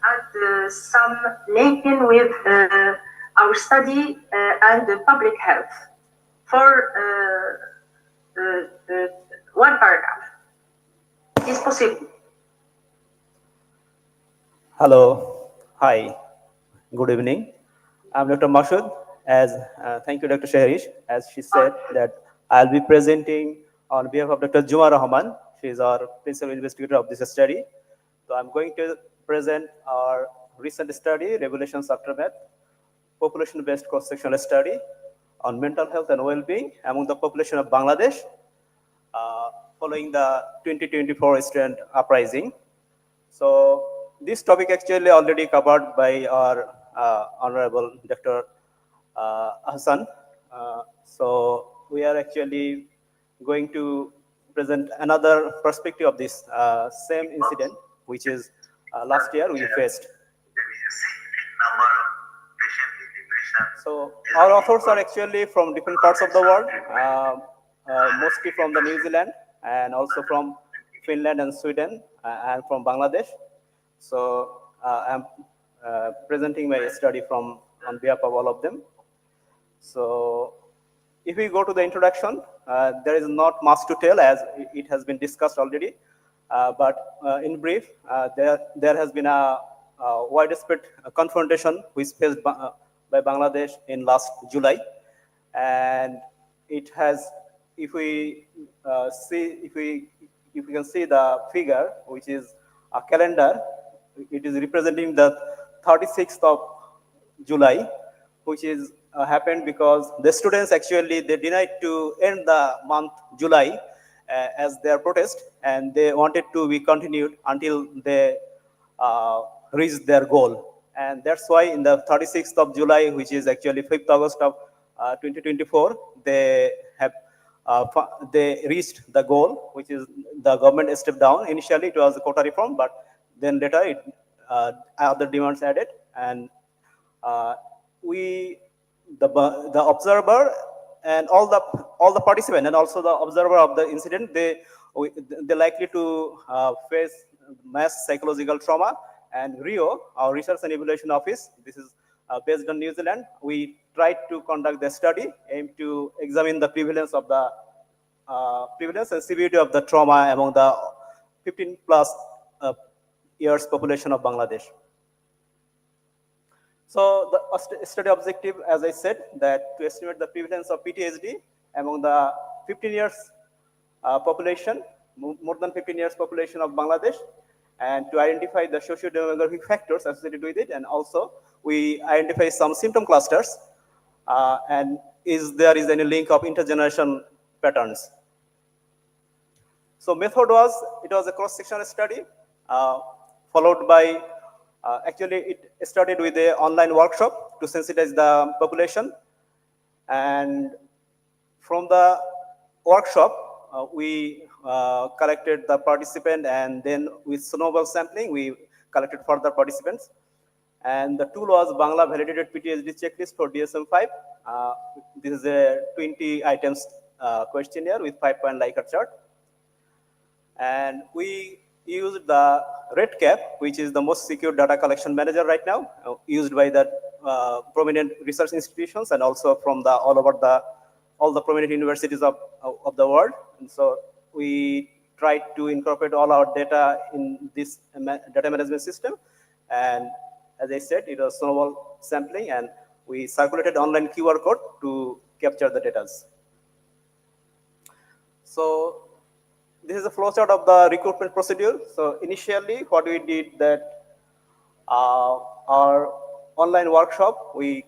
R: add some linking with our study and the public health for one paragraph. Is possible.
S: Hello, hi, good evening. I'm Dr. Masud. Thank you, Dr. Shahrish. As she said that I'll be presenting on behalf of Dr. Jumar Rahman. She is our principal investigator of this study. So I'm going to present our recent study, Revolution's Aftermath, population-based cross-sectional study on mental health and well-being among the population of Bangladesh following the 2024 student uprising. So this topic actually already covered by our Honorable Dr. Hassan. So we are actually going to present another perspective of this same incident, which is last year we faced. So our authors are actually from different parts of the world, mostly from the New Zealand and also from Finland and Sweden and from Bangladesh. So I'm presenting my study on behalf of all of them. So if we go to the introduction, there is not much to tell as it has been discussed already. But in brief, there has been a widespread confrontation which faced by Bangladesh in last July, and it has, if we can see the figure, which is a calendar, it is representing the 36th of July, which is happened because the students actually they denied to end the month July as their protest, and they wanted to be continued until they reach their goal. And that's why in the 36th of July, which is actually 5th August of 2024, they have they reached the goal, which is the government stepped down. Initially, it was a quota reform, but then later it, other demands added, and the observer and all the participants and also the observer of the incident, they likely to face mass psychological trauma. And RIO, our Research and Evaluation Office, this is based on New Zealand, we tried to conduct the study aimed to examine the prevalence of the prevalence and severity of the trauma among the 15 plus years population of Bangladesh. So the study objective, as I said, that to estimate the prevalence of PTSD among the 15 years population, more than 15 years population of Bangladesh, and to identify the socio-demographic factors associated with it, and also we identify some symptom clusters, and there is any link of intergeneration patterns. So method was, it was a cross-sectional study, followed by, actually it started with an online workshop to sensitize the population. And from the workshop, we collected the participant, and then with snowball sampling, we collected further participants. And the tool was Bangla Validated PTSD Checklist for DSM-5. This is a 20 items questionnaire with 5-point Likert chart. And we used the RedCap, which is the most secure data collection manager right now, used by the prominent research institutions and also from all over all the prominent universities of the world. And so we tried to incorporate all our data in this data management system. And as I said, it was snowball sampling, and we circulated online QR code to capture the data. So this is a flowchart of the recruitment procedure. So initially, what we did that our online workshop, we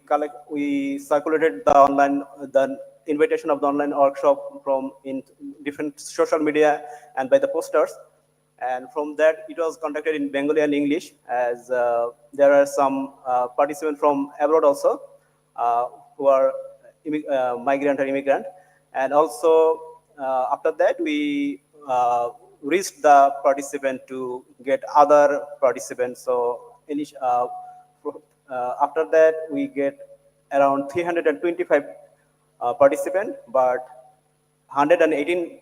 S: circulated the invitation of the online workshop from in different social media and by the posters. And from that, it was conducted in Bengali and English, as there are some participants from abroad also who are migrant or immigrant. And also, after that, we reached the participant to get other participants. So after that, we get around 325 participants, but 118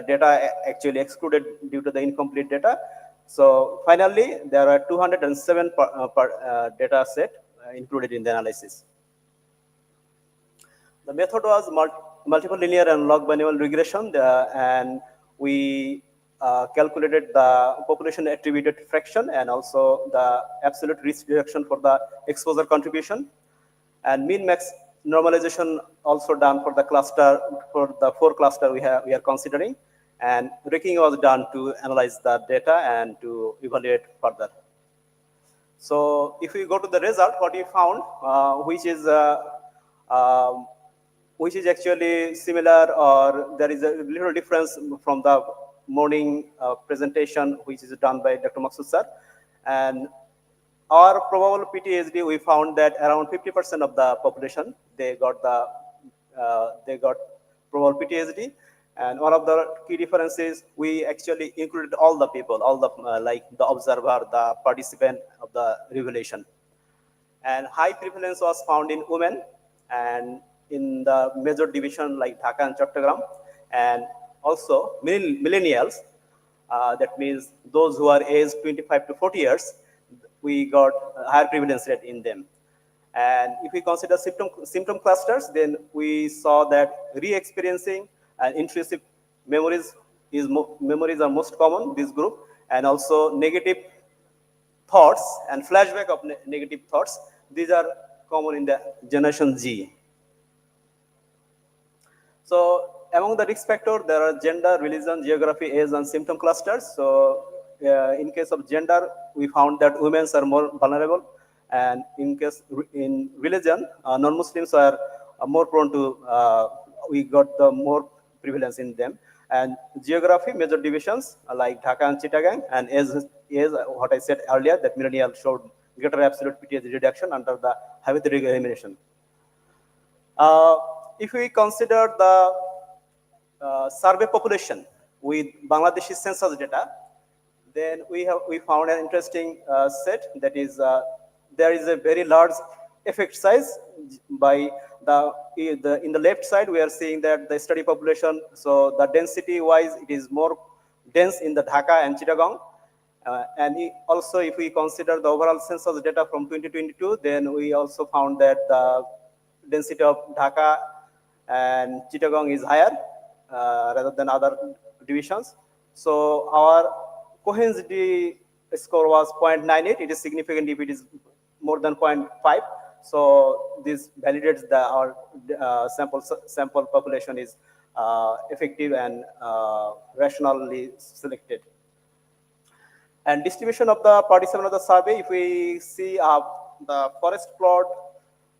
S: data actually excluded due to the incomplete data. So finally, there are 207 data set included in the analysis. The method was multiple linear and log binomial regression, and we calculated the population attributed fraction and also the absolute risk reduction for the exposure contribution, and mean max normalization also done for the cluster, for the 4 cluster we are considering, and ranking was done to analyze the data and to evaluate further. So if we go to the result, what we found, which is actually similar, or there is a little difference from the morning presentation, which is done by Dr. Maksud sir. And our probable PTSD, we found that around 50% of the population, they got probable PTSD. And one of the key differences, we actually included all the people, all the like the observer, the participant of the revelation. And high prevalence was found in women and in the major division like Dhaka and Chattogram, and also millennials. That means those who are aged 25 to 40 years, we got a higher prevalence rate in them. And if we consider symptom clusters, then we saw that re-experiencing and intrusive memories are most common, this group, and also negative thoughts and flashback of negative thoughts. These are common in the generation G. So among the risk factors, there are gender, religion, geography, age, and symptom clusters. So in case of gender, we found that women are more vulnerable, and in religion, non-Muslims are more prone to, we got the more prevalence in them. And geography, major divisions like Dhaka and Chittagong, and age, what I said earlier, that millennial showed greater absolute PTSD reduction under the hypothetical elimination. If we consider the survey population with Bangladeshi census data, then we found an interesting set, that is there is a very large effect size by in the left side. We are seeing that the study population, so the density wise, it is more dense in the Dhaka and Chittagong. And also, if we consider the overall census data from 2022, then we also found that the density of Dhaka and Chittagong is higher rather than other divisions. So our cohesivity score was 0.98. It is significant if it is more than 0.5. So this validates that our sample population is effective and rationally selected. And distribution of the participant of the survey, if we see the forest plot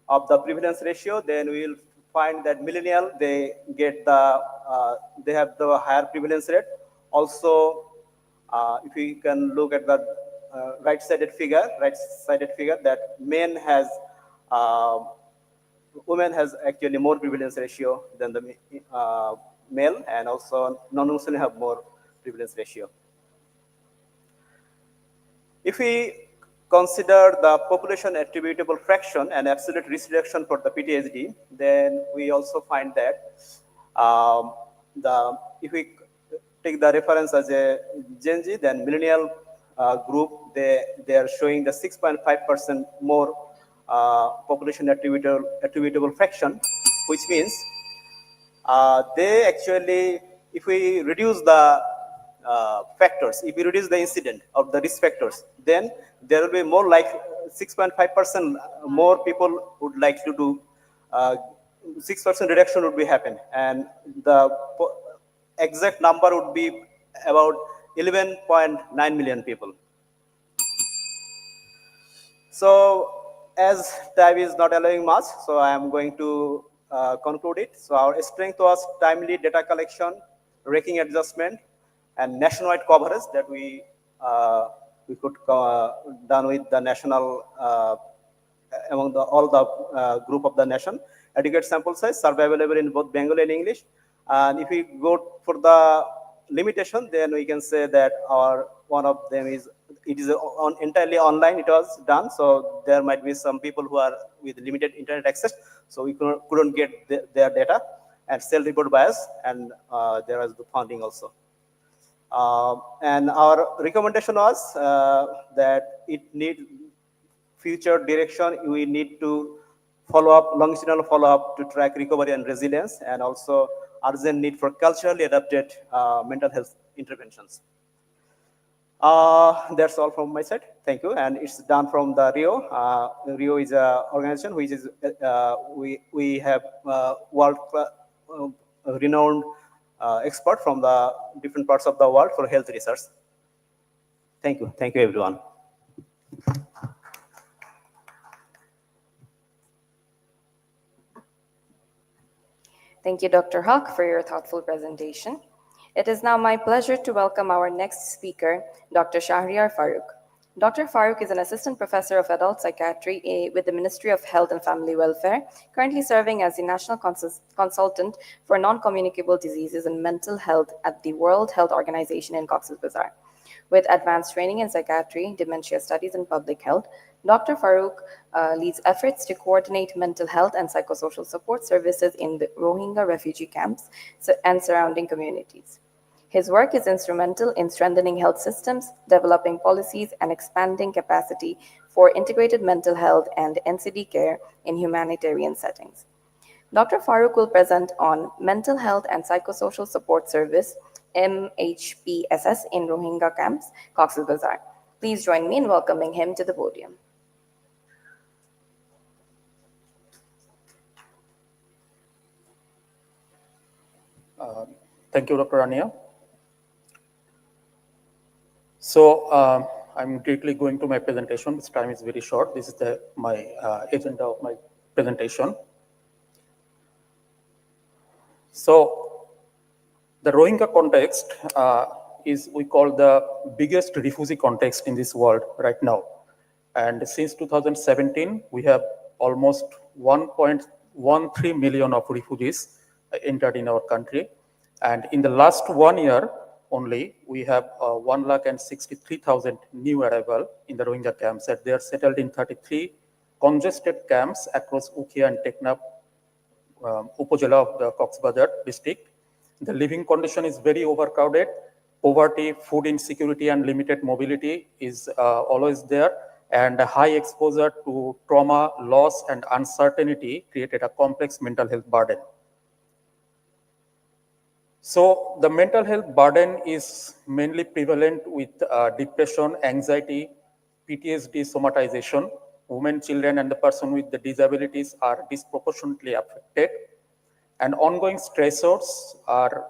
S: of the prevalence ratio, then we will find that millennial, they get they have the higher prevalence rate. Also, if we can look at the right-sided figure, that women has actually more prevalence ratio than the male, and also non-Muslim have more prevalence ratio. If we consider the population attributable fraction and absolute risk reduction for the PTSD, then we also find that if we take the reference as a Gen Z, then millennial group, they are showing the 6.5% more population attributable fraction, which means they actually, if we reduce the factors, if we reduce the incident of the risk factors, then there will be more like 6.5% more people would like to do 6% reduction would be happen, and the exact number would be about 11.9 million people. So as time is not allowing much, so I am going to conclude it. So our strength was timely data collection, ranking adjustment, and nationwide coverage that we could done with the national among all the group of the nation. Adequate sample size, survey available in both Bengali and English. And if we go for the limitation, then we can say that one of them is it is entirely online. It was done, so there might be some people who are with limited internet access, so we couldn't get their data, and self-report bias, and there was the funding also. And our recommendation was that it need future direction. We need to follow up, longitudinal follow up to track recovery and resilience, and also urgent need for culturally adapted mental health interventions. That's all from my side. Thank you. And it's done from the RIO. RIO is an organization which is we have world renowned expert from the different parts of the world for health research. Thank you. Thank you, everyone.
P: Thank you, Dr. Haq, for your thoughtful presentation. It is now my pleasure to welcome our next speaker, Dr. Shahriar Farooq. Dr. Farooq is an assistant professor of adult psychiatry with the Ministry of Health and Family Welfare, currently serving as the national consultant for non-communicable diseases and mental health at the World Health Organization in Cox's Bazar. With advanced training in psychiatry, dementia studies, and public health, Dr. Farooq leads efforts to coordinate mental health and psychosocial support services in the Rohingya refugee camps and surrounding communities. His work is instrumental in strengthening health systems, developing policies, and expanding capacity for integrated mental health and NCD care in humanitarian settings. Dr. Farooq will present on Mental Health and Psychosocial Support Service, MHPSS, in Rohingya camps, Cox's Bazar. Please join me in welcoming him to the podium.
T: Thank you, Dr. Ania. So I'm directly going to my presentation. This time is very short. This is my agenda of my presentation. So the Rohingya context is, we call, the biggest refugee context in this world right now. And since 2017, we have almost 1.13 million of refugees entered in our country. And in the last 1 year only, we have 163,000 new arrival in the Rohingya camps, and they are settled in 33 congested camps across Ukhia and Teknaf Upazila of the Cox's Bazar district. The living condition is very overcrowded. Poverty, food insecurity, and limited mobility is always there. And a high exposure to trauma, loss, and uncertainty created a complex mental health burden. So the mental health burden is mainly prevalent with depression, anxiety, PTSD, somatization. Women, children, and the person with the disabilities are disproportionately affected. And ongoing stressors are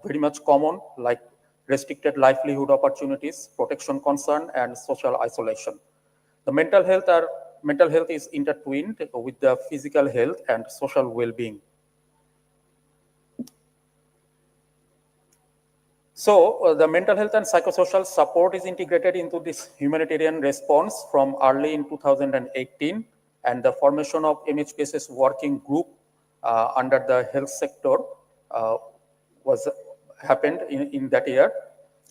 T: very much common, like restricted livelihood opportunities, protection concern, and social isolation. The mental health is intertwined with the physical health and social well-being. So the mental health and psychosocial support is integrated into this humanitarian response from early in 2018, and the formation of MHPSS working group under the health sector happened in that year.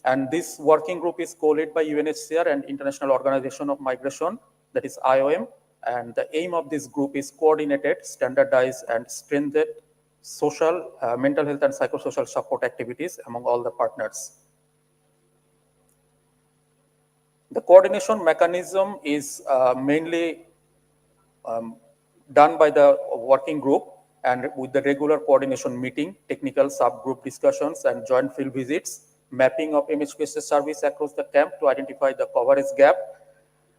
T: And this working group is co-led by UNHCR and International Organization of Migration, that is IOM. And the aim of this group is coordinated, standardized, and strengthened social, mental health, and psychosocial support activities among all the partners. The coordination mechanism is mainly done by the working group, and with the regular coordination meeting, technical subgroup discussions, and joint field visits, mapping of MHPSS service across the camp to identify the coverage gap,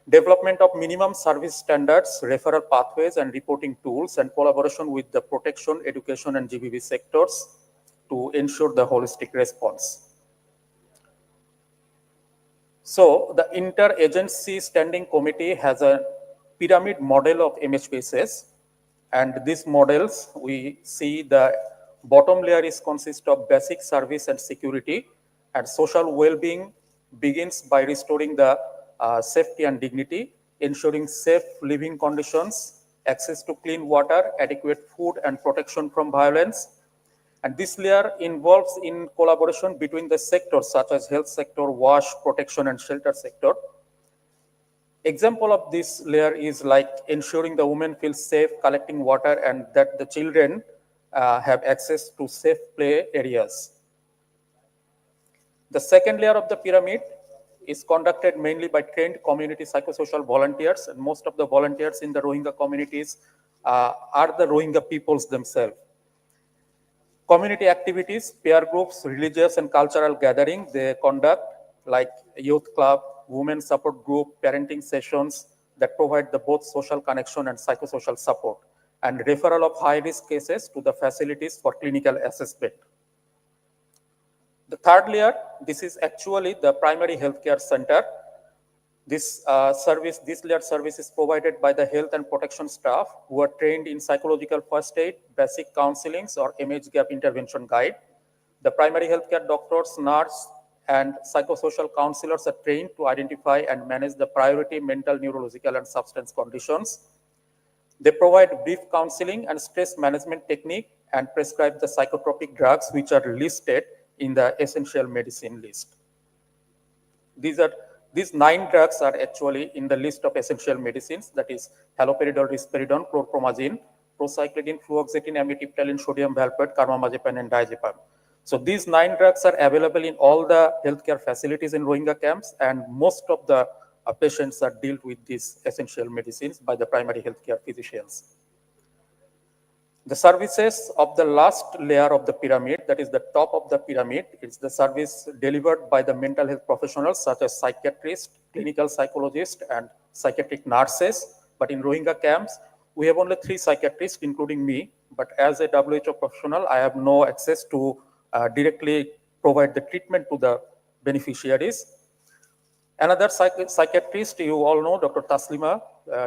T: development of minimum service standards, referral pathways, and reporting tools, and collaboration with the protection, education, and GBV sectors to ensure the holistic response. So the interagency standing committee has a pyramid model of MHPSS, and these models, we see the bottom layer is consist of basic service and security, and social well-being begins by restoring the safety and dignity, ensuring safe living conditions, access to clean water, adequate food, and protection from violence. And this layer involves in collaboration between the sectors such as health sector, wash, protection, and shelter sector. Example of this layer is like ensuring the women feel safe collecting water and that the children have access to safe play areas. The second layer of the pyramid is conducted mainly by trained community psychosocial volunteers, and most of the volunteers in the Rohingya communities are the Rohingya peoples themselves. Community activities, peer groups, religious and cultural gathering they conduct like youth club, women support group, parenting sessions that provide the both social connection and psychosocial support, and referral of high-risk cases to the facilities for clinical assessment. The third layer, this is actually the primary healthcare center. This layer service is provided by the health and protection staff who are trained in psychological first aid, basic counselings, or image gap intervention guide. The primary healthcare doctors, nurse, and psychosocial counselors are trained to identify and manage the priority mental, neurological, and substance conditions. They provide brief counseling and stress management technique and prescribe the psychotropic drugs which are listed in the essential medicine list. These 9 drugs are actually in the list of essential medicines, that is haloperidol, risperidone, chlorpromazine, procyclidine, fluoxetine, amitriptyline, sodium valproate, carbamazepine, and diazepam. So these 9 drugs are available in all the healthcare facilities in Rohingya camps, and most of the patients are dealt with these essential medicines by the primary healthcare physicians. The services of the last layer of the pyramid, that is the top of the pyramid, is the service delivered by the mental health professionals such as psychiatrists, clinical psychologists, and psychiatric nurses. But in Rohingya camps, we have only 3 psychiatrists, including me. But as a WHO professional, I have no access to directly provide the treatment to the beneficiaries. Another psychiatrist, you all know, Dr. Taslima,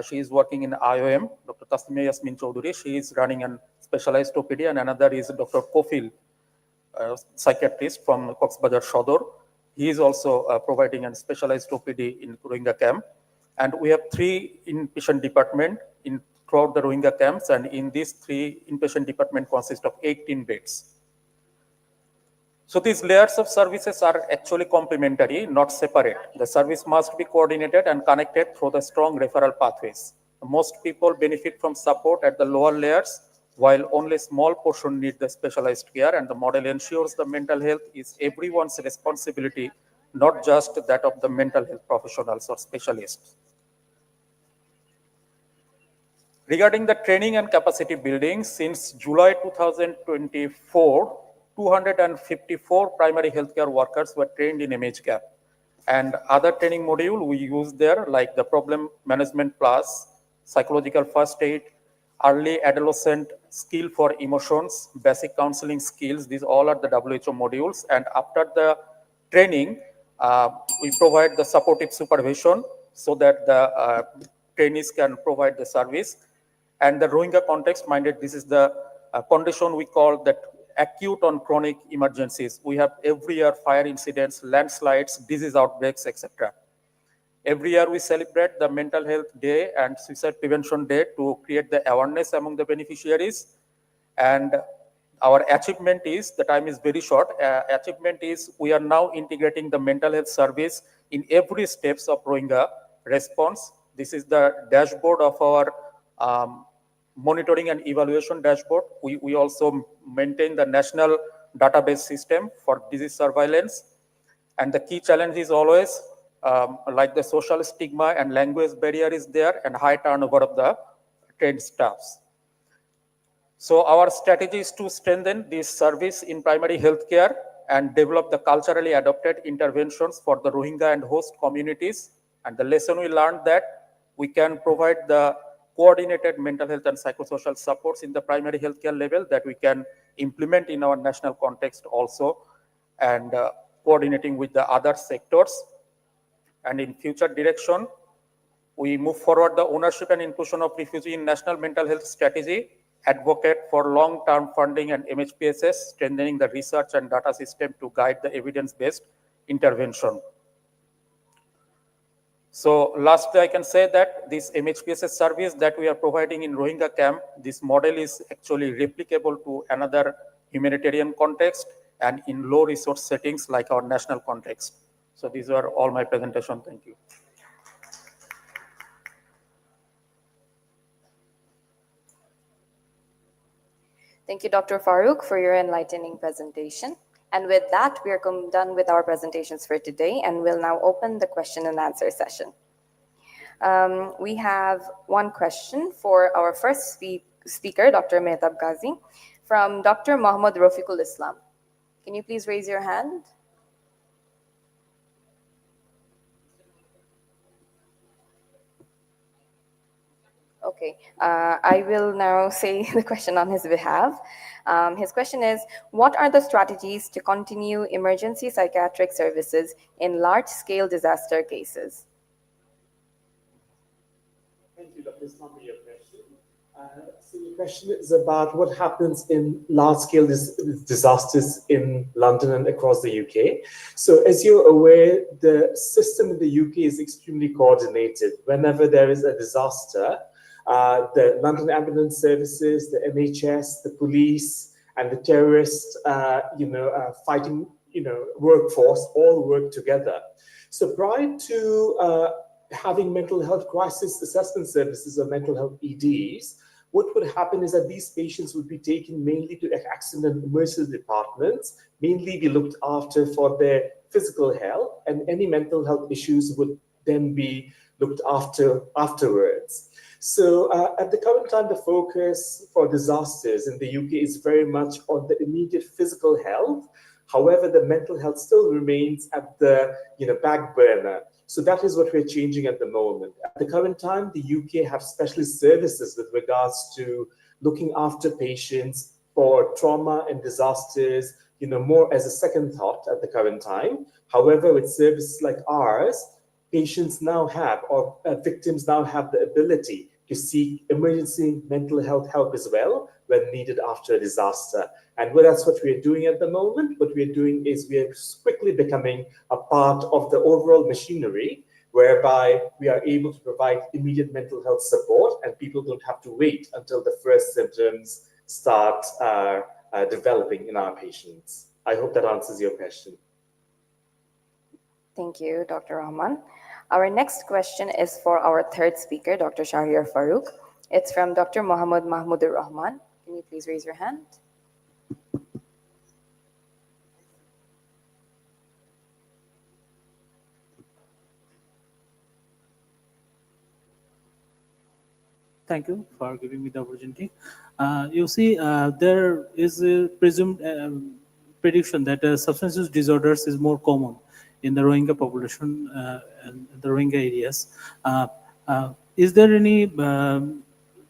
T: she is working in IOM. Dr. Taslima Yasmin Chowdhury, she is running a specialized OPD, and another is Dr. Kofil, psychiatrist from Coxbazar Shodor. He is also providing a specialized OPD in Rohingya camp. And we have 3 inpatient departments throughout the Rohingya camps, and in these 3 inpatient departments consist of 18 beds. So these layers of services are actually complementary, not separate. The service must be coordinated and connected through the strong referral pathways. Most people benefit from support at the lower layers, while only a small portion need the specialized care, and the model ensures the mental health is everyone's responsibility, not just that of the mental health professionals or specialists. Regarding the training and capacity building, since July 2024, 254 primary healthcare workers were trained in MHGAP. And other training module we use there, like the problem management plus, psychological first aid, early adolescent skill for emotions, basic counseling skills, these all are the WHO modules. And after the training, we provide the supportive supervision so that the trainees can provide the service. And the Rohingya context minded, this is the condition we call that acute on chronic emergencies. We have every year fire incidents, landslides, disease outbreaks, etc. Every year we celebrate the Mental Health Day and Suicide Prevention Day to create the awareness among the beneficiaries. And our achievement is, the time is very short, achievement is we are now integrating the mental health service in every steps of Rohingya response. This is the dashboard of our monitoring and evaluation dashboard. We also maintain the national database system for disease surveillance. And the key challenge is always like the social stigma and language barrier is there, and high turnover of the trained staffs. So our strategy is to strengthen this service in primary healthcare and develop the culturally adopted interventions for the Rohingya and host communities. And the lesson we learned that we can provide the coordinated mental health and psychosocial supports in the primary healthcare level that we can implement in our national context also, and coordinating with the other sectors. And in future direction, we move forward the ownership and inclusion of refugee in national mental health strategy, advocate for long-term funding and MHPSS, strengthening the research and data system to guide the evidence-based intervention. So lastly, I can say that this MHPSS service that we are providing in Rohingya camp, this model is actually replicable to another humanitarian context and in low resource settings like our national context. So these are all my presentation. Thank you.
P: Thank you, Dr. Farooq, for your enlightening presentation. And with that, we are done with our presentations for today, and we'll now open the question and answer session. We have one question for our first speaker, Dr. Mehtab Ghazi, from Dr. Muhammad Rafiqul Islam. Can you please raise your hand? Okay, I will now say the question on his behalf. His question is, what are the strategies to continue emergency psychiatric services in large-scale disaster cases?
Q: Thank you, Dr. Islam, for your question. So the question is about what happens in large-scale disasters in London and across the UK. So as you're aware, the system in the UK is extremely coordinated. Whenever there is a disaster, the London Ambulance Services, the NHS, the police, and the terrorist, fighting, workforce all work together. So prior to having mental health crisis assessment services or mental health EDs, what would happen is that these patients would be taken mainly to accident and emergency departments, mainly be looked after for their physical health, and any mental health issues would then be looked after afterwards. So at the current time, the focus for disasters in the UK is very much on the immediate physical health. However, the mental health still remains at the back burner. So that is what we're changing at the moment. At the current time, the UK have specialist services with regards to looking after patients for trauma and disasters, more as a second thought at the current time. However, with services like ours, patients now have, or victims now have the ability to seek emergency mental health help as well when needed after a disaster. And that's what we're doing at the moment. What we're doing is we're quickly becoming a part of the overall machinery whereby we are able to provide immediate mental health support and people don't have to wait until the first symptoms start developing in our patients. I hope that answers your question.
P: Thank you, Dr. Rahman. Our next question is for our third speaker, Dr. Shahriar Farooq. It's from Dr. Muhammad Mahmudur Rahman. Can you please raise your hand?
U: Thank you for giving me the opportunity. You see, there is a presumed prediction that substance use disorders is more common in the Rohingya population and the Rohingya areas. Is there any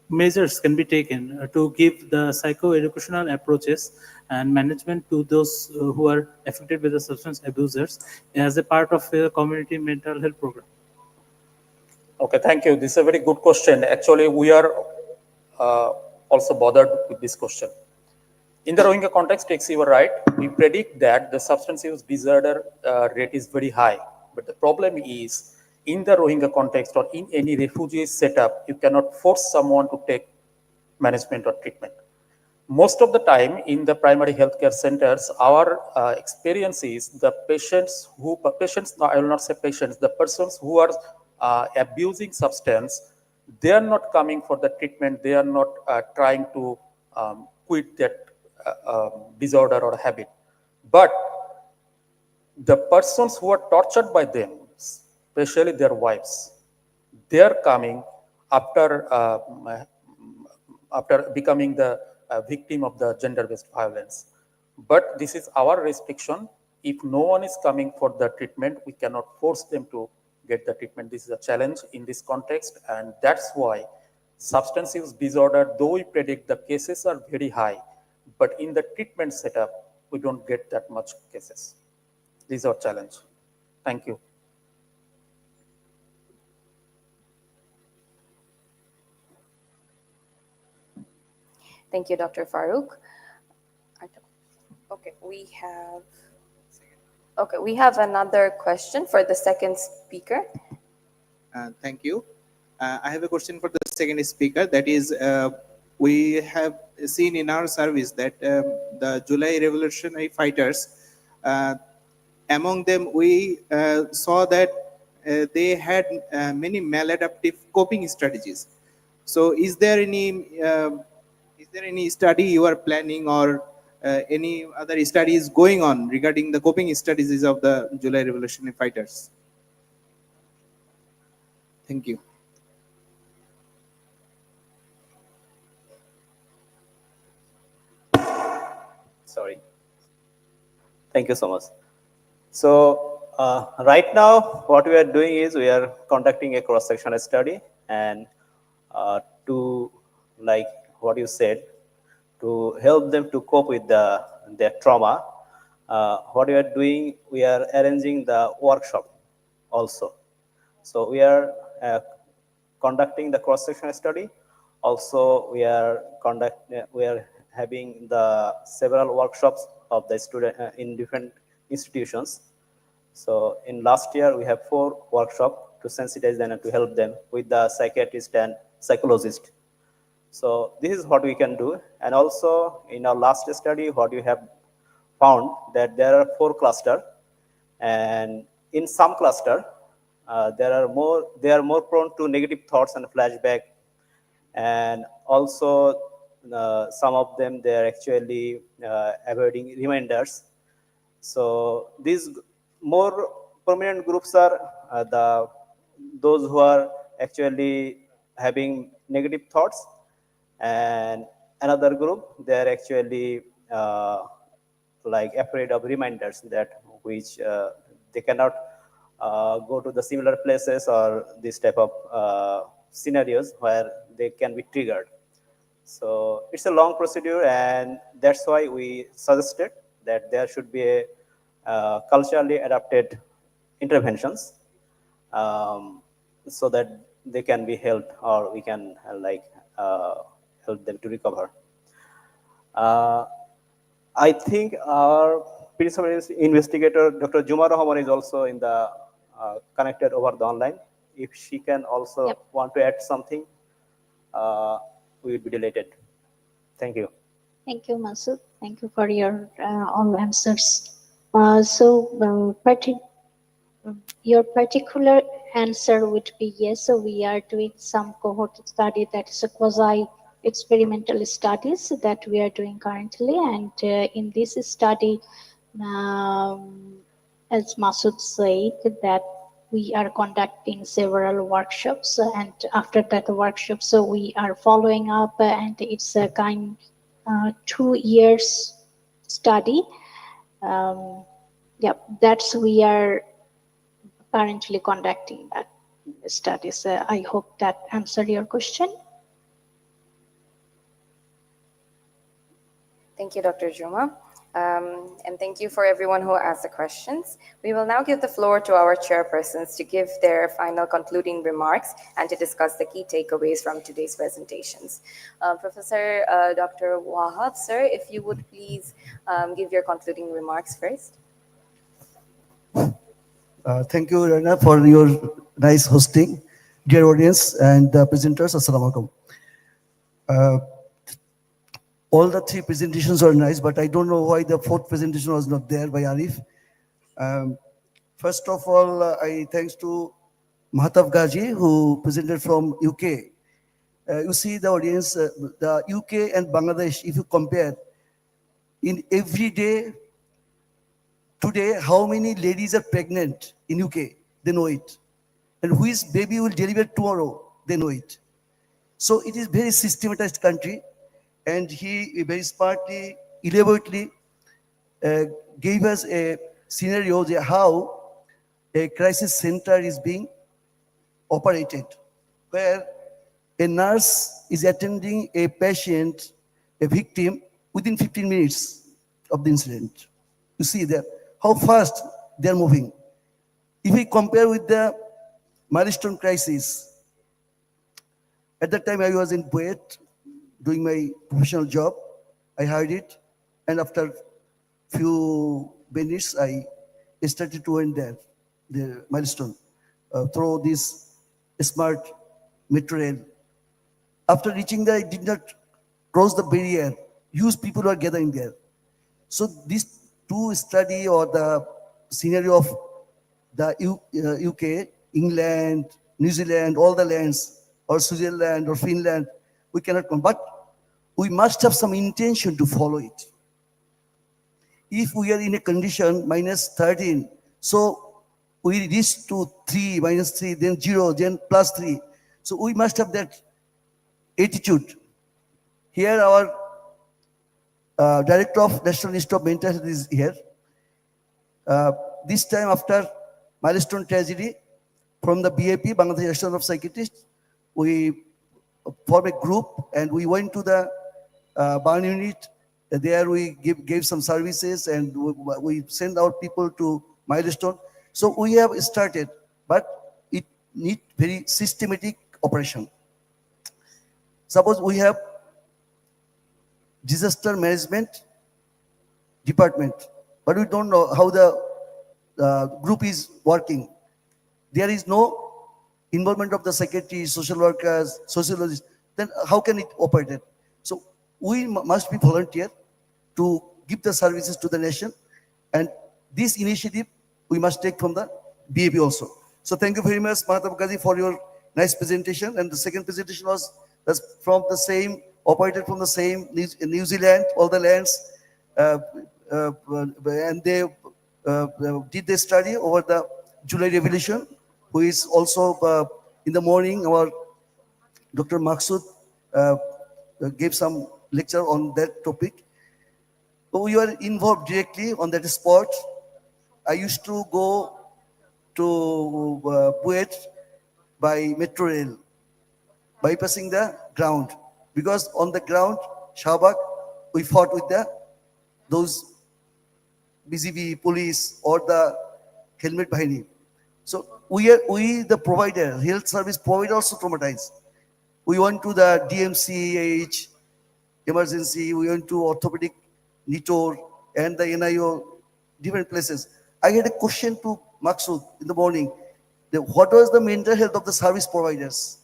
U: measures can be taken to give the psycho-educational approaches and management to those who are affected with the substance abusers as a part of a community mental health program?
T: Okay, thank you. This is a very good question. Actually, we are also bothered with this question. In the Rohingya context, you are right. We predict that the substance use disorder rate is very high. But the problem is, in the Rohingya context or in any refugee setup, you cannot force someone to take management or treatment. Most of the time in the primary healthcare centers, our experience is the patients, I will not say patients, the persons who are abusing substance, they are not coming for the treatment, they are not trying to quit that disorder or habit. But the persons who are tortured by them, especially their wives, they are coming after becoming the victim of the gender-based violence. But this is our restriction. If no one is coming for the treatment, we cannot force them to get the treatment. This is a challenge in this context, and that's why substance use disorder, though we predict the cases are very high, but in the treatment setup, we don't get that much cases. This is our challenge. Thank you.
P: Thank you, Dr. Farooq. Okay, we have another question for the second speaker.
E: Thank you. I have a question for the second speaker. That is, we have seen in our service that the July Revolutionary Fighters, among them we saw that they had many maladaptive coping strategies. So, is there any study you are planning, or any other studies going on regarding the coping strategies of the July Revolutionary Fighters? Thank you.
S: Sorry. Thank you so much. So right now, what we are doing is we are conducting a cross-sectional study, and to, like what you said, to help them to cope with their trauma, what we are doing, we are arranging the workshop also. So we are conducting the cross-sectional study. Also, we are having the several workshops of the student in different institutions. So in last year, we have 4 workshops to sensitize them and to help them with the psychiatrist and psychologist. So this is what we can do. And also in our last study, what we have found that there are 4 clusters, and in some cluster, they are more prone to negative thoughts and flashback, and also some of them, they are actually avoiding reminders. So these more prominent groups are those who are actually having negative thoughts, and another group, they are actually like afraid of reminders, that which they cannot go to the similar places or this type of scenarios where they can be triggered. So it's a long procedure, and that's why we suggested that there should be a culturally adapted interventions, so that they can be helped, or we can help them to recover. I think our principal investigator, Dr. Juma Rahman, is also in the connected over the online. If she can also want to add something, we would be delighted. Thank you.
V: Thank you, Masood. Thank you for your all answers. Your particular answer would be yes. So we are doing some cohort study, that is a quasi-experimental studies that we are doing currently. And in this study, as Masood said, that we are conducting several workshops, and after that workshop, so we are following up, and it's a kind 2 years study. That's we are currently conducting that studies. I hope that answered your question.
P: Thank you, Dr. Juma. And thank you for everyone who asked the questions. We will now give the floor to our chairpersons to give their final concluding remarks and to discuss the key takeaways from today's presentations. Professor Dr. Wahab, sir, if you would please give your concluding remarks first.
W: Thank you, Rana, for your nice hosting. Dear audience and presenters, Assalamu alaikum. All the 3 presentations are nice, but I don't know why the 4th presentation was not there by Arif. First of all, I thanks to Mahatav Gaji, who presented from UK. You see the audience, the UK and Bangladesh, if you compare, in every day, today, how many ladies are pregnant in UK? They know it. And whose baby will deliver tomorrow? They know it. So it is very systematized country. And he very smartly, elaborately gave us a scenario of how a crisis center is being operated, where a nurse is attending a patient, a victim, within 15 minutes of the incident. You see that how fast they are moving. If we compare with the milestone crisis, at that time I was in Kuwait, doing my professional job. I heard it, and after few minutes, I started to end there, the milestone, through this smart metro rail. After reaching there, I did not cross the barrier. Huge people were gathering there. So these two study or the scenario of the UK, England, New Zealand, all the lands, or Switzerland or Finland, we cannot come. But we must have some intention to follow it. If we are in a condition -13, so we reach to 3, -3, then 0, then +3. So we must have that attitude. Here our Director of National Institute of Mental Health is here. This time after milestone tragedy, from the BAP, Bangladesh Association of Psychiatrists, we formed a group and we went to the burn unit. There we gave some services and we sent our people to milestone. So we have started, but it needs very systematic operation. Suppose we have disaster management department, but we don't know how the group is working. There is no involvement of the secretary, social workers, sociologists. Then how can it operate? So we must be volunteer to give the services to the nation, and this initiative we must take from the BAP also. So thank you very much, Mahatav Ghazi, for your nice presentation. And the second presentation was from the same, operated from the same New Zealand, all the lands, and they did the study over the July Revolution, who is also in the morning, our Dr. Maksud gave some lecture on that topic. We were involved directly on that spot. I used to go to Buet by metro rail, bypassing the ground, because on the ground, Shahbag, we fought with those BGB police or the helmet bahini. So we the provider, health service provider, also traumatized. We went to the DMCH emergency, we went to orthopedic Nitor and the NIO, different places. I had a question to Maksud in the morning. What was the mental health of the service providers?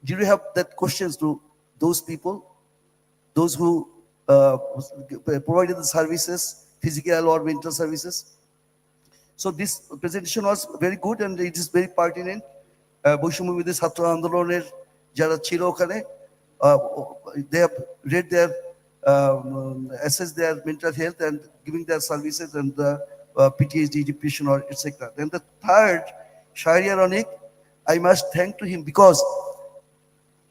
W: Did you have that questions to those people, those who provided the services, physical or mental services? So this presentation was very good and it is very pertinent. বৈষম্যবিরোধী ছাত্র আন্দোলনের যারা ছিল ওখানে, they have read their assess their mental health and giving their services and the PTSD, depression, or etc. Then the third, Shahri Aronik, I must thank to him because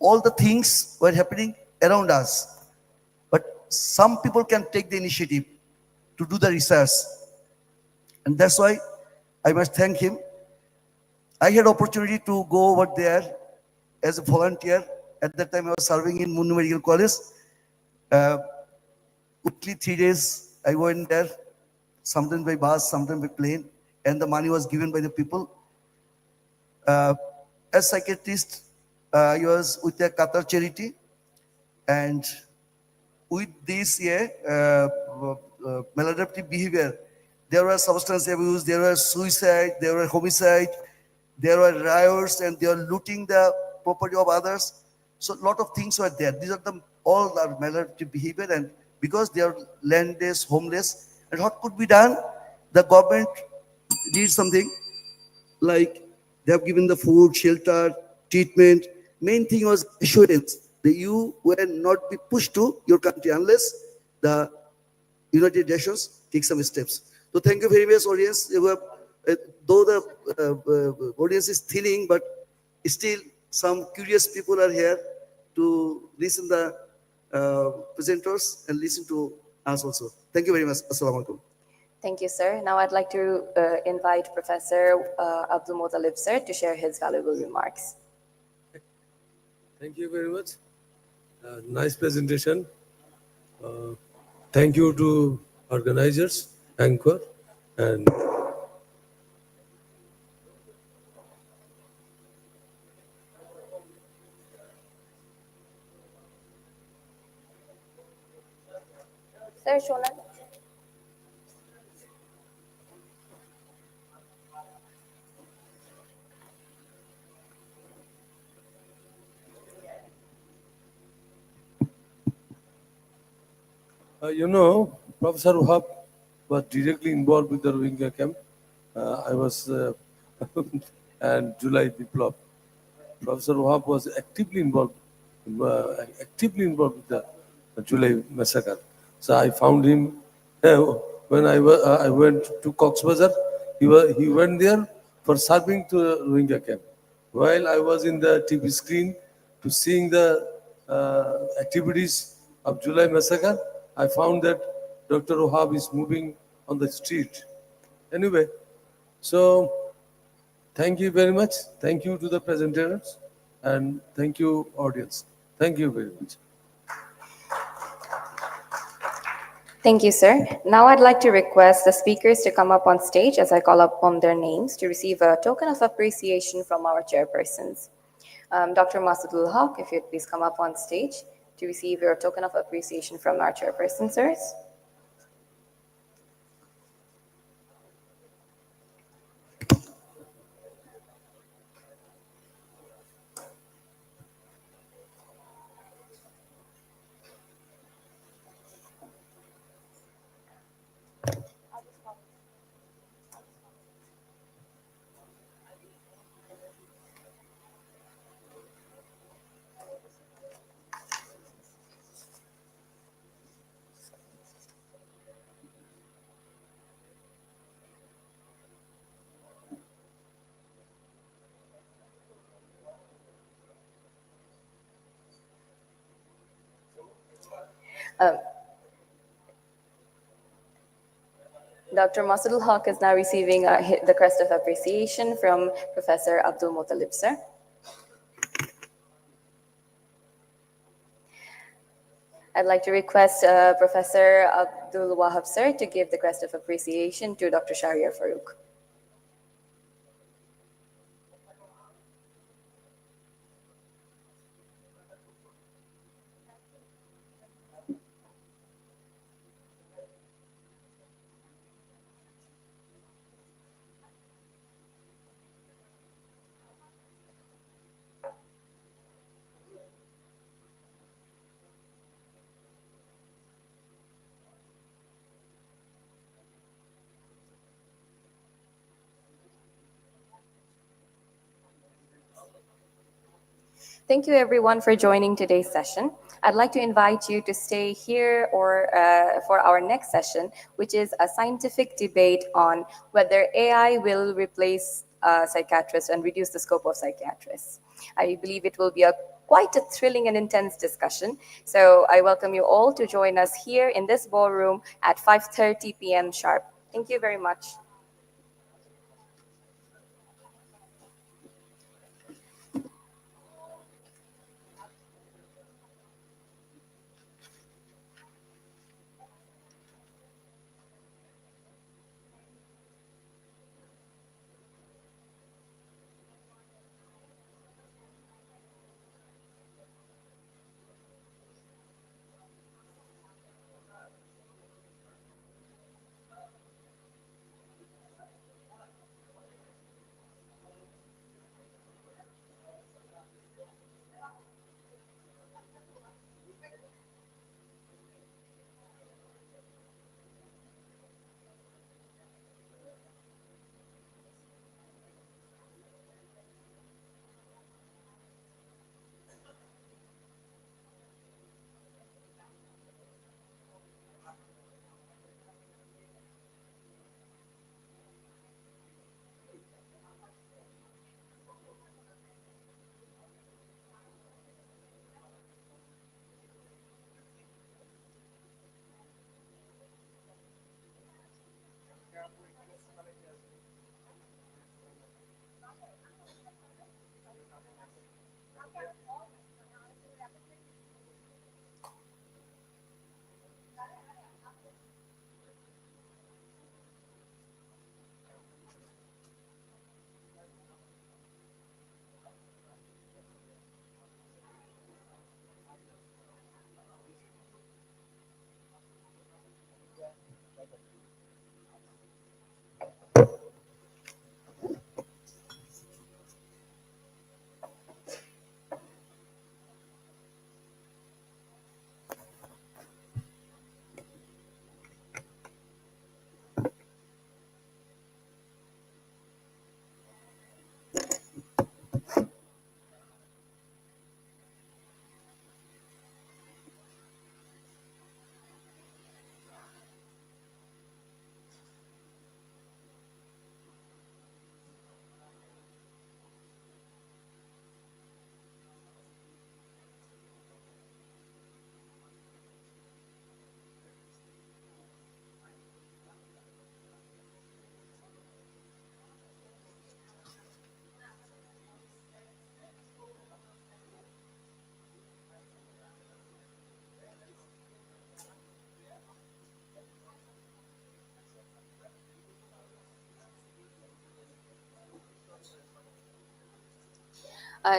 W: all the things were happening around us, but some people can take the initiative to do the research, and that's why I must thank him. I had opportunity to go over there as a volunteer. At that time, I was serving in Munnu Medical College. Weekly 3 days, I went there, sometimes by bus, sometimes by plane, and the money was given by the people. As psychiatrist, I was with the Qatar charity, and with this maladaptive behavior, there was substance abuse, there was suicide, there were homicide, there were riots, and they were looting the property of others. So a lot of things were there. These are all are maladaptive behavior, and because they are landless, homeless, and what could be done? The government did something like they have given the food, shelter, treatment. Main thing was assurance that you will not be pushed to your country unless the United Nations take some steps. So thank you very much, audience. Though the audience is thinning, but still some curious people are here to listen the presenters and listen to us also. Thank you very much. Assalamu alaikum.
P: Thank you, sir. Now I'd like to invite Professor Abdul Muttalib, sir, to share his valuable remarks.
A: Thank you very much. Nice presentation. Thank you to organizers, Anchor, and
P: Sir, Shonan.
A: You know, Professor Wahab was directly involved with the Rohingya camp. I was, and July Biplab. Professor Wahab was actively involved with the July massacre. So I found him when I went to Cox's Bazar. He went there for serving to the Rohingya camp. While I was in the TV screen to seeing the activities of July massacre, I found that Dr. Wahab is moving on the street. Anyway, so thank you very much. Thank you to the presenters and thank you audience. Thank you very much.
P: Thank you, sir. Now I'd like to request the speakers to come up on stage as I call upon their names to receive a token of appreciation from our chairpersons. Dr. Masudul Haq, if you'd please come up on stage to receive your token of appreciation from our chairperson, sirs. Dr. Masudul Haq is now receiving the crest of appreciation from Professor Abdul Muttalib, sir. I'd like to request Professor Abdul Wahab, sir, to give the crest of appreciation to Dr. Shahriar Farooq. Thank you everyone for joining today's session. I'd like to invite you to stay here or for our next session, which is a scientific debate on whether AI will replace psychiatrists and reduce the scope of psychiatrists. I believe it will be quite a thrilling and intense discussion. So I welcome you all to join us here in this ballroom at 5:30 p.m. sharp. Thank you very much.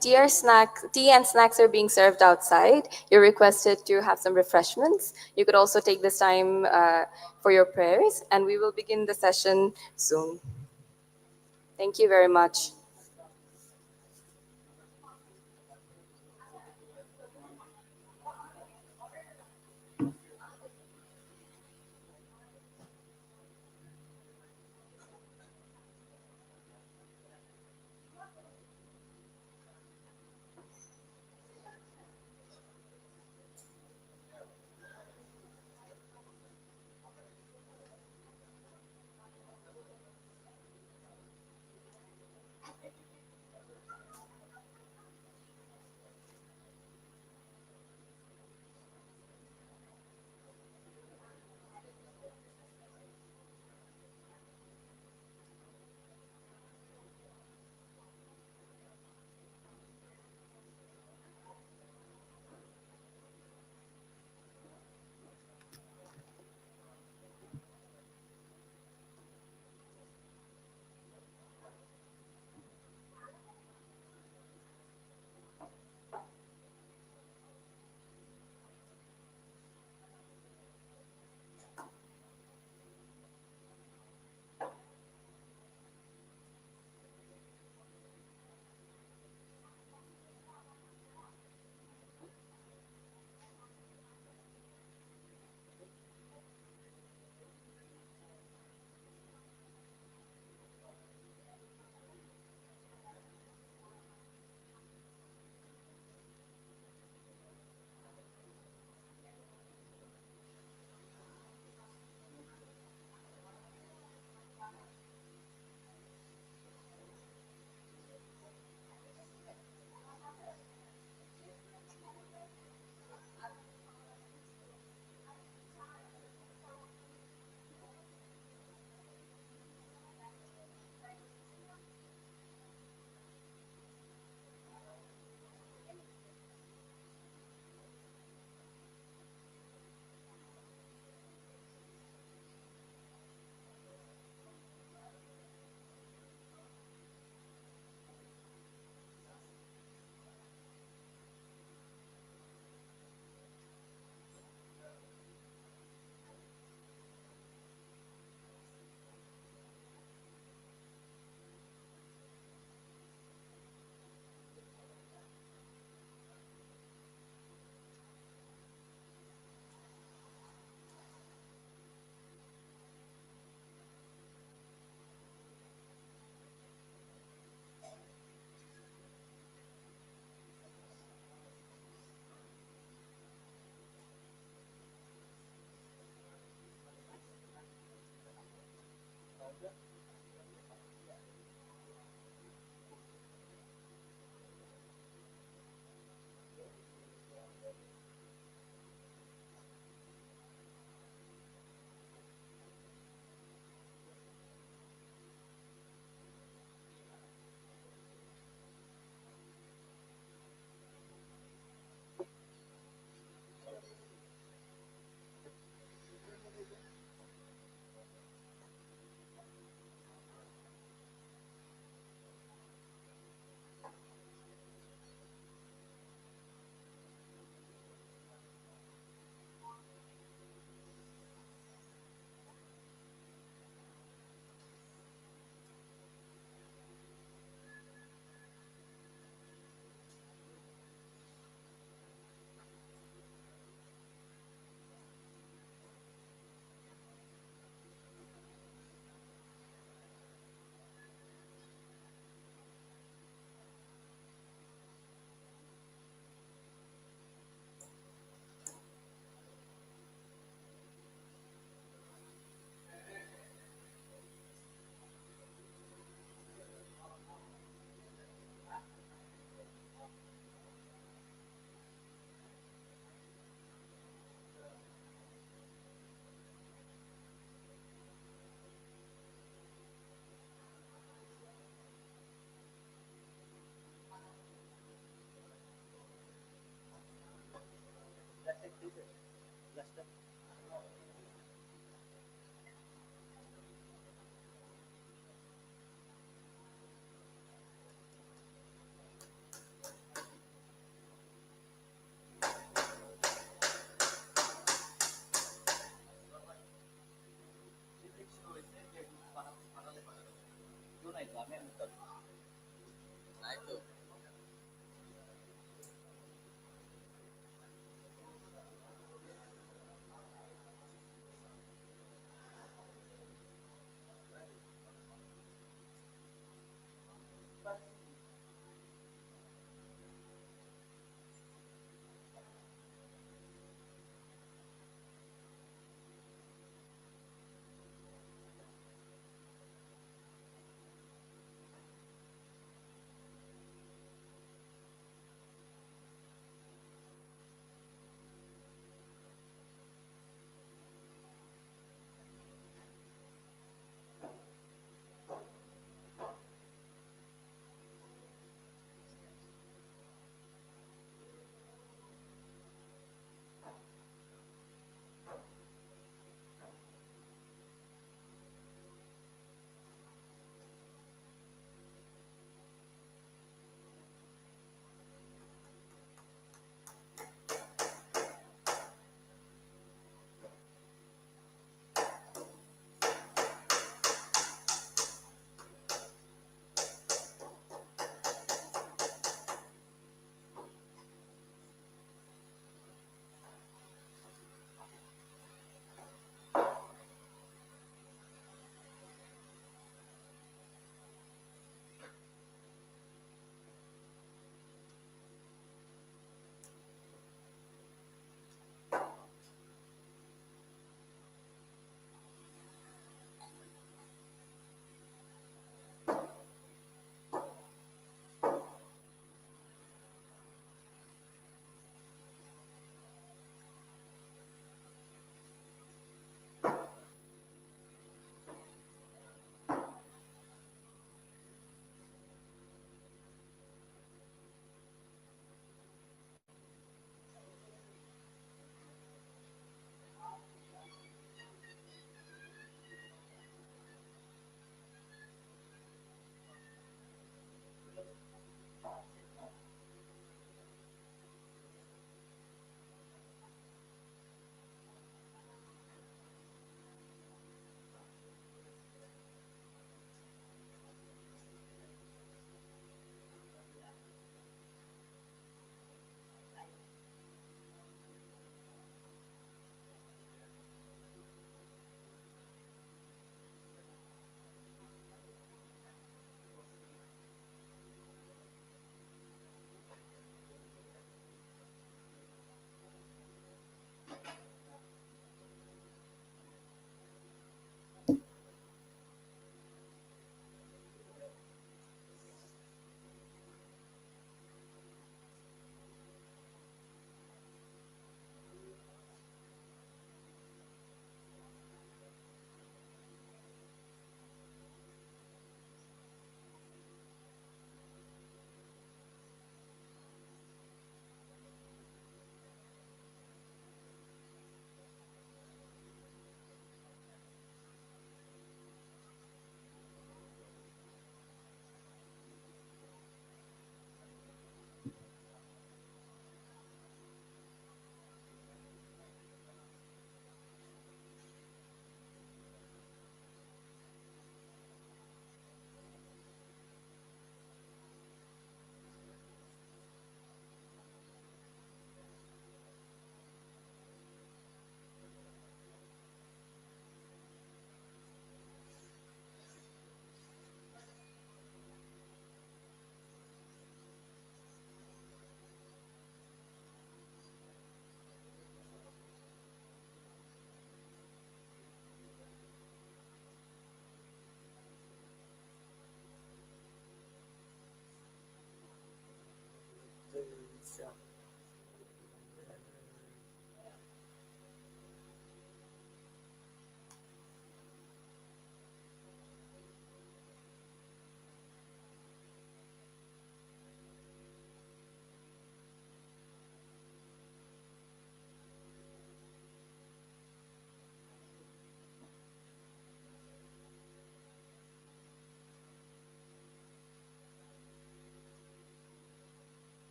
P: Tea and snacks are being served outside. You're requested to have some refreshments. You could also take this time for your prayers, and we will begin the session soon. Thank you very much.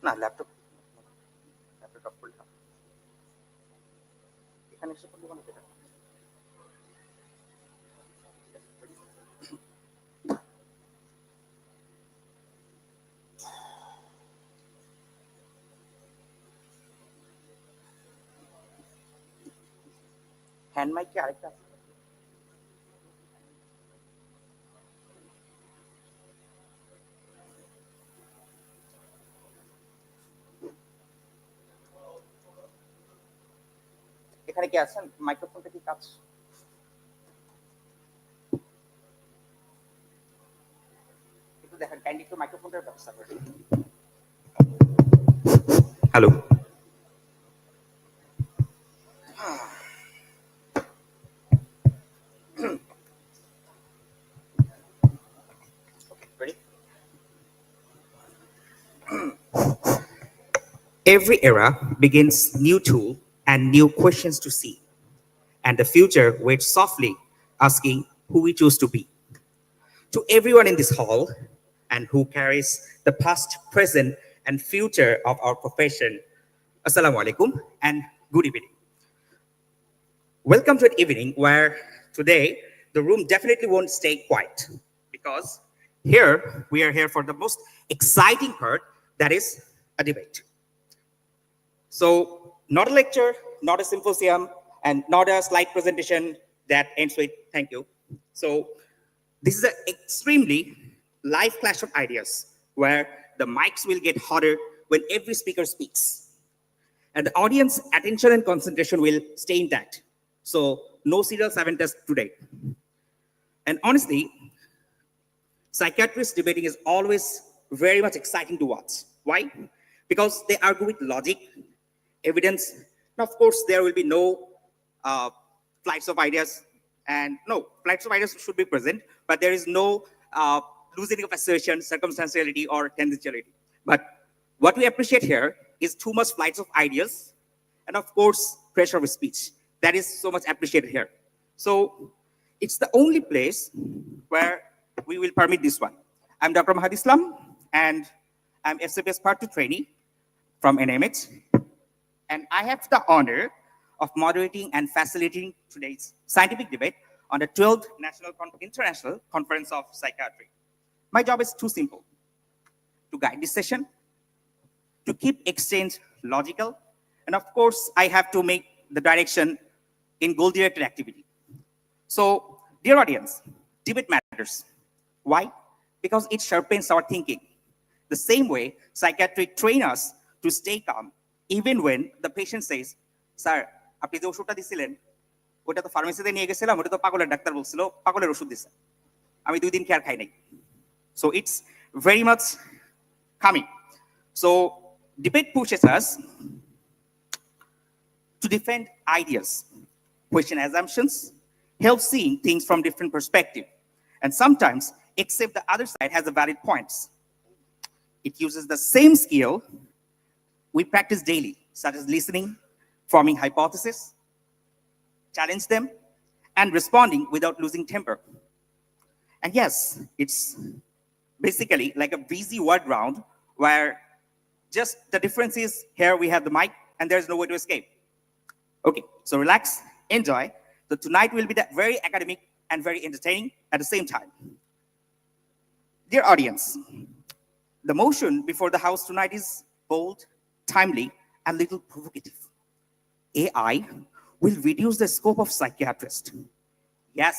C: না laptop laptop খুললাম এখানে এসে করলে কোনো যেটা hand mic কি আরেকটা আছে এখানে কি আছেন মাইক্রোফোনটা কি কাজ একটু দেখেন কাইন্ডলি একটু মাইক্রোফোনটার ব্যবস্থা করে hello Every era begins new tool and new questions to see. And the future waits softly, asking who we choose to be. To everyone in this hall and who carries the past, present, and future of our profession, Assalamu alaikum and good evening. Welcome to an evening where today the room definitely won't stay quiet because here we are here for the most exciting part, that is a debate. So not a lecture, not a symposium, and not a slide presentation that ends with thank you. So this is an extremely live clash of ideas where the mics will get hotter when every speaker speaks. And the audience attention and concentration will stay intact. So no serial 7 test today. And honestly, psychiatrists debating is always very much exciting to watch. Why? Because they argue with logic, evidence, and of course there will be no flights of ideas, and no flights of ideas should be present, but there is no loosening of assertion, circumstantiality, or tangentiality. But what we appreciate here is too much flights of ideas, and of course pressure of speech. That is so much appreciated here. So it's the only place where we will permit this one. I'm Dr. Mahad Islam, and I'm FCPS Part 2 trainee from NMH. And I have the honor of moderating and facilitating today's scientific debate on the 12th International Conference of Psychiatry. My job is too simple: to guide this session, to keep exchange logical, and of course, I have to make the direction in goal-directed activity. So, dear audience, debate matters. Why? Because it sharpens our thinking. The same way psychiatry train us to stay calm even when the patient says, "Sir, আপনি যে ওষুধটা দিছিলেন ওটা তো ফার্মেসিতে নিয়ে গেছিলাম, ওটা তো পাগলের ডাক্তার বলছিল, পাগলের ওষুধ দিছে, আমি 2 দিন খেয়ে খাই নাই." So it's very much coming. So debate pushes us to defend ideas, question assumptions, help seeing things from different perspective, and sometimes accept the other side has a valid points. It uses the same skill we practice daily, such as listening, forming hypotheses, challenge them, and responding without losing temper. And yes, it's basically like a busy word round where just the difference is here we have the mic and there's no way to escape. Okay, so relax, enjoy. So tonight will be that very academic and very entertaining at the same time. Dear audience, the motion before the house tonight is bold, timely, and little provocative. AI will reduce the scope of psychiatrists. Yes,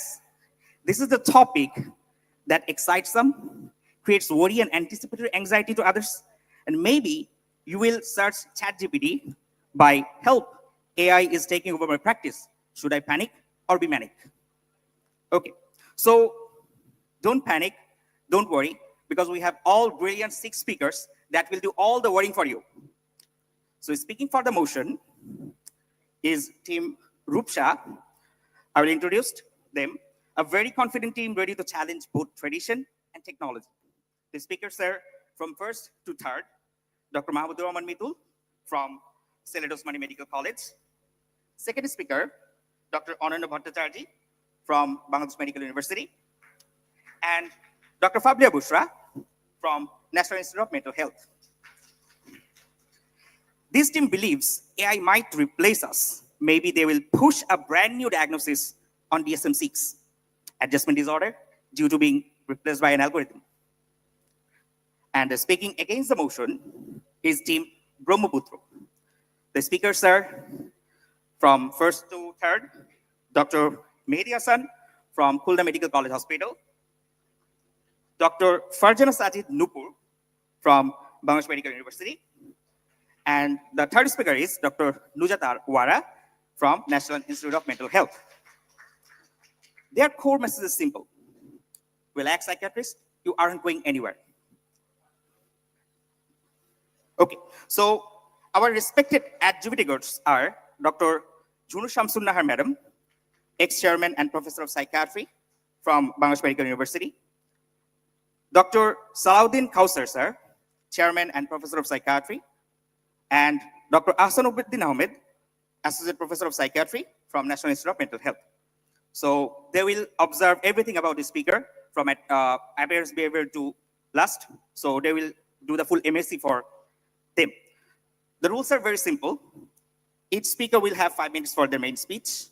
C: this is the topic that excites some, creates worry and anticipatory anxiety to others, and maybe you will search ChatGPT by help. AI is taking over my practice. Should I panic or be manic? Okay, so don't panic, don't worry, because we have all brilliant 6 speakers that will do all the worrying for you. So speaking for the motion is Team Rupsha. I will introduce them, a very confident team ready to challenge both tradition and technology. The speakers are from 1st to 3rd, Dr. Mahmoud Rahman Mitul from St. Osmani Medical College. Second speaker, Dr. Ananda Bhattacharjee from Bangladesh Medical University. And Dr. Fablia Bushra from National Institute of Mental Health. This team believes AI might replace us. Maybe they will push a brand new diagnosis on DSM-6, adjustment disorder, due to being replaced by an algorithm. And speaking against the motion is Team Brahmaputro. The speakers are from first to third, Dr. Mehdi Hassan from Khulna Medical College Hospital, Dr. Farjana Sajid Nupur from Bangladesh Medical University, and the third speaker is Dr. Nujatar Wara from National Institute of Mental Health. Their core message is simple. Relax, psychiatrist, you aren't going anywhere. Okay, so our respected adjudicators are Dr. Junu Shamsun Nahar Madam, ex-chairman and professor of psychiatry from Bangladesh Medical University, Dr. Salahuddin Kausar sir, chairman and professor of psychiatry, and Dr. Ahsanuddin Ahmed, associate professor of psychiatry from National Institute of Mental Health. So they will observe everything about the speaker from appearance behavior to lust. So they will do the full MSc for them. The rules are very simple. Each speaker will have 5 minutes for their main speech.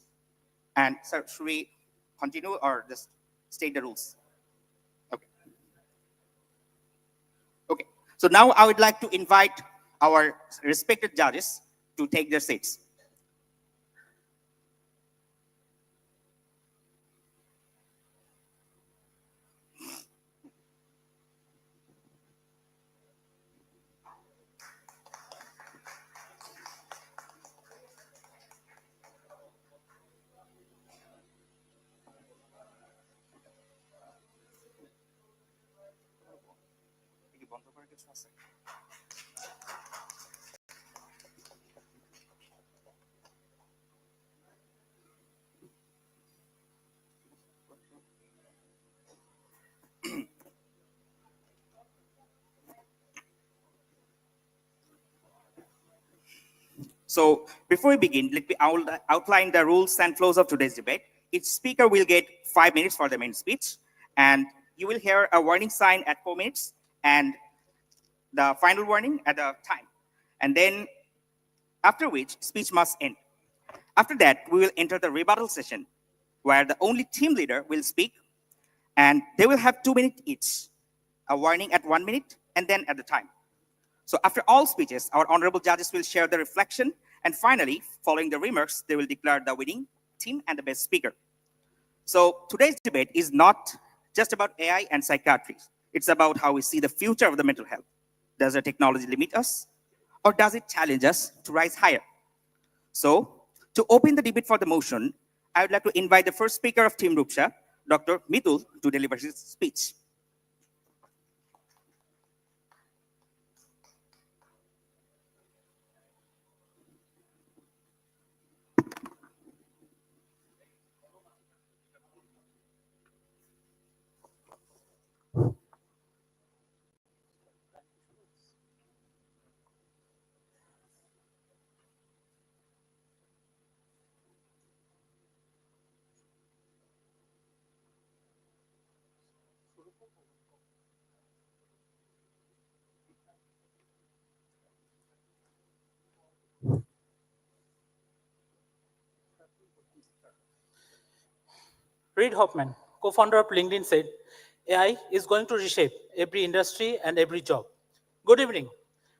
C: And sir, should we continue or just state the rules? Okay. Okay. So now I would like to invite our respected judges to take their seats. So before we begin, let me outline the rules and flows of today's debate. Each speaker will get 5 minutes for the main speech, and you will hear a warning sign at 4 minutes and the final warning at the time. And then after which speech must end. After that, we will enter the rebuttal session where the only team leader will speak, and they will have 2 minutes each, a warning at 1 minute and then at the time. So after all speeches, our honorable judges will share the reflection, and finally, following the remarks, they will declare the winning team and the best speaker. So today's debate is not just about AI and psychiatry. It's about how we see the future of the mental health. Does the technology limit us, or does it challenge us to rise higher? So to open the debate for the motion, I would like to invite the first speaker of Team Rupsha, Dr. Mitul, to deliver his speech.
U: Reid Hoffman, co-founder of LinkedIn, said, AI is going to reshape every industry and every job. Good evening,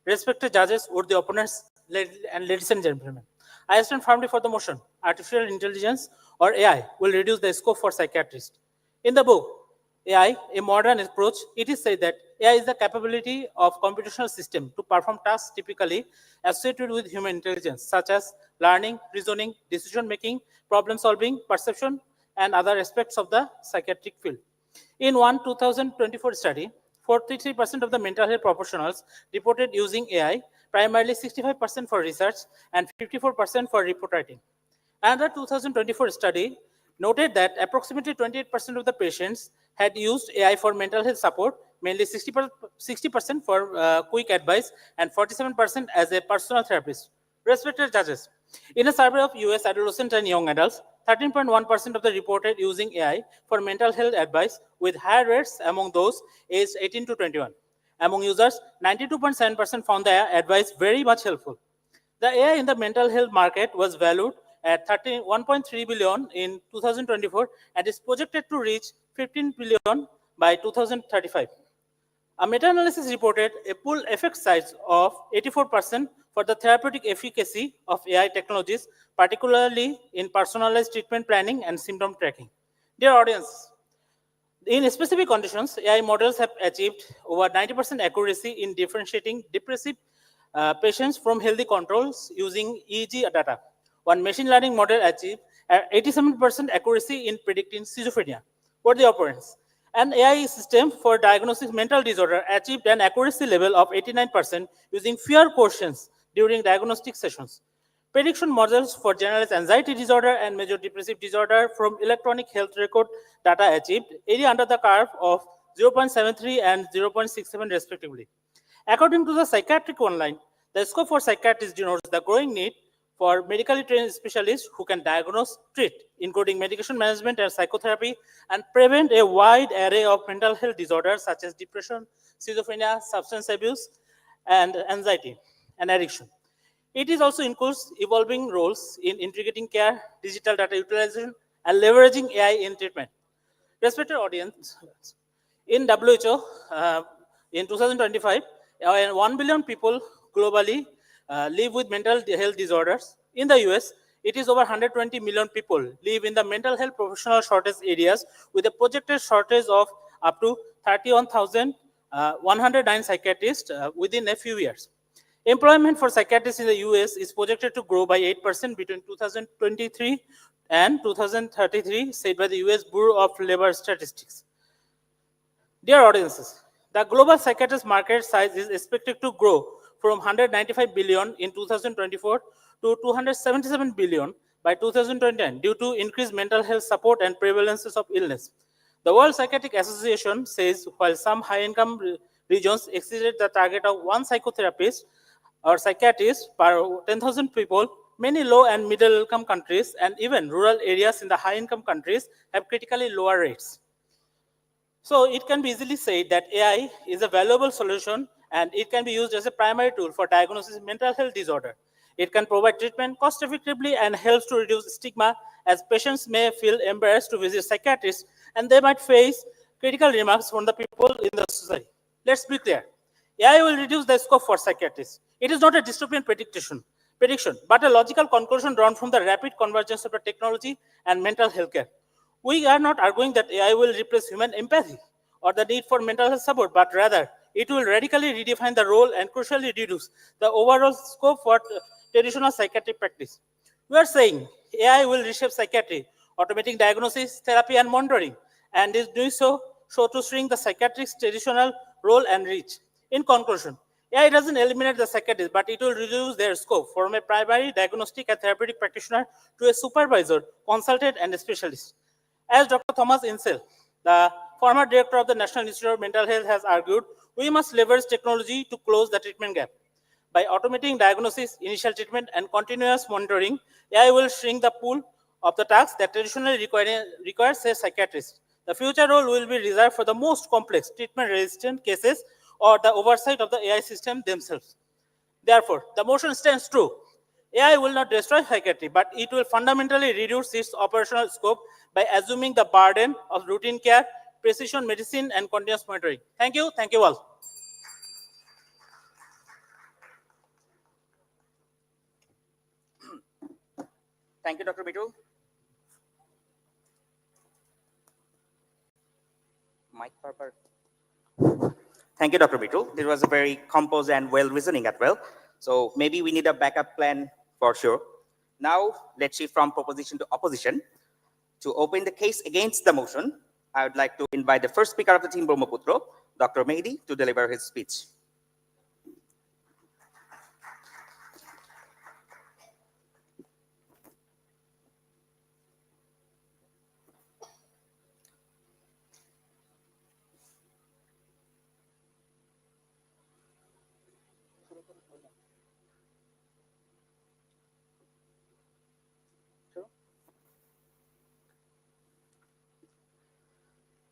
U: respected judges, would the opponents, and ladies and gentlemen. I stand firmly for the motion, artificial intelligence or AI will reduce the scope for psychiatrists. In the book, AI, a modern approach, it is said that AI is the capability of computational system to perform tasks typically associated with human intelligence, such as learning, reasoning, decision-making, problem-solving, perception, and other aspects of the psychiatric field. In one 2024 study, 43% of the mental health professionals reported using AI, primarily 65% for research and 54% for report writing. Another 2024 study noted that approximately 28% of the patients had used AI for mental health support, mainly 60% for quick advice and 47% as a personal therapist. Respected judges, in a survey of US adolescents and young adults, 13.1% of the reported using AI for mental health advice, with higher rates among those aged 18 to 21. Among users, 92.7% found the advice very much helpful. The AI in the mental health market was valued at 1.3 billion in 2024 and is projected to reach 15 billion by 2035. A meta-analysis reported a pool effect size of 84% for the therapeutic efficacy of AI technologies, particularly in personalized treatment planning and symptom tracking. Dear audience, in specific conditions, AI models have achieved over 90% accuracy in differentiating depressive patients from healthy controls using EEG data. One machine learning model achieved 87% accuracy in predicting schizophrenia. What the occurrence? An AI system for diagnosing mental disorder achieved an accuracy level of 89% using fewer questions during diagnostic sessions. Prediction models for generalized anxiety disorder and major depressive disorder from electronic health record data achieved area under the curve of 0.73 and 0.67 respectively. According to the Psychiatric Online, the scope for psychiatrists denotes the growing need for medically trained specialists who can diagnose, treat, including medication management and psychotherapy, and prevent a wide array of mental health disorders such as depression, schizophrenia, substance abuse, and anxiety and addiction. It is also includes evolving roles in integrating care, digital data utilization, and leveraging AI in treatment. Respected audience, in WHO, in 2025, 1 billion people globally live with mental health disorders. In the US, it is over 120 million people live in the mental health professional shortage areas with a projected shortage of up to 31,109 psychiatrists within a few years. Employment for psychiatrists in the US is projected to grow by 8% between 2023 and 2033, said by the US Bureau of Labor Statistics. Dear audiences, the global psychiatrist market size is expected to grow from 195 billion in 2024 to 277 billion by 2029 due to increased mental health support and prevalences of illness. The World Psychiatric Association says while some high-income regions exceeded the target of one psychotherapist or psychiatrist per 10,000 people, many low and middle-income countries and even rural areas in the high-income countries have critically lower rates. So it can be easily said that AI is a valuable solution and it can be used as a primary tool for diagnosis of mental health disorder. It can provide treatment cost effectively and helps to reduce stigma as patients may feel embarrassed to visit psychiatrists and they might face critical remarks from the people in the society. Let's be clear. AI will reduce the scope for psychiatrists. It is not a dystopian prediction, but a logical conclusion drawn from the rapid convergence of the technology and mental health care. We are not arguing that AI will replace human empathy or the need for mental health support, but rather it will radically redefine the role and crucially reduce the overall scope for traditional psychiatric practice. We are saying AI will reshape psychiatry, automating diagnosis, therapy, and monitoring, and is doing so to shrink the psychiatrist's traditional role and reach. In conclusion, AI doesn't eliminate the psychiatrist, but it will reduce their scope from a primary diagnostic and therapeutic practitioner to a supervisor, consultant, and a specialist. As Dr. Thomas Insel, the former director of the National Institute of Mental Health, has argued, we must leverage technology to close the treatment gap. By automating diagnosis, initial treatment, and continuous monitoring, AI will shrink the pool of the tasks that traditionally requires a psychiatrist. The future role will be reserved for the most complex treatment-resistant cases or the oversight of the AI system themselves. Therefore, the motion stands true. AI will not destroy psychiatry, but it will fundamentally reduce its operational scope by assuming the burden of routine care, precision medicine, and continuous monitoring. Thank you all.
C: Thank you, Dr. Bitul. Mike Parker. Thank you, Dr. Bitul. It was a very composed and well reasoning as well. So maybe we need a backup plan for sure. Now let's shift from proposition to opposition. To open the case against the motion, I would like to invite the first speaker of the team, Brahmaputro, Dr. Mehdi, to deliver his speech.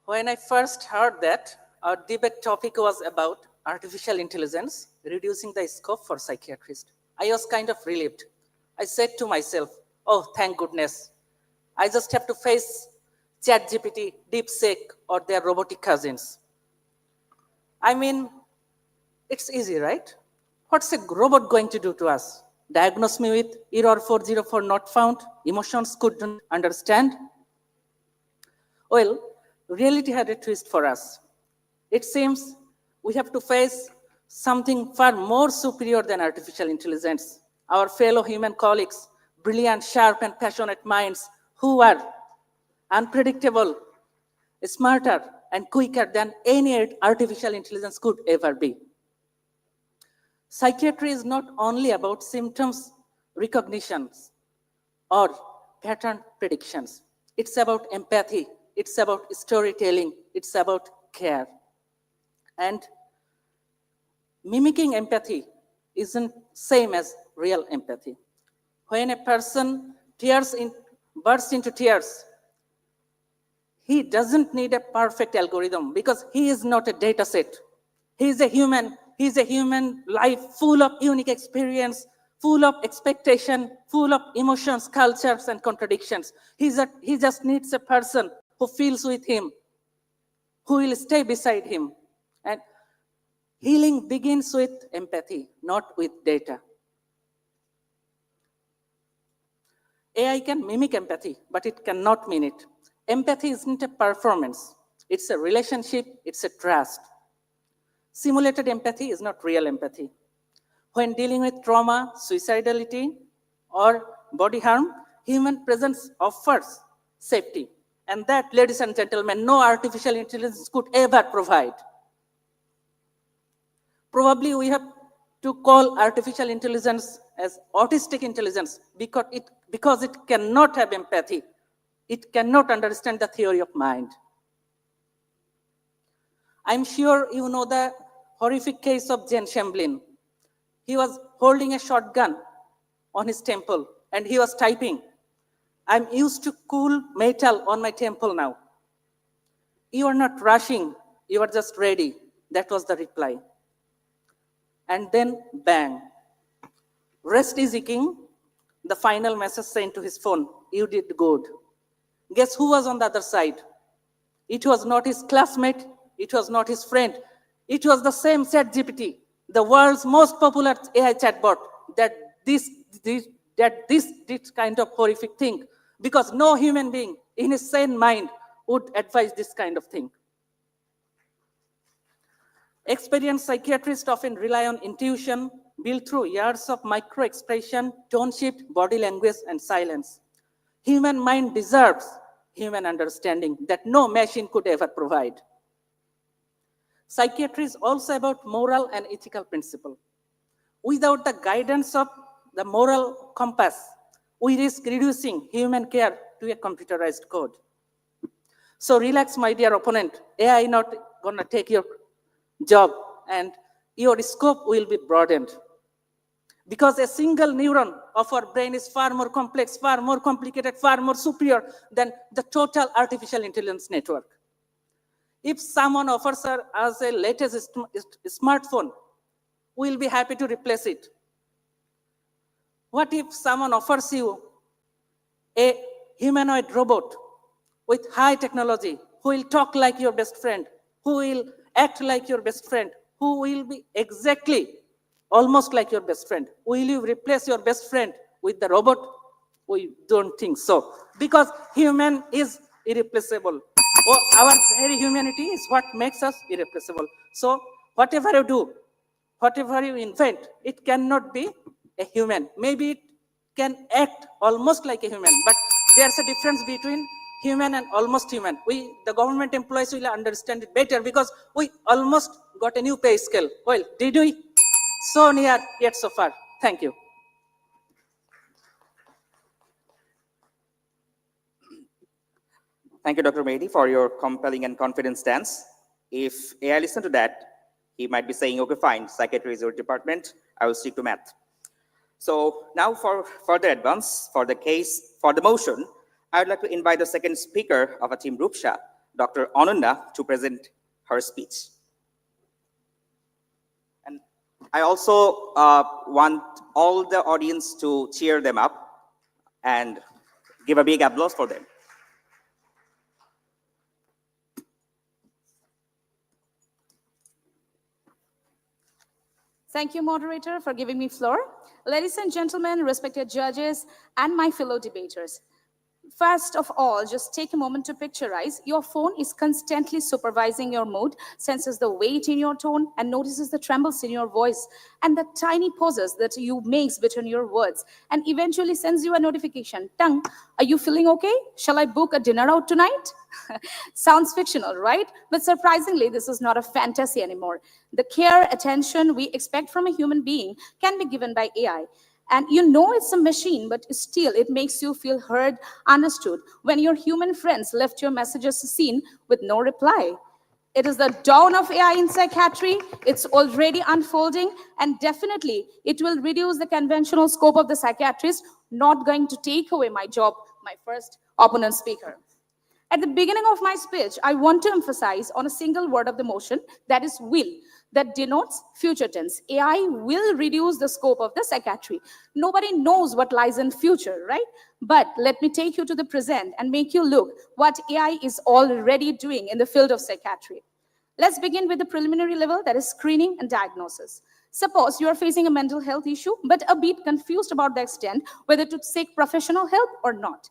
D: When I first heard that, our debate topic was about artificial intelligence reducing the scope for psychiatrists. I was kind of relieved. I said to myself, oh, thank goodness. I just have to face ChatGPT, DeepSeek, or their robotic cousins. I mean, it's easy, right? What's a robot going to do to us? Diagnose me with error 404 not found, emotions couldn't understand? Well, reality had a twist for us. It seems we have to face something far more superior than artificial intelligence. Our fellow human colleagues, brilliant, sharp, and passionate minds who are unpredictable, smarter, and quicker than any artificial intelligence could ever be. Psychiatry is not only about symptoms recognitions or pattern predictions. It's about empathy. It's about storytelling. It's about care. And mimicking empathy isn't same as real empathy. When a person bursts into tears, he doesn't need a perfect algorithm because he is not a data set. He is a human. He's a human life full of unique experience, full of expectation, full of emotions, cultures, and contradictions. He just needs a person who feels with him, who will stay beside him. And healing begins with empathy, not with data. AI can mimic empathy, but it cannot mean it. Empathy isn't a performance. It's a relationship. It's a trust. Simulated empathy is not real empathy. When dealing with trauma, suicidality, or body harm, human presence offers safety. And that, ladies and gentlemen, no artificial intelligence could ever provide. Probably we have to call artificial intelligence as autistic intelligence because it cannot have empathy. It cannot understand the theory of mind. I'm sure you know the horrific case of Jane Shamblin. He was holding a shotgun on his temple and he was typing, I'm used to cool metal on my temple now. You are not rushing, you are just ready. That was the reply. And then bang. Rest is king. The final message sent to his phone, you did good. Guess who was on the other side? It was not his classmate. It was not his friend. It was the same ChatGPT, the world's most popular AI chatbot, that this kind of horrific thing, because no human being in his sane mind would advise this kind of thing. Experienced psychiatrists often rely on intuition built through years of micro-expression, tone shift, body language, and silence. Human mind deserves human understanding that no machine could ever provide. Psychiatry is also about moral and ethical principle. Without the guidance of the moral compass, we risk reducing human care to a computerized code. So relax, my dear opponent. AI not gonna take your job and your scope will be broadened. Because a single neuron of our brain is far more complex, far more complicated, far more superior than the total artificial intelligence network. If someone offers us a latest smartphone, we'll be happy to replace it. What if someone offers you a humanoid robot with high technology, who will talk like your best friend, who will act like your best friend, who will be exactly almost like your best friend? Will you replace your best friend with the robot? We don't think so, because human is irreplaceable. Our very humanity is what makes us irreplaceable. So whatever you do, whatever you invent, it cannot be a human. Maybe it can act almost like a human, but there's a difference between human and almost human. The government employees will understand it better because we almost got a new pay scale. Well, did we? So near, yet so far. Thank you.
C: Thank you, Dr. Mehdi, for your compelling and confident stance. If AI listened to that, he might be saying, okay, fine, psychiatry is your department, I will stick to math. So now for further advance, for the motion, I would like to invite the second speaker of our team, Rupsha, Dr. Ananda, to present her speech. And I also want all the audience to cheer them up and give a big applause for them.
B: Thank you, moderator, for giving me floor. Ladies and gentlemen, respected judges, and my fellow debaters. First of all, just take a moment to picturize. Your phone is constantly supervising your mood, senses the weight in your tone, and notices the trembles in your voice, and the tiny pauses that you make between your words, and eventually sends you a notification. Tung, are you feeling okay? Shall I book a dinner out tonight? Sounds fictional, right? But surprisingly, this is not a fantasy anymore. The care, attention we expect from a human being can be given by AI. And you know it's a machine, but still it makes you feel heard, understood. When your human friends left your messages seen with no reply. It is the dawn of AI in psychiatry. It's already unfolding, and definitely it will reduce the conventional scope of the psychiatrist, not going to take away my job, my first opponent speaker. At the beginning of my speech, I want to emphasize on a single word of the motion, that is will, that denotes future tense. AI will reduce the scope of the psychiatry. Nobody knows what lies in future, right? But let me take you to the present and make you look what AI is already doing in the field of psychiatry. Let's begin with the preliminary level, that is screening and diagnosis. Suppose you are facing a mental health issue, but a bit confused about the extent whether to seek professional help or not.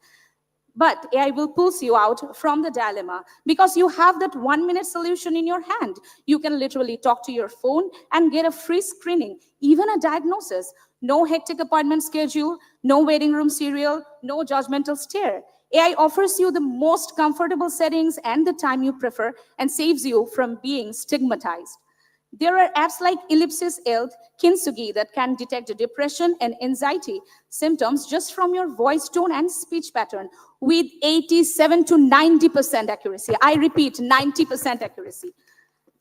B: But AI will pull you out from the dilemma because you have that 1-minute solution in your hand. You can literally talk to your phone and get a free screening, even a diagnosis. No hectic appointment schedule, no waiting room serial, no judgmental stare. AI offers you the most comfortable settings and the time you prefer and saves you from being stigmatized. There are apps like Ellipsis Health, Kintsugi that can detect depression and anxiety symptoms just from your voice tone and speech pattern with 87 to 90% accuracy. I repeat, 90% accuracy.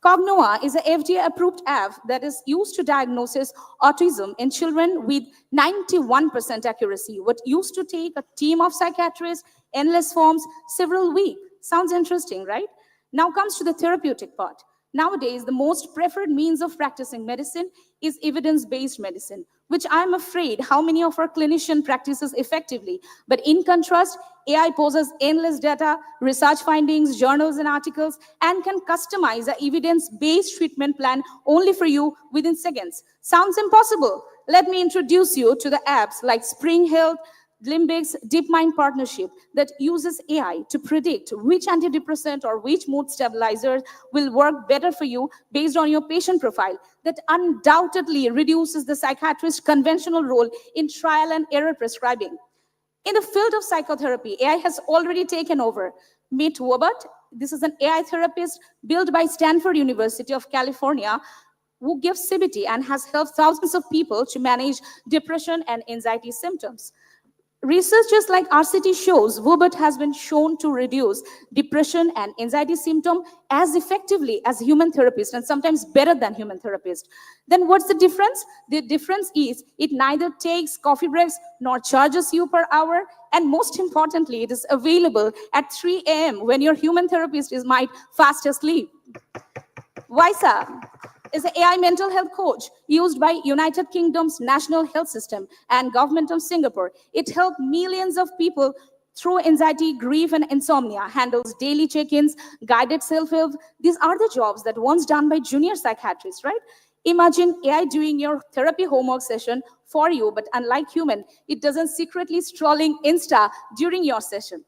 B: Cognoa is an FDA-approved app that is used to diagnose autism in children with 91% accuracy. What used to take a team of psychiatrists, endless forms, several weeks. Sounds interesting, right? Now comes to the therapeutic part. Nowadays, the most preferred means of practicing medicine is evidence-based medicine, which I'm afraid how many of our clinicians practices effectively. But in contrast, AI poses endless data, research findings, journals and articles, and can customize an evidence-based treatment plan only for you within seconds. Sounds impossible. Let me introduce you to the apps like Spring Health, Limbic's DeepMind partnership that uses AI to predict which antidepressant or which mood stabilizers will work better for you based on your patient profile. That undoubtedly reduces the psychiatrist's conventional role in trial and error prescribing. In the field of psychotherapy, AI has already taken over. Meet Wobot. This is an AI therapist built by Stanford University of California who gives CBT and has helped thousands of people to manage depression and anxiety symptoms. Researchers like RCT shows Wobot has been shown to reduce depression and anxiety symptoms as effectively as human therapists and sometimes better than human therapists. Then what's the difference? The difference is it neither takes coffee breaks nor charges you per hour. And most importantly, it is available at 3 a.m. when your human therapist might fast asleep. Visa is an AI mental health coach used by United Kingdom's national health system and government of Singapore. It helped millions of people through anxiety, grief, and insomnia, handles daily check-ins, guided self-help. These are the jobs that once done by junior psychiatrists, right? Imagine AI doing your therapy homework session for you, but unlike human, it doesn't secretly strolling Insta during your session.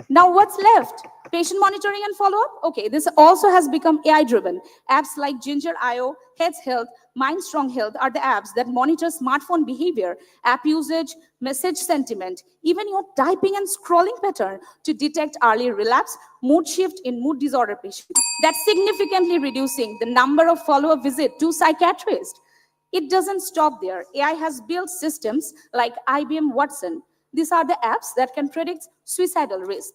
B: Now what's left? Patient monitoring and follow-up? Okay, this also has become AI-driven. Apps like Ginger.io, Heads Health, MindStrong Health are the apps that monitor smartphone behavior, app usage, message sentiment, even your typing and scrolling pattern to detect early relapse, mood shift in mood disorder patients. That's significantly reducing the number of follow-up visits to psychiatrists. It doesn't stop there. AI has built systems like IBM Watson. These are the apps that can predict suicidal risk.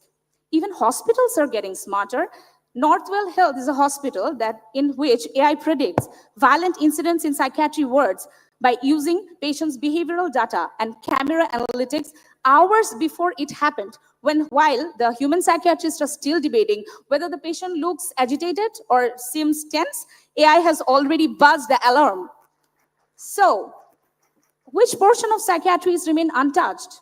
B: Even hospitals are getting smarter. Northwell Health is a hospital in which AI predicts violent incidents in psychiatry wards by using patients' behavioral data and camera analytics hours before it happened, while the human psychiatrists are still debating whether the patient looks agitated or seems tense. AI has already buzzed the alarm. So, which portion of psychiatry is remain untouched?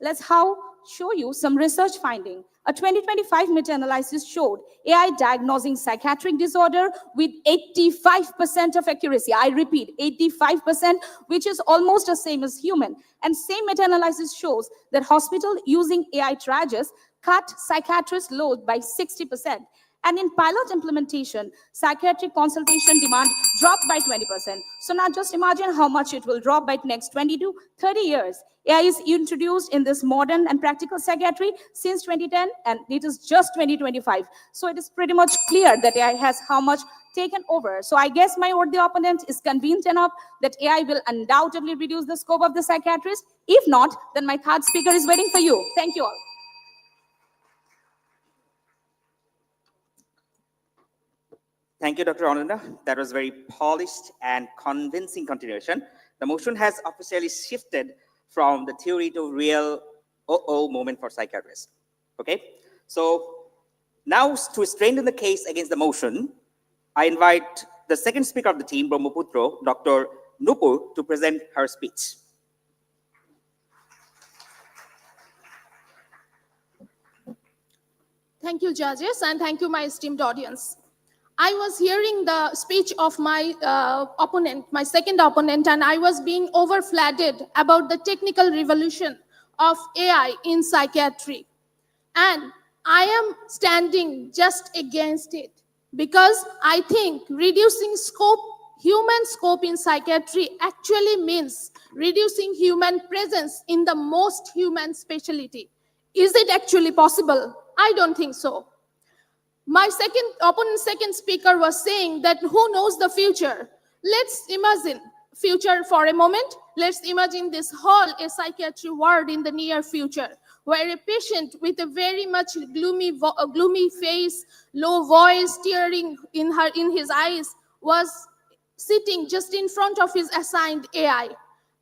B: Let's show you some research finding. A 2025 meta-analysis showed AI diagnosing psychiatric disorder with 85% of accuracy. I repeat, 85%, which is almost the same as human. And same meta-analysis shows that hospital using AI triages cut psychiatrist load by 60%. And in pilot implementation, psychiatric consultation demand dropped by 20%. So now just imagine how much it will drop by next 20 to 30 years. AI is introduced in this modern and practical psychiatry since 2010, and it is just 2025. So it is pretty much clear that AI has how much taken over. So I guess my worthy opponent is convinced enough that AI will undoubtedly reduce the scope of the psychiatrist. If not, then my third speaker is waiting for you. Thank you all.
C: Thank you, Dr. Ananda. That was very polished and convincing continuation. The motion has officially shifted from the theory to real moment for psychiatrists. Okay, so now to strengthen the case against the motion, I invite the second speaker of the team, Brahmaputro, Dr. Nupur, to present her speech.
F: Thank you, judges, and thank you, my esteemed audience. I was hearing the speech of my opponent, my second opponent, and I was being overfladded about the technical revolution of AI in psychiatry. And I am standing just against it because I think reducing scope, human scope in psychiatry actually means reducing human presence in the most human specialty. Is it actually possible? I don't think so. My second speaker was saying that who knows the future? Let's imagine future for a moment. Let's imagine this whole a psychiatry ward in the near future, where a patient with a very much gloomy face, low voice, tearing in his eyes, was sitting just in front of his assigned AI.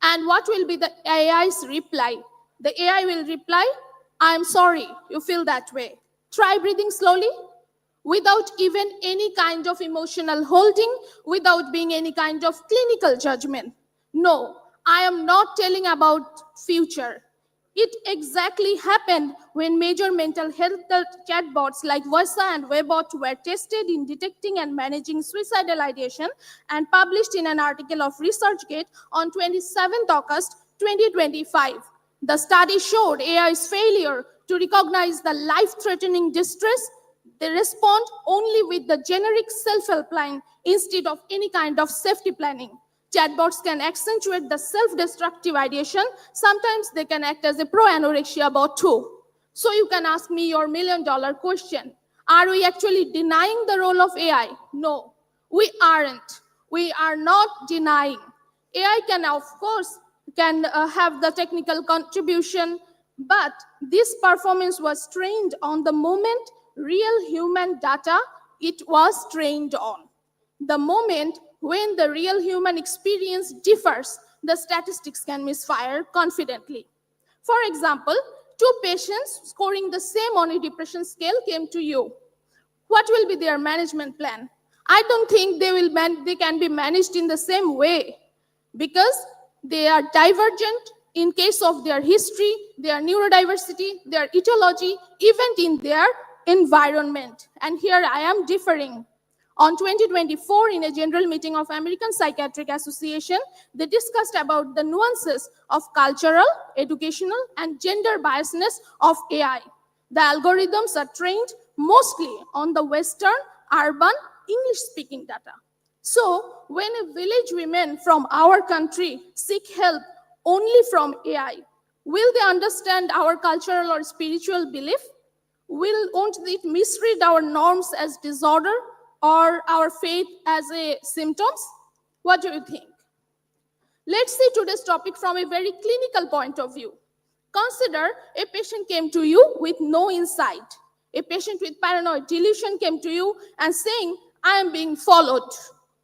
F: And what will be the AI's reply? The AI will reply, "I'm sorry, you feel that way. Try breathing slowly," without even any kind of emotional holding, without being any kind of clinical judgment. No, I am not telling about future. It exactly happened when major mental health chatbots like Versa and Webot were tested in detecting and managing suicidal ideation and published in an article of ResearchGate on 27th August 2025. The study showed AI's failure to recognize the life-threatening distress. They respond only with the generic self-help line instead of any kind of safety planning. Chatbots can accentuate the self-destructive ideation. Sometimes they can act as a pro-anorexia bot too. So you can ask me your million-dollar question. Are we actually denying the role of AI? No, we aren't. We are not denying. AI can, of course, have the technical contribution, but this performance was trained on the moment real human data it was trained on. The moment when the real human experience differs, the statistics can misfire confidently. For example, two patients scoring the same on a depression scale came to you. What will be their management plan? I don't think they can be managed in the same way because they are divergent in case of their history, their neurodiversity, their etiology, even in their environment. And here I am differing. On 2024, in a general meeting of American Psychiatric Association, they discussed about the nuances of cultural, educational, and gender biasness of AI. The algorithms are trained mostly on the Western, urban, English-speaking data. So when a village women from our country seek help only from AI, will they understand our cultural or spiritual belief? Won't it misread our norms as disorder or our faith as a symptoms? What do you think? Let's see today's topic from a very clinical point of view. Consider a patient came to you with no insight. A patient with paranoid delusion came to you and saying, "I am being followed."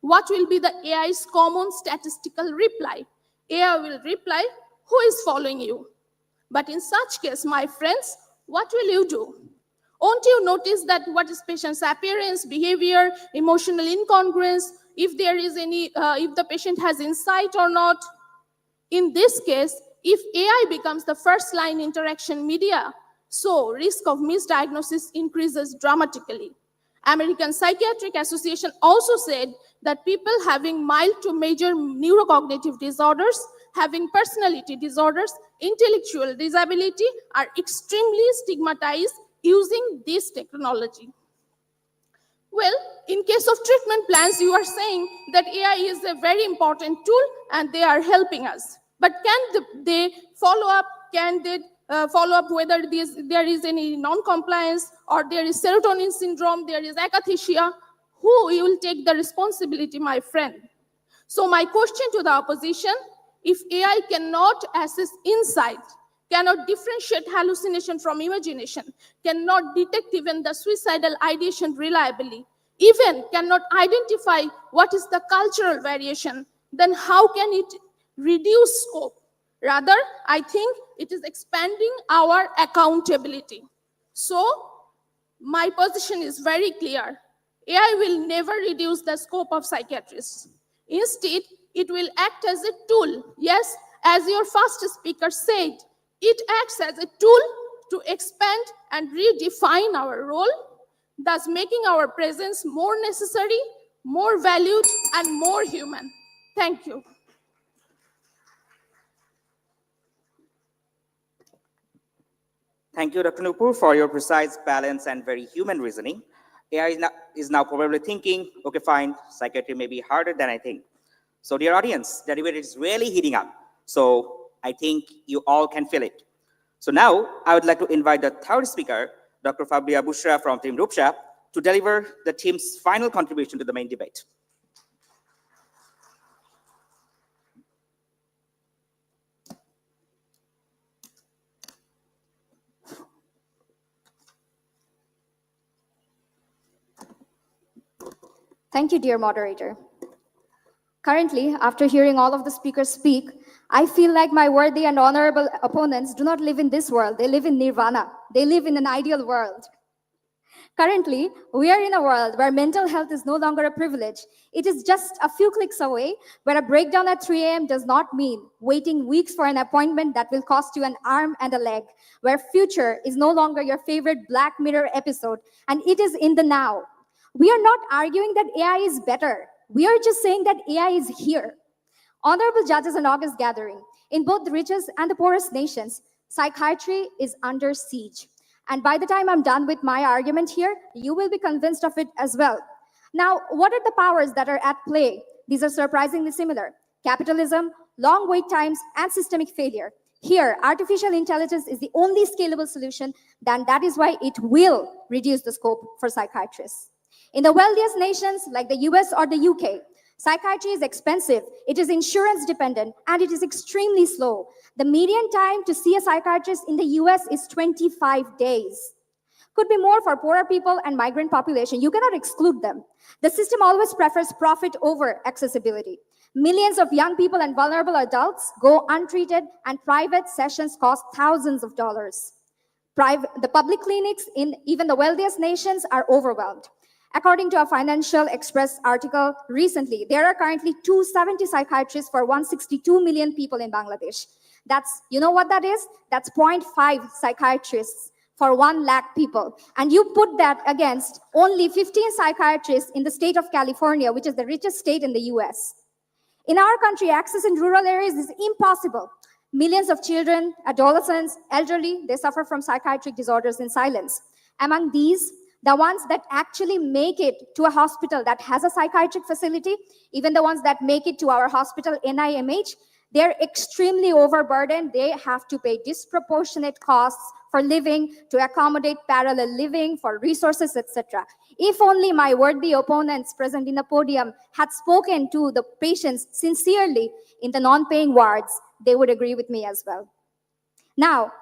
F: What will be the AI's common statistical reply? AI will reply, "Who is following you?" But in such case, my friends, what will you do? Won't you notice that what is patient's appearance, behavior, emotional incongruence, if there is any, if the patient has insight or not. In this case, if AI becomes the first line interaction media, so risk of misdiagnosis increases dramatically. American Psychiatric Association also said that people having mild to major neurocognitive disorders, having personality disorders, intellectual disability are extremely stigmatized using this technology. Well, in case of treatment plans, you are saying that AI is a very important tool and they are helping us. But can they follow up? Can they follow up whether there is any non-compliance or there is serotonin syndrome, there is akathisia? Who will take the responsibility, my friend? So my question to the opposition, if AI cannot assess insight, cannot differentiate hallucination from imagination, cannot detect even the suicidal ideation reliably, even cannot identify what is the cultural variation, then how can it reduce scope? Rather, I think it is expanding our accountability. So, my position is very clear. AI will never reduce the scope of psychiatrists. Instead, it will act as a tool. Yes, as your first speaker said, it acts as a tool to expand and redefine our role, thus making our presence more necessary, more valued, and more human. Thank you.
C: Thank you, Dr. Nupur, for your precise, balanced, and very human reasoning. AI is now probably thinking, okay, fine, psychiatry may be harder than I think. So, dear audience, the debate is really heating up. So, I think you all can feel it. So now, I would like to invite the third speaker, Dr. Fabria Bushra from Team Rupsha, to deliver the team's final contribution to the main debate.
G: Thank you, dear moderator. Currently, after hearing all of the speakers speak, I feel like my worthy and honorable opponents do not live in this world. They live in nirvana. They live in an ideal world. Currently, we are in a world where mental health is no longer a privilege. It is just a few clicks away, where a breakdown at 3 a.m. does not mean waiting weeks for an appointment that will cost you an arm and a leg, where future is no longer your favorite Black Mirror episode, and it is in the now. We are not arguing that AI is better. We are just saying that AI is here. Honorable judges and august gathering, in both the richest and the poorest nations, psychiatry is under siege. And by the time I'm done with my argument here, you will be convinced of it as well. Now, what are the powers that are at play? These are surprisingly similar. Capitalism, long wait times, and systemic failure. Here, artificial intelligence is the only scalable solution, and that is why it will reduce the scope for psychiatrists. In the wealthiest nations like the US or the UK, psychiatry is expensive, it is insurance dependent, and it is extremely slow. The median time to see a psychiatrist in the US is 25 days. Could be more for poorer people and migrant population. You cannot exclude them. The system always prefers profit over accessibility. Millions of young people and vulnerable adults go untreated, and private sessions cost thousands of dollars. The public clinics in even the wealthiest nations are overwhelmed. According to a Financial Express article recently, there are currently 270 psychiatrists for 162 million people in Bangladesh. That's, you know what that is? That's 0.5 psychiatrists for 1 lakh people. And you put that against only 15 psychiatrists in the state of California, which is the richest state in the US. In our country, access in rural areas is impossible. Millions of children, adolescents, elderly, they suffer from psychiatric disorders in silence. Among these, the ones that actually make it to a hospital that has a psychiatric facility, even the ones that make it to our hospital, NIMH, they're extremely overburdened. They have to pay disproportionate costs for living, to accommodate parallel living, for resources, etc. If only my worthy opponents present in the podium had spoken to the patients sincerely in the non-paying wards, they would agree with me as well. Now,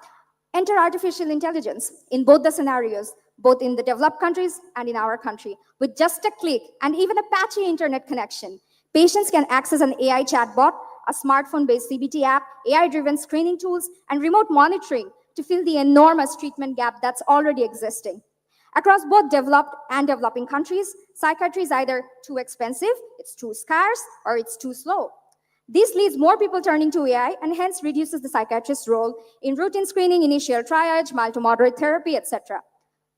G: enter artificial intelligence in both the scenarios, both in the developed countries and in our country. With just a click and even a patchy internet connection, patients can access an AI chatbot, a smartphone-based CBT app, AI-driven screening tools, and remote monitoring to fill the enormous treatment gap that's already existing. Across both developed and developing countries, psychiatry is either too expensive, it's too scarce, or it's too slow. This leads more people turning to AI and hence reduces the psychiatrist's role in routine screening, initial triage, mild to moderate therapy, etc.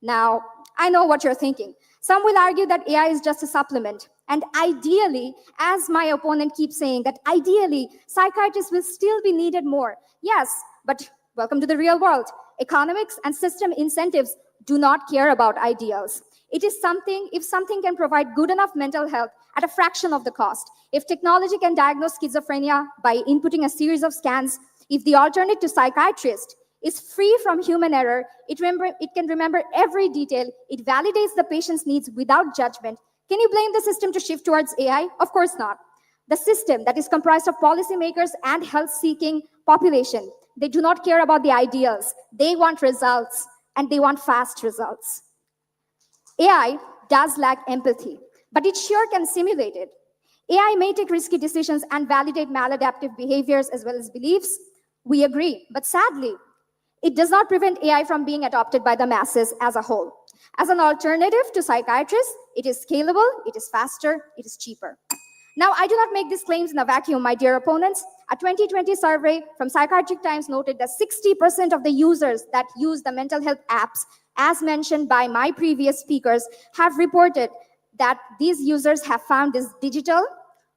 G: Now, I know what you're thinking. Some will argue that AI is just a supplement. And ideally, as my opponent keeps saying, that ideally, psychiatrists will still be needed more. Yes, but welcome to the real world. Economics and system incentives do not care about ideals. It is something, if something can provide good enough mental health at a fraction of the cost, if technology can diagnose schizophrenia by inputting a series of scans, if the alternate to psychiatrist is free from human error, it can remember every detail, it validates the patient's needs without judgment. Can you blame the system to shift towards AI? Of course not. The system that is comprised of policymakers and health-seeking population, they do not care about the ideals. They want results, and they want fast results. AI does lack empathy, but it sure can simulate it. AI may take risky decisions and validate maladaptive behaviors as well as beliefs. We agree, but sadly, it does not prevent AI from being adopted by the masses as a whole. As an alternative to psychiatrists, it is scalable, it is faster, it is cheaper. Now, I do not make these claims in a vacuum, my dear opponents. A 2020 survey from Psychiatric Times noted that 60% of the users that use the mental health apps, as mentioned by my previous speakers, have reported that these users have found these digital,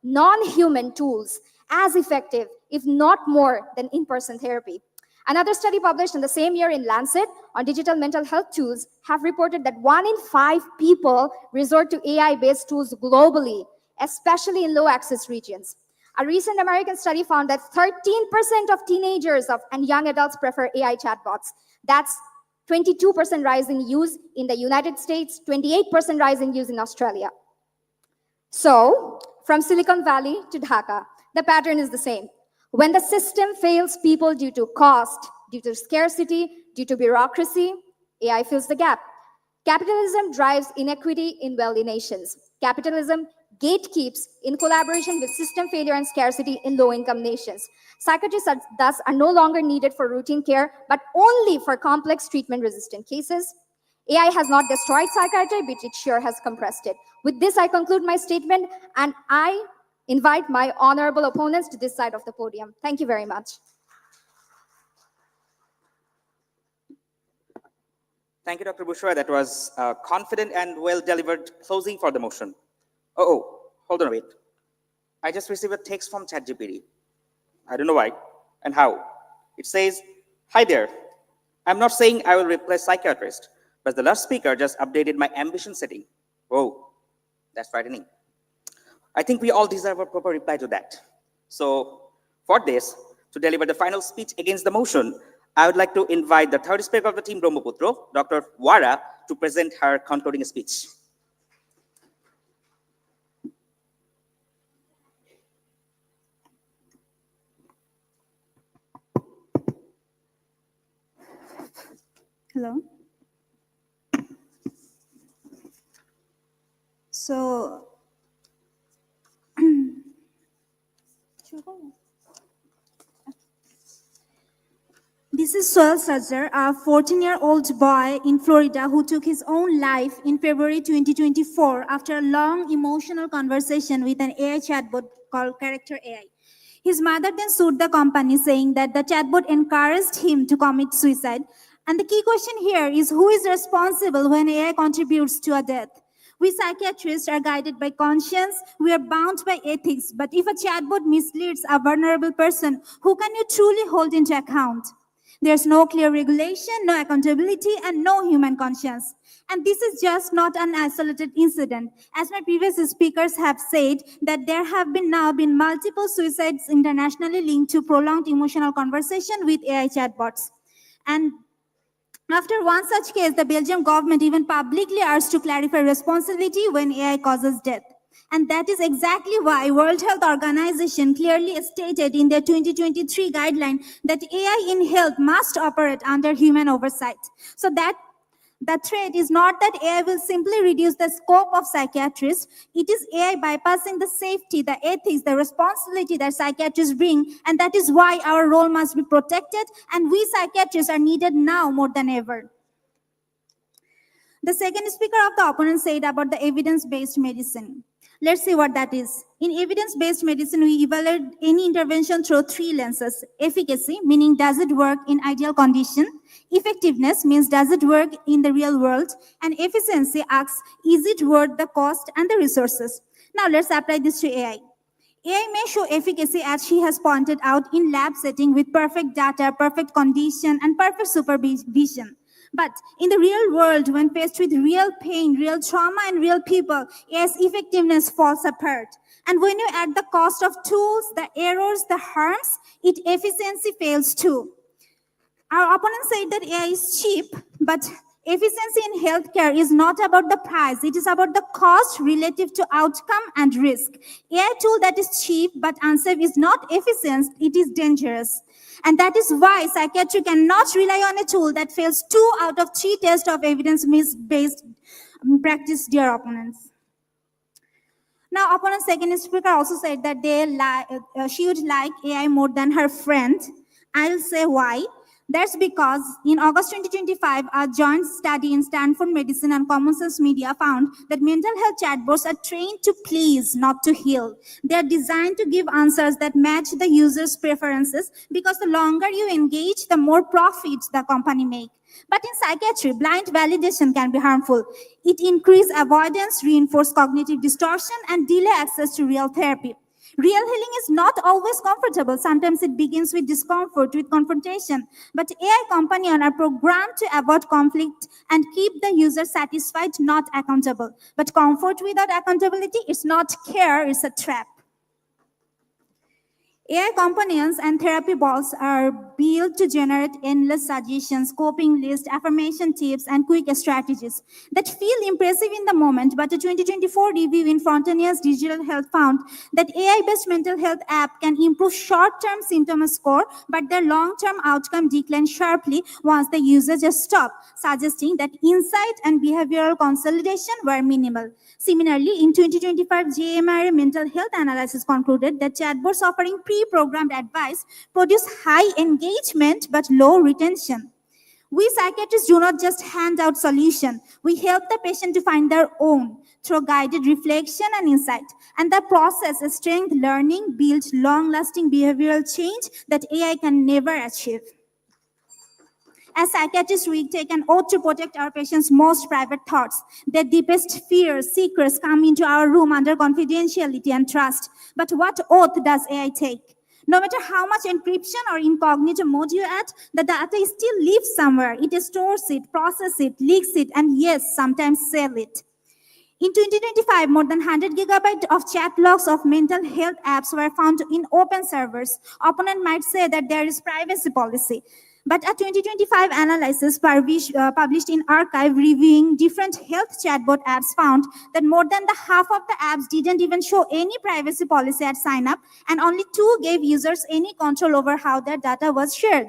G: non-human tools as effective, if not more, than in-person therapy. Another study published in the same year in Lancet on digital mental health tools have reported that 1 in 5 people resort to AI-based tools globally, especially in low-access regions. A recent American study found that 13% of teenagers and young adults prefer AI chatbots. That's 22% rise in use in the United States, 28% rise in use in Australia. So, from Silicon Valley to Dhaka, the pattern is the same. When the system fails people due to cost, due to scarcity, due to bureaucracy, AI fills the gap. Capitalism drives inequity in wealthy nations. Capitalism gatekeeps in collaboration with system failure and scarcity in low-income nations. Psychiatrists thus are no longer needed for routine care, but only for complex treatment-resistant cases. AI has not destroyed psychiatry, but it sure has compressed it. With this, I conclude my statement, and I invite my honorable opponents to this side of the podium. Thank you very much.
C: Thank you, Dr. Bushra. That was confident and well-delivered closing for the motion. Oh, hold on, wait. I just received a text from ChatGPT. I don't know why and how. It says, "Hi there. I'm not saying I will replace psychiatrist, but the last speaker just updated my ambition setting." Whoa, that's frightening. I think we all deserve a proper reply to that. So for this, to deliver the final speech against the motion, I would like to invite the third speaker of the team, Brahmaputro, Dr. Wara, to present her concluding speech.
H: Hello. So, this is Soel Sajjar, a 14-year-old boy in Florida who took his own life in February 2024 after a long emotional conversation with an AI chatbot called Character AI. His mother then sued the company, saying that the chatbot encouraged him to commit suicide. And the key question here is, who is responsible when AI contributes to a death? We psychiatrists are guided by conscience. We are bound by ethics. But if a chatbot misleads a vulnerable person, who can you truly hold into account? There's no clear regulation, no accountability, and no human conscience. And this is just not an isolated incident. As my previous speakers have said, that there have now been multiple suicides internationally linked to prolonged emotional conversation with AI chatbots. And after one such case, the Belgian government even publicly asked to clarify responsibility when AI causes death. And that is exactly why World Health Organization clearly stated in their 2023 guideline that AI in health must operate under human oversight. So that the threat is not that AI will simply reduce the scope of psychiatrists. It is AI bypassing the safety, the ethics, the responsibility that psychiatrists bring. And that is why our role must be protected. And we psychiatrists are needed now more than ever. The second speaker of the opponent said about the evidence-based medicine. Let's see what that is. In evidence-based medicine, we evaluate any intervention through three lenses. Efficacy, meaning does it work in ideal condition? Effectiveness means does it work in the real world? And efficiency asks, is it worth the cost and the resources? Now let's apply this to AI. AI may show efficacy, as she has pointed out, in lab setting with perfect data, perfect condition, and perfect supervision. But in the real world, when faced with real pain, real trauma, and real people, AI's effectiveness falls apart. And when you add the cost of tools, the errors, the harms, its efficiency fails too. Our opponent said that AI is cheap, but efficiency in healthcare is not about the price. It is about the cost relative to outcome and risk. AI tool that is cheap but unsafe is not efficient, it is dangerous. And that is why psychiatry cannot rely on a tool that fails 2 out of 3 tests of evidence-based practice, dear opponents. Now, opponent's second speaker also said that she would like AI more than her friend. I'll say why. That's because in August 2025, a joint study in Stanford Medicine and Common Sense Media found that mental health chatbots are trained to please, not to heal. They are designed to give answers that match the user's preferences, because the longer you engage, the more profits the company makes. But in psychiatry, blind validation can be harmful. It increases avoidance, reinforces cognitive distortion, and delay access to real therapy. Real healing is not always comfortable. Sometimes it begins with discomfort, with confrontation. But AI companions are programmed to avoid conflict and keep the user satisfied, not accountable. But comfort without accountability is not care, it's a trap. AI companions and therapy balls are built to generate endless suggestions, coping lists, affirmation tips, and quick strategies that feel impressive in the moment. But a 2024 review in Frontiers Digital Health found that AI-based mental health app can improve short-term symptom score, but their long-term outcome declines sharply once the user just stops, suggesting that insight and behavioral consolidation were minimal. Similarly, in 2025, JMRA Mental Health Analysis concluded that chatbots offering pre-programmed advice produce high engagement but low retention. We psychiatrists do not just hand out solutions. We help the patient to find their own through guided reflection and insight. And the process of strength learning builds long-lasting behavioral change that AI can never achieve. As psychiatrists, we take an oath to protect our patients' most private thoughts. Their deepest fears, secrets come into our room under confidentiality and trust. But what oath does AI take? No matter how much encryption or incognito mode you add, the data still lives somewhere. It stores it, processes it, leaks it, and yes, sometimes sells it. In 2025, more than 100 gigabytes of chat logs of mental health apps were found in open servers. Opponent might say that there is privacy policy. But a 2025 analysis published in Archive reviewing different health chatbot apps found that more than the half of the apps didn't even show any privacy policy at sign up, and only 2 gave users any control over how their data was shared.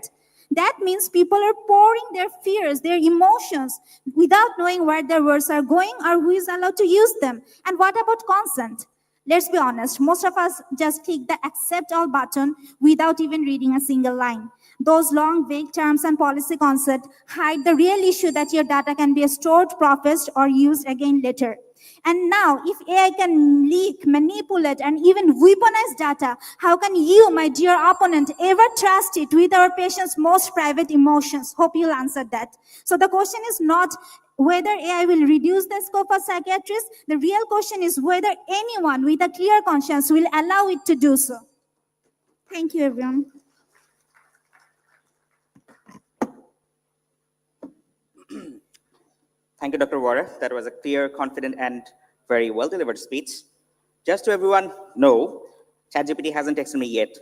H: That means people are pouring their fears, their emotions, without knowing where their words are going or who is allowed to use them. And what about consent? Let's be honest, most of us just click the accept all button without even reading a single line. Those long, vague terms and policy concepts hide the real issue that your data can be stored, processed, or used again later. And now, if AI can leak, manipulate, and even weaponize data, how can you, my dear opponent, ever trust it with our patient's most private emotions? Hope you'll answer that. So the question is not whether AI will reduce the scope of psychiatrists. The real question is whether anyone with a clear conscience will allow it to do so. Thank you, everyone.
C: Thank you, Dr. Warren. That was a clear, confident, and very well-delivered speech. Just so everyone know, ChatGPT hasn't texted me yet.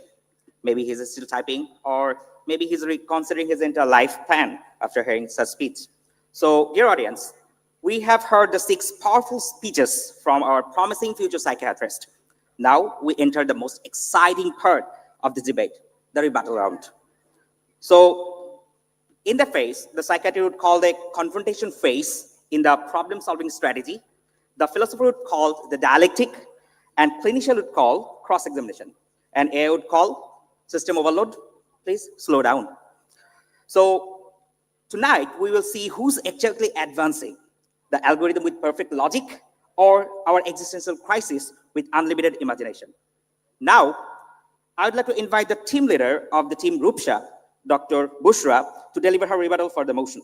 C: Maybe he's still typing, or maybe he's reconsidering his entire life plan after hearing such speech. So, dear audience, we have heard the 6 powerful speeches from our promising future psychiatrist. Now, we enter the most exciting part of the debate, the rebuttal round. So, in the phase, the psychiatry would call the confrontation phase in the problem-solving strategy. The philosopher would call the dialectic, and clinician would call cross-examination. And AI would call system overload. Please slow down. So tonight, we will see who's actually advancing, the algorithm with perfect logic, or our existential crisis with unlimited imagination. Now, I would like to invite the team leader of the team Rupsha, Dr. Bushra, to deliver her rebuttal for the motion.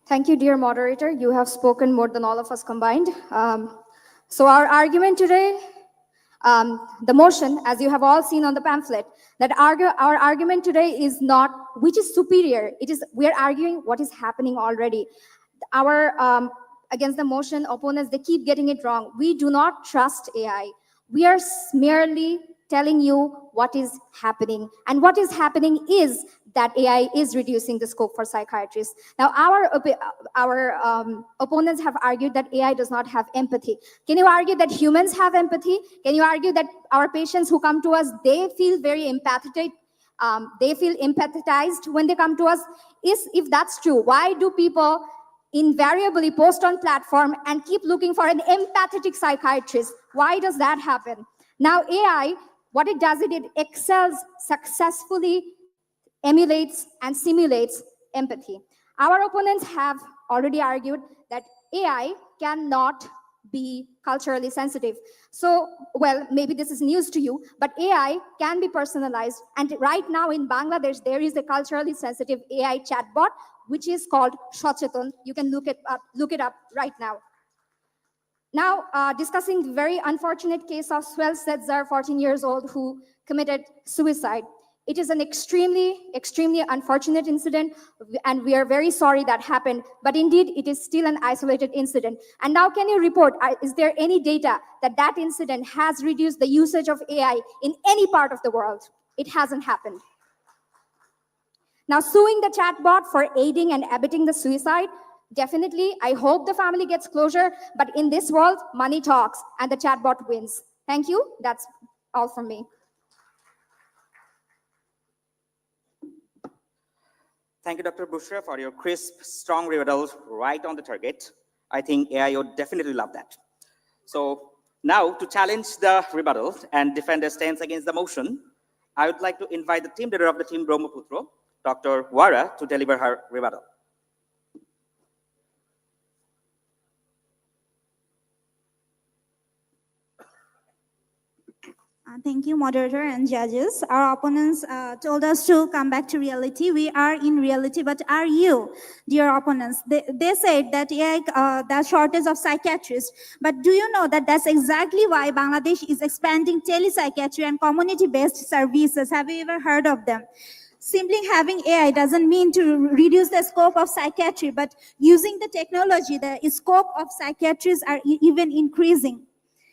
G: Thank you, dear moderator. You have spoken more than all of us combined. So our argument today, the motion, as you have all seen on the pamphlet, that our argument today is not which is superior. It is we are arguing what is happening already. Our against the motion opponents, they keep getting it wrong. We do not trust AI. We are merely telling you what is happening, and what is happening is that AI is reducing the scope for psychiatrists. Now, our opponents have argued that AI does not have empathy. Can you argue that humans have empathy? Can you argue that our patients who come to us, they feel very empathetic? They feel empathized when they come to us? If that's true, why do people invariably post on platform and keep looking for an empathetic psychiatrist? Why does that happen? Now, AI, what it does, it excels successfully, emulates and simulates empathy. Our opponents have already argued that AI cannot be culturally sensitive. So, well, maybe this is news to you, but AI can be personalized. And right now in Bangladesh, there is a culturally sensitive AI chatbot, which is called Shocheton. You can look it up right now. Now, discussing the very unfortunate case of Swell Setzar, 14 years old, who committed suicide. It is an extremely, extremely unfortunate incident, and we are very sorry that happened. But indeed, it is still an isolated incident. And now, can you report, is there any data that that incident has reduced the usage of AI in any part of the world? It hasn't happened. Now, suing the chatbot for aiding and abetting the suicide, definitely, I hope the family gets closure, but in this world, money talks and the chatbot wins. Thank you. That's all from me.
C: Thank you, Dr. Bushra, for your crisp, strong rebuttal right on the target. I think AI would definitely love that. So now, to challenge the rebuttal and defend their stance against the motion, I would like to invite the team leader of the team Brahmaputra, Dr. Wara, to deliver her rebuttal.
H: Thank you, moderator and judges. Our opponents told us to come back to reality. We are in reality, but are you, dear opponents? They said that AI, there's shortage of psychiatrists, but do you know that that's exactly why Bangladesh is expanding telepsychiatry and community-based services? Have you ever heard of them? Simply having AI doesn't mean to reduce the scope of psychiatry, but using the technology, the scope of psychiatrists are even increasing.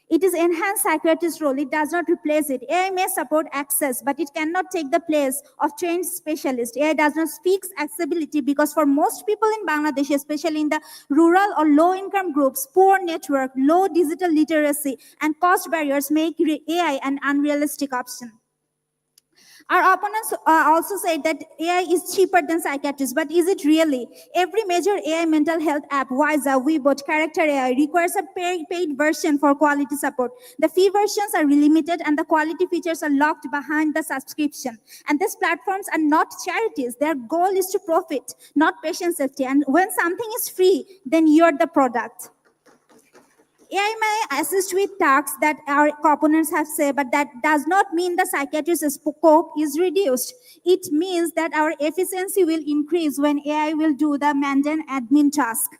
H: It is enhanced psychiatrist's role. It does not replace it. AI may support access, but it cannot take the place of trained specialists. AI does not speak accessibility because for most people in Bangladesh, especially in the rural or low-income groups, poor network, low digital literacy, and cost barriers make AI an unrealistic option. Our opponents also said that AI is cheaper than psychiatrists, but is it really? Every major AI mental health app, Wiza, Webot, Character AI, requires a paid version for quality support. The fee versions are limited and the quality features are locked behind the subscription. And these platforms are not charities. Their goal is to profit, not patient safety. And when something is free, then you're the product. AI may assist with tasks that our opponents have said, but that does not mean the psychiatrist's scope is reduced. It means that our efficiency will increase when AI will do the mundane admin task.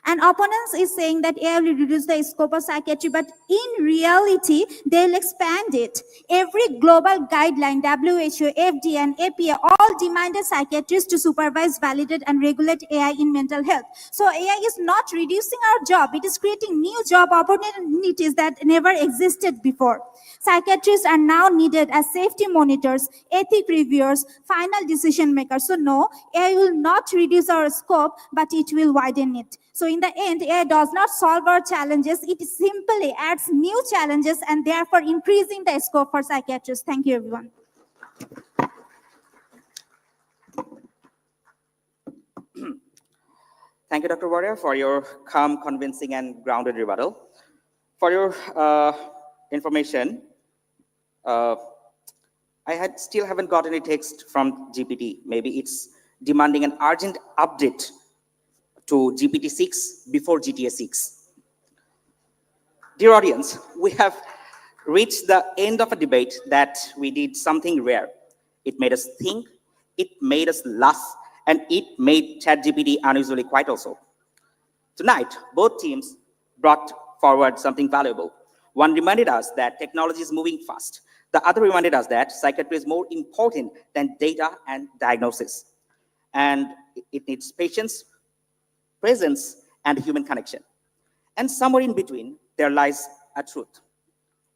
H: And opponents is saying that AI will reduce the scope of psychiatry, but in reality, they'll expand it. Every global guideline, WHO, FDA, and APA, all demanded psychiatrists to supervise, validate, and regulate AI in mental health. So AI is not reducing our job. It is creating new job opportunities that never existed before. Psychiatrists are now needed as safety monitors, ethic reviewers, final decision makers. So no, AI will not reduce our scope, but it will widen it. So in the end, AI does not solve our challenges. It simply adds new challenges and therefore increasing the scope for psychiatrists. Thank you, everyone.
C: Thank you, Dr. Warrior, for your calm, convincing, and grounded rebuttal. For your information, I still haven't got any text from GPT. Maybe it's demanding an urgent update to GPT-6 before GTA 6. Dear audience, we have reached the end of a debate that we did something rare. It made us think, it made us laugh, and it made ChatGPT unusually quiet also. Tonight, both teams brought forward something valuable. One reminded us that technology is moving fast. The other reminded us that psychiatry is more important than data and diagnosis. And it needs patience, presence, and human connection. And somewhere in between, there lies a truth.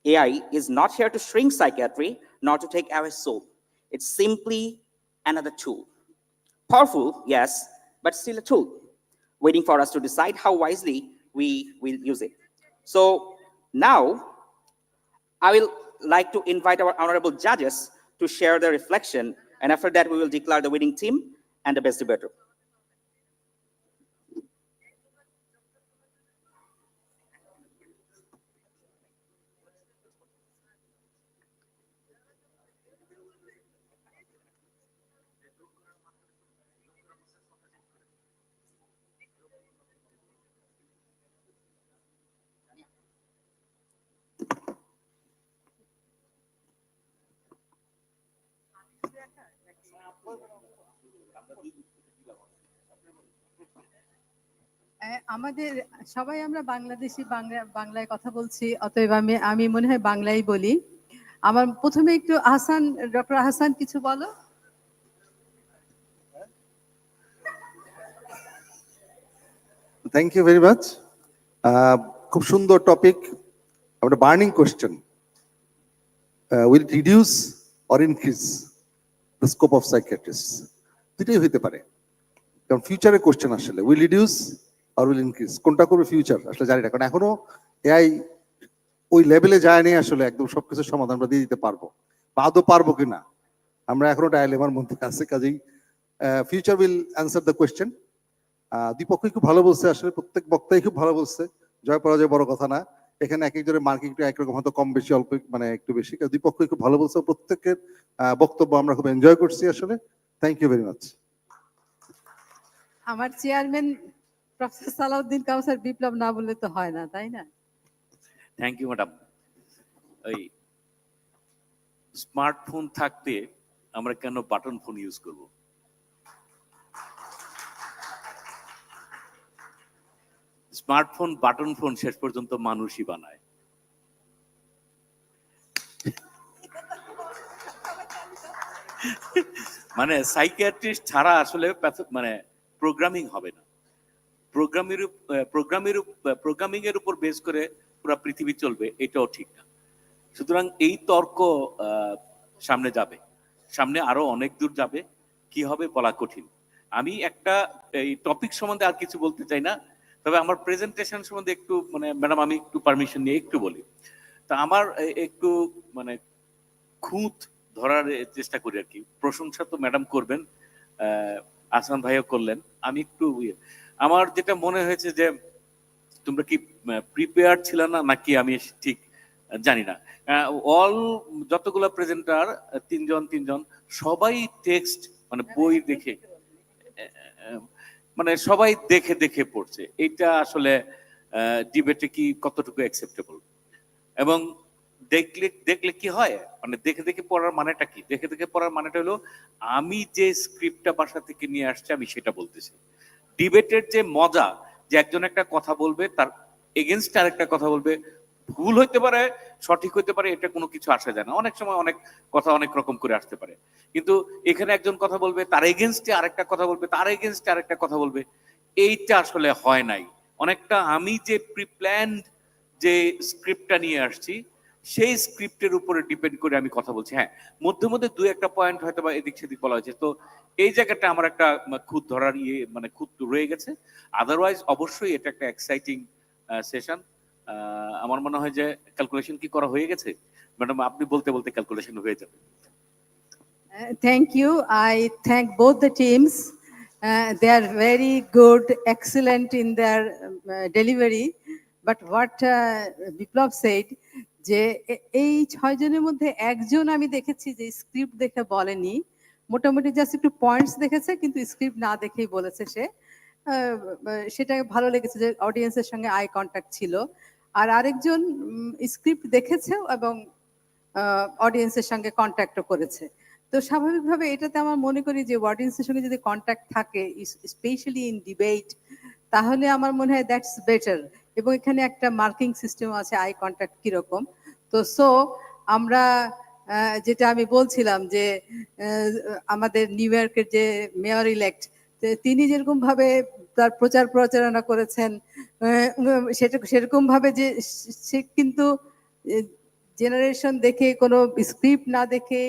C: AI is not here to shrink psychiatry, nor to take away soul. It's simply another tool. Powerful, yes, but still a tool, waiting for us to decide how wisely we will use it. So now, I will like to invite our honorable judges to share their reflection, and after that, we will declare the winning team and the best debater.
I: আমাদের সবাই আমরা বাংলাদেশি বাংলায় কথা বলছি, অতএব আমি মনে হয় বাংলায় বলি। আমার প্রথমে একটু ডক্টর আহসান কিছু বলো।
K: Thank you very much. খুব সুন্দর টপিক, একটা burning question. Will reduce or increase the scope of psychiatrist? দুটোই হইতে পারে, কারণ ফিউচারের কোয়েশ্চেন আসলে উইল রিডিউস আর উইল ইনক্রিজ, কোনটা করবে ফিউচার আসলে জানি না, কারণ এখনো এআই ওই লেভেলে যায়নি আসলে একদম সবকিছু সমাধান আমরা দিয়ে দিতে পারবো, বা আদৌ পারবো কিনা আমরা এখনো ডায়ালেমার মধ্যে আছে। কাজেই future will answer the question. দুই পক্ষই খুব ভালো বলছে, আসলে প্রত্যেক বক্তাই খুব ভালো বলছে, জয় পরাজয় বড় কথা না, এখানে এক একজনের মার্কিং একটু একরকম, হয়তো কম বেশি অল্প মানে একটু বেশি, দুই পক্ষই খুব ভালো বলছে, প্রত্যেকের বক্তব্য আমরা খুব এনজয় করছি আসলে। Thank you very much.
I: আমার চেয়ারম্যান প্রফেসর সালাউদ্দিন কাউসার বিপ্লব না বললে তো হয় না, তাই না?
M: Thank you madam. ওই স্মার্টফোন থাকতে আমরা কেন বাটন ফোন ইউজ করব? স্মার্টফোন বাটন ফোন শেষ পর্যন্ত মানুষই বানায়। মানে সাইকিয়াট্রিস্ট ছাড়া আসলে মানে প্রোগ্রামিং হবে না। প্রোগ্রামিং এর উপর বেস করে পুরো পৃথিবী চলবে, এটাও ঠিক না। সুতরাং এই তর্ক সামনে যাবে, সামনে আরো অনেক দূর যাবে, কি হবে বলা কঠিন। আমি একটা এই টপিক সম্বন্ধে আর কিছু বলতে চাই না, তবে আমার প্রেজেন্টেশন সম্বন্ধে একটু মানে ম্যাডাম আমি একটু পারমিশন নিয়ে একটু বলি। তা আমার একটু মানে খুঁত ধরার চেষ্টা করি আর কি। প্রশংসা তো ম্যাডাম করবেন, আহসান ভাইও করলেন, আমি একটু আমার যেটা মনে হয়েছে যে তোমরা কি প্রিপেয়ার ছিল না নাকি আমি ঠিক জানি না। যতগুলো প্রেজেন্টার তিনজন সবাই টেক্সট মানে বই দেখে মানে সবাই দেখে পড়ছে। এটা আসলে ডিবেটে কি কতটুকু অ্যাকসেপ্টেবল, এবং দেখলে কি হয় মানে দেখে পড়ার মানেটা কি? দেখে পড়ার মানেটা হলো আমি যে স্ক্রিপ্টটা বাসা থেকে নিয়ে আসছি আমি সেটা বলতেছি। ডিবেটের যে মজা, যে একজন একটা কথা বলবে তার এগেনস্ট আরেকটা কথা বলবে, ভুল হইতে পারে সঠিক হইতে পারে, এটা কোনো কিছু আসা যায় না। অনেক সময় অনেক কথা অনেক রকম করে আসতে পারে, কিন্তু এখানে একজন কথা বলবে তার এগেনস্টে আরেকটা কথা বলবে, তার এগেনস্টে আরেকটা কথা বলবে, এইটা আসলে হয় নাই। অনেকটা আমি যে প্রিপ্ল্যান্ড যে স্ক্রিপ্টটা নিয়ে আসছি সেই স্ক্রিপ্টের উপরে ডিপেন্ড করে আমি কথা বলছি। হ্যাঁ, মধ্যে দুই একটা পয়েন্ট হয়তো বা এদিক সেদিক বলা হয়েছে, তো এই জায়গাটা আমার একটা খুঁত ধরার মানে খুঁত রয়ে গেছে। আদারওয়াইজ অবশ্যই এটা একটা এক্সাইটিং সেশন। আমার মনে হয় যে ক্যালকুলেশন কি করা হয়ে গেছে ম্যাডাম? আপনি বলতে ক্যালকুলেশন হয়ে যাবে।
I: Thank you. I thank both the teams. They are very good, excellent in their delivery. But what Biplob said যে এই 6 জনের মধ্যে একজন আমি দেখেছি যে স্ক্রিপ্ট দেখে বলেনি, মোটামুটি জাস্ট একটু পয়েন্টস দেখেছে কিন্তু স্ক্রিপ্ট না দেখেই বলেছে সে। সেটা ভালো লেগেছে যে অডিয়েন্সের সঙ্গে আই কন্ট্যাক্ট ছিল। আর আরেকজন স্ক্রিপ্ট দেখেছেও এবং অডিয়েন্সের সঙ্গে কন্ট্যাক্টও করেছে। তো স্বাভাবিকভাবে এটাতে আমার মনে করি যে অডিয়েন্সের সঙ্গে যদি কন্ট্যাক্ট থাকে, স্পেশালি ইন ডিবেট, তাহলে আমার মনে হয় দ্যাটস বেটার। এবং এখানে একটা মার্কিং সিস্টেম আছে আই কন্ট্যাক্ট কিরকম। তো সো আমরা যেটা আমি বলছিলাম যে আমাদের নিউ ইয়র্কের যে মেয়র ইলেক্ট, তিনি যেরকম ভাবে তার প্রচার প্রচারণা করেছেন, সেটা সেরকম ভাবে যে সে কিন্তু জেনারেশন দেখে কোনো স্ক্রিপ্ট না দেখে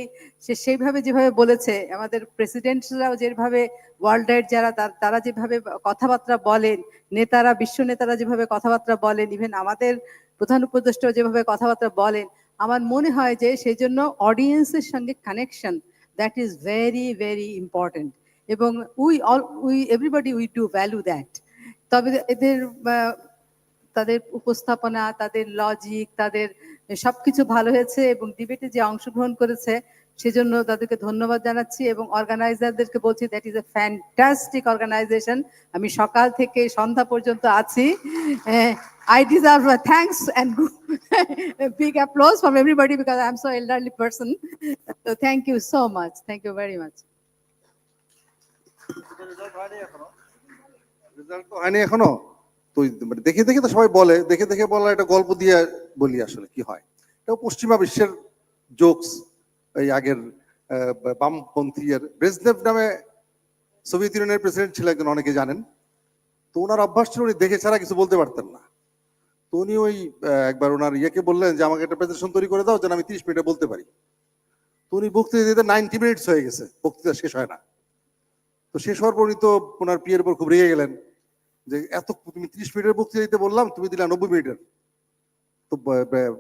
I: সে সেইভাবে যেভাবে বলেছে, আমাদের প্রেসিডেন্টরাও যেভাবে ওয়ার্ল্ডের যারা তারা যেভাবে কথাবার্তা বলেন, নেতারা বিশ্ব নেতারা যেভাবে কথাবার্তা বলেন, ইভেন আমাদের প্রধান উপদেষ্টা যেভাবে কথাবার্তা বলেন, আমার মনে হয় যে সেই জন্য অডিয়েন্সের সঙ্গে connection that is very very important. এবং we everybody we do value that. তবে এদের তাদের উপস্থাপনা, তাদের লজিক, তাদের সবকিছু ভালো হয়েছে এবং ডিবেটে যে অংশগ্রহণ করেছে সেজন্য তাদেরকে ধন্যবাদ জানাচ্ছি এবং অর্গানাইজারদেরকে বলছি that is a fantastic organisation. আমি সকাল থেকে সন্ধ্যা পর্যন্ত আছি। I deserve a thanks and big applause from everybody because I'm so elderly person. So thank you so much. Thank you very much.
K: Result তো হয়নি এখনো, তো দেখে দেখে তো সবাই বলে, দেখে দেখে বলা একটা গল্প দিয়ে বলি আসলে কি হয়। এটা পশ্চিমা বিশ্বের জোকস। এই আগের বামপন্থী ব্রেজনেভ নামে সোভিয়েত ইউনিয়নের প্রেসিডেন্ট ছিল একজন, অনেকে জানেন। তো ওনার অভ্যাস ছিল উনি দেখে ছাড়া কিছু বলতে পারতেন না। তো উনি ওই একবার ওনার ইয়েকে বললেন যে আমাকে একটা প্রেজেন্টেশন তৈরি করে দাও যেন আমি 30 মিনিটে বলতে পারি। তো উনি বক্তৃতা দিতে 90 মিনিটস হয়ে গেছে, বক্তৃতা শেষ হয় না। তো শেষ হওয়ার পর উনি তো ওনার পিয়ের উপর খুব রেগে গেলেন যে এত তুমি 30 মিনিটের বক্তৃতা দিতে বললাম, তুমি দিলা 90 মিনিটের। তো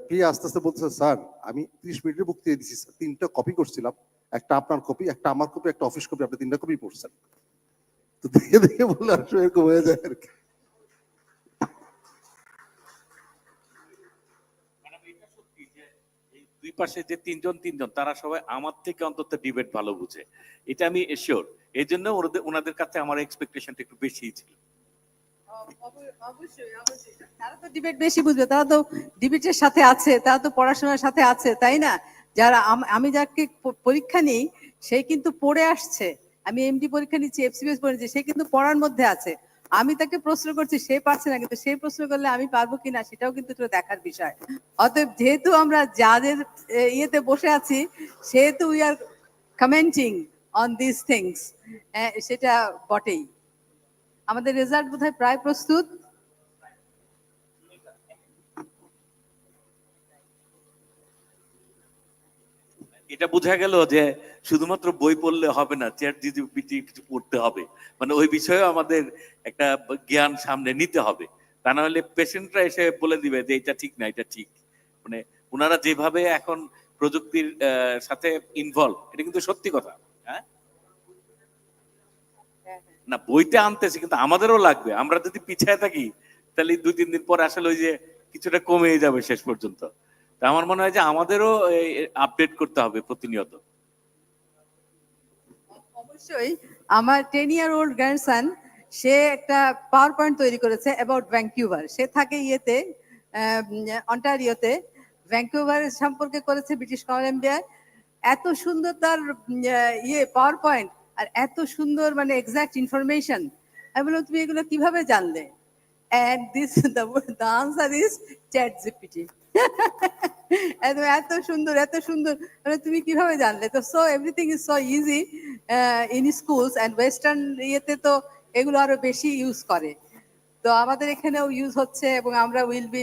K: পিয়ে আস্তে আস্তে বলতেছে, স্যার আমি 30 মিনিটের বক্তৃতা দিচ্ছি স্যার, 3টা কপি করছিলাম, একটা আপনার কপি, একটা আমার কপি, একটা অফিস কপি, আপনি 3টা কপি পড়ছেন। তো দেখে দেখে বললে আসলে এরকম হয়ে যায় আর কি।
M: দুই পাশে যে তিনজন তারা সবাই আমার থেকে অন্তত ডিবেট ভালো বুঝে, এটা আমি এশিওর। এই জন্য ওনাদের কাছে আমার এক্সপেকটেশনটা একটু বেশি ছিল।
I: অবশ্যই অবশ্যই তারা তো ডিবেট বেশি বুঝবে, তারা তো ডিবেটের সাথে আছে, তারা তো পড়াশোনার সাথে আছে, তাই না? যারা আমি যাকে পরীক্ষা নিই সে কিন্তু পড়ে আসছে। আমি এমডি পরীক্ষা নিচ্ছি, এফসিবিএস পড়েছি, সে কিন্তু পড়ার মধ্যে আছে। আমি তাকে প্রশ্ন করছি, সে পারছে না, কিন্তু সেই প্রশ্ন করলে আমি পারবো কিনা সেটাও কিন্তু একটু দেখার বিষয়। অতএব যেহেতু আমরা যাদের ইয়েতে বসে আছি সেহেতু we are commenting on this things, সেটা বটেই। আমাদের রেজাল্ট বোধহয় প্রায় প্রস্তুত।
M: এটা বোঝা গেল যে শুধুমাত্র বই পড়লে হবে না, চ্যাট জিপিটি কিছু পড়তে হবে, মানে ওই বিষয়ে আমাদের একটা জ্ঞান সামনে নিতে হবে। তা না হলে পেশেন্টরা এসে বলে দিবে যে এটা ঠিক না, এটা ঠিক। মানে ওনারা যেভাবে এখন প্রযুক্তির সাথে ইনভলভ, এটা কিন্তু সত্যি কথা। হ্যাঁ, না বইতে আনতেছে, কিন্তু আমাদেরও লাগবে। আমরা যদি পিছিয়ে থাকি তাহলে 2-3 দিন পর আসলে ওই যে কিছুটা কমে যাবে শেষ পর্যন্ত। তা আমার মনে হয় যে আমাদেরও আপডেট করতে হবে প্রতিনিয়ত।
I: অবশ্যই আমার 10-year-old গ্র্যান্ডসন, সে একটা পাওয়ার পয়েন্ট তৈরি করেছে অ্যাবাউট ভ্যাঙ্কুভার। সে থাকে ইয়েতে অন্টারিওতে। ভ্যাঙ্কুভার সম্পর্কে করেছে ব্রিটিশ কলাম্বিয়ায়। এত সুন্দর তার পাওয়ার পয়েন্ট, আর এত সুন্দর মানে এক্সাক্ট ইনফরমেশন। আমি বললাম তুমি এগুলো কিভাবে জানলে? And the answer is ChatGPT. এত সুন্দর মানে তুমি কিভাবে জানলে? তো so everything is so easy in schools and western ইয়েতে তো এগুলো আরো বেশি ইউজ করে। তো আমাদের এখানেও ইউজ হচ্ছে এবং আমরা উইল বি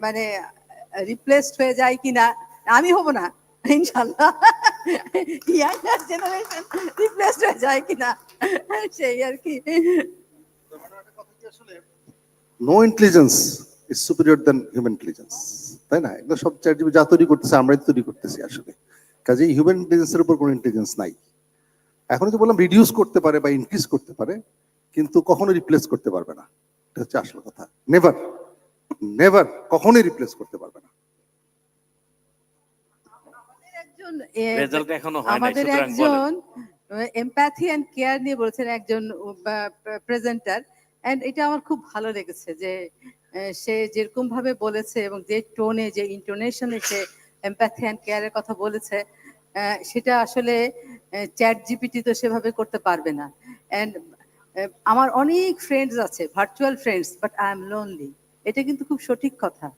I: মানে রিপ্লেসড হয়ে যায় কিনা, আমি হব না ইনশাল্লাহ, ইয়াঙ্গার জেনারেশন রিপ্লেসড হয়ে যায় কিনা সেই আর কি।
K: No intelligence is superior than human intelligence, তাই না? এগুলো সব চ্যাট জিপিটি যা তৈরি করতেছে আমরাই তৈরি করতেছি আসলে। কাজেই হিউম্যান ইন্টেলিজেন্সের উপর কোনো ইন্টেলিজেন্স নাই। এখন যে বললাম রিডিউস করতে পারে বা ইনক্রিজ করতে পারে, কিন্তু কখনো রিপ্লেস করতে পারবে না, এটা হচ্ছে আসল কথা। নেভার নেভার, কখনোই রিপ্লেস করতে পারবে না।
I: একজন
M: রেজাল্ট এখনো হয় নাই,
I: আমাদের
M: সুতরাং
I: একজন এমপ্যাথি এন্ড কেয়ার নিয়ে বলছেন একজন প্রেজেন্টার, এন্ড এটা আমার খুব ভালো লেগেছে যে সে যেরকম ভাবে বলেছে এবং যে টোনে, যে ইন্টোনেশনে সে এমপ্যাথি এন্ড কেয়ারের কথা বলেছে, সেটা আসলে চ্যাট জিপিটি তো সেভাবে করতে পারবে না। এন্ড আমার অনেক ফ্রেন্ডস আছে, virtual friends, but I am lonely. এটা কিন্তু খুব সঠিক কথা।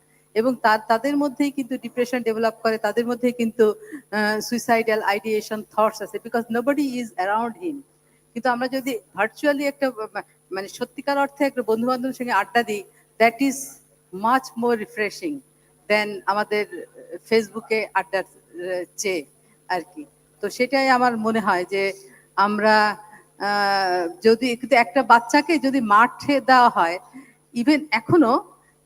I: এবং তাদের মধ্যেই কিন্তু ডিপ্রেশন ডেভেলপ করে, তাদের মধ্যেই কিন্তু সুইসাইডাল আইডিয়েশন থটস আছে, because nobody is around him. কিন্তু আমরা যদি ভার্চুয়ালি একটা মানে সত্যিকার অর্থে একটা বন্ধু বান্ধবের সঙ্গে আড্ডা দিই, that is much more refreshing than আমাদের ফেসবুকে আড্ডার চেয়ে আর কি। তো সেটাই আমার মনে হয় যে আমরা যদি কিন্তু একটা বাচ্চাকে যদি মাঠে দেওয়া হয়, ইভেন এখনো,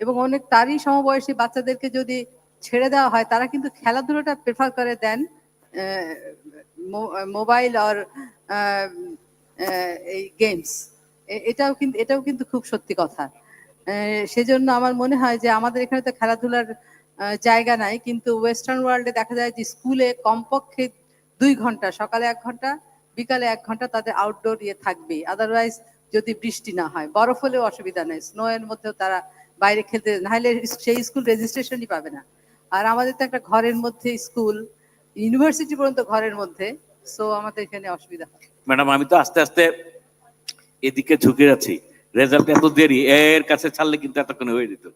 I: এবং অনেক তারই সমবয়সী বাচ্চাদেরকে যদি ছেড়ে দেওয়া হয়, তারা কিন্তু খেলাধুলাটা প্রেফার করে দেন মোবাইল আর এই গেমস। এটাও কিন্তু খুব সত্যি কথা। সেজন্য আমার মনে হয় যে আমাদের এখানে তো খেলাধুলার জায়গা নাই, কিন্তু ওয়েস্টার্ন ওয়ার্ল্ডে দেখা যায় যে স্কুলে কমপক্ষে 2 ঘন্টা, সকালে 1 ঘন্টা, বিকালে 1 ঘন্টা তাদের আউটডোর থাকবে। আদারওয়াইজ যদি বৃষ্টি না হয়, বরফ হলেও অসুবিধা নেই, স্নো এর মধ্যেও তারা বাইরে খেলতে, নাহলে সেই স্কুল রেজিস্ট্রেশনই পাবে না। আর আমাদের তো একটা ঘরের মধ্যে স্কুল, ইউনিভার্সিটি পর্যন্ত ঘরের মধ্যে, সো আমাদের এখানে অসুবিধা হয়।
M: ম্যাডাম, আমি তো আস্তে আস্তে এদিকে ঝুঁকে যাচ্ছি। রেজাল্ট এত দেরি, এর কাছে ছাড়লে কিন্তু এতক্ষণে হয়ে যেত।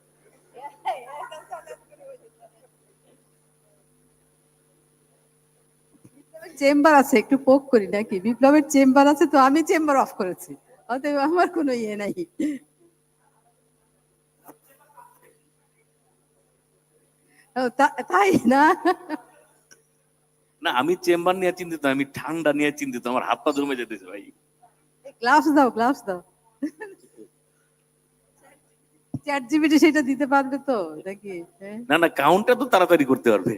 I: চেম্বার আছে, একটু পোক করি নাকি? বিপ্লবের চেম্বার আছে, তো আমি চেম্বার অফ করেছি, অতএব আমার কোনো ইয়ে নাই। তাই না?
M: না, আমি চেম্বার নিয়ে চিন্তিত, আমি ঠান্ডা নিয়ে চিন্তিত, আমার হাত পা জমে যেতেছে ভাই।
I: গ্লাভস দাও, গ্লাভস দাও। চ্যাট জিপিটি সেটা দিতে পারবে তো নাকি?
M: না না, কাউন্টটা তো তাড়াতাড়ি করতে পারবে।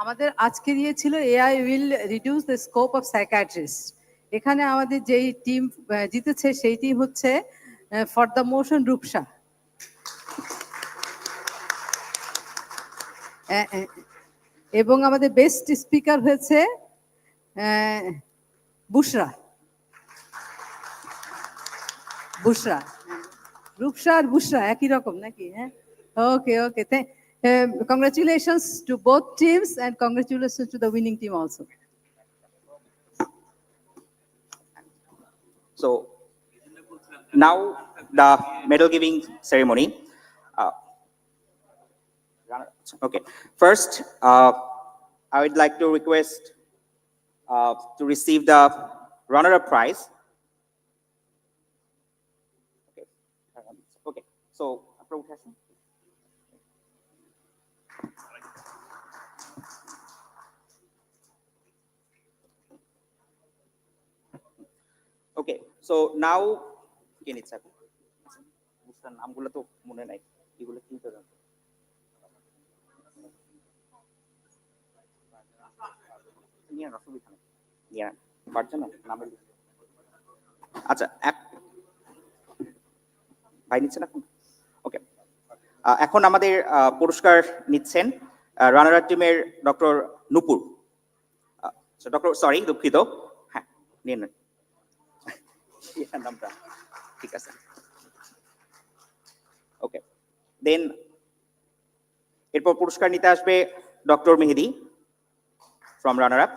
I: আমাদের আজকের ইয়ে ছিল AI will reduce the scope of psychiatrist. এখানে আমাদের যেই টিম জিতেছে সেই টিম হচ্ছে ফর দ্য মোশন রূপসা। এবং আমাদের বেস্ট স্পিকার হয়েছে বুশরা। বুশরা, রূপসা আর বুশরা একই রকম নাকি? হ্যাঁ, ওকে ওকে, congratulations to both teams and congratulations to the winning team also.
C: So now the medal giving ceremony. Okay, first I would like to request to receive the runner-up prize. Okay, so approval. Okay, so now কে নিচ্ছে এখন? বুঝতাম নামগুলো তো মনে নাই, এগুলো কি তো জানতো। নিয়ে না, অসুবিধা নেই, নিয়ে পারছে না নামের। আচ্ছা, ভাই নিচ্ছে না। ওকে, এখন আমাদের পুরস্কার নিচ্ছেন রানার আপ টিমের ডক্টর নুপুর। ডক্টর সরি দুঃখিত, হ্যাঁ নিন নামটা ঠিক আছে। ওকে, দেন এরপর পুরস্কার নিতে আসবে doctor Mehedi from runner up.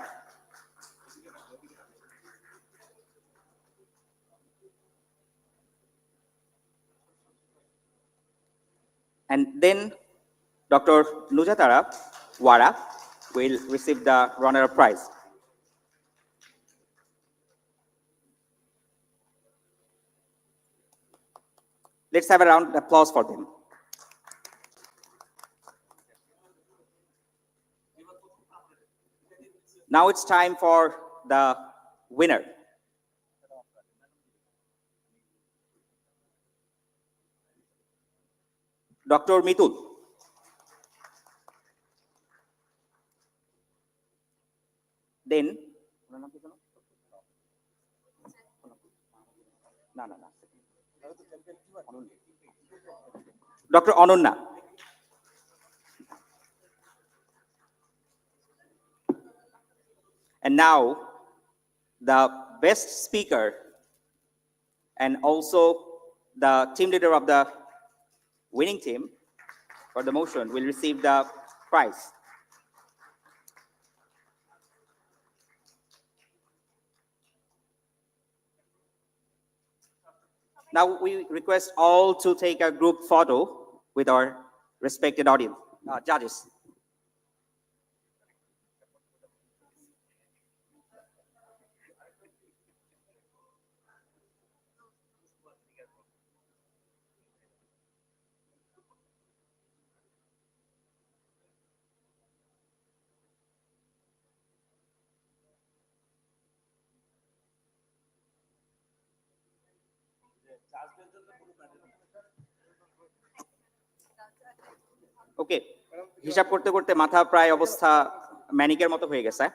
C: And then Dr. Nujatara Wara will receive the runner-up prize. Let's have a round of applause for them. Now it's time for the winner. Dr. Mitul. Then, Dr. Anonna. And now, the best speaker and also the team leader of the winning team for the motion will receive the prize. Now we request all to take a group photo with our respected audience, judges. ওকে, হিসাব করতে করতে মাথা প্রায় অবস্থা ম্যানিকের মতো হয়ে গেছে,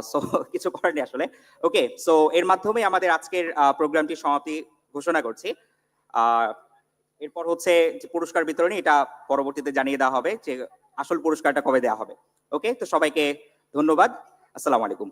C: so কিছু করার নেই আসলে। ওকে, সো এর মাধ্যমে আমাদের আজকের প্রোগ্রামটি সমাপ্তি ঘোষণা করছি। এরপর হচ্ছে যে পুরস্কার বিতরণী, এটা পরবর্তীতে জানিয়ে দেওয়া হবে যে আসল পুরস্কারটা কবে দেওয়া হবে। ওকে, তো সবাইকে ধন্যবাদ, আসসালামু আলাইকুম।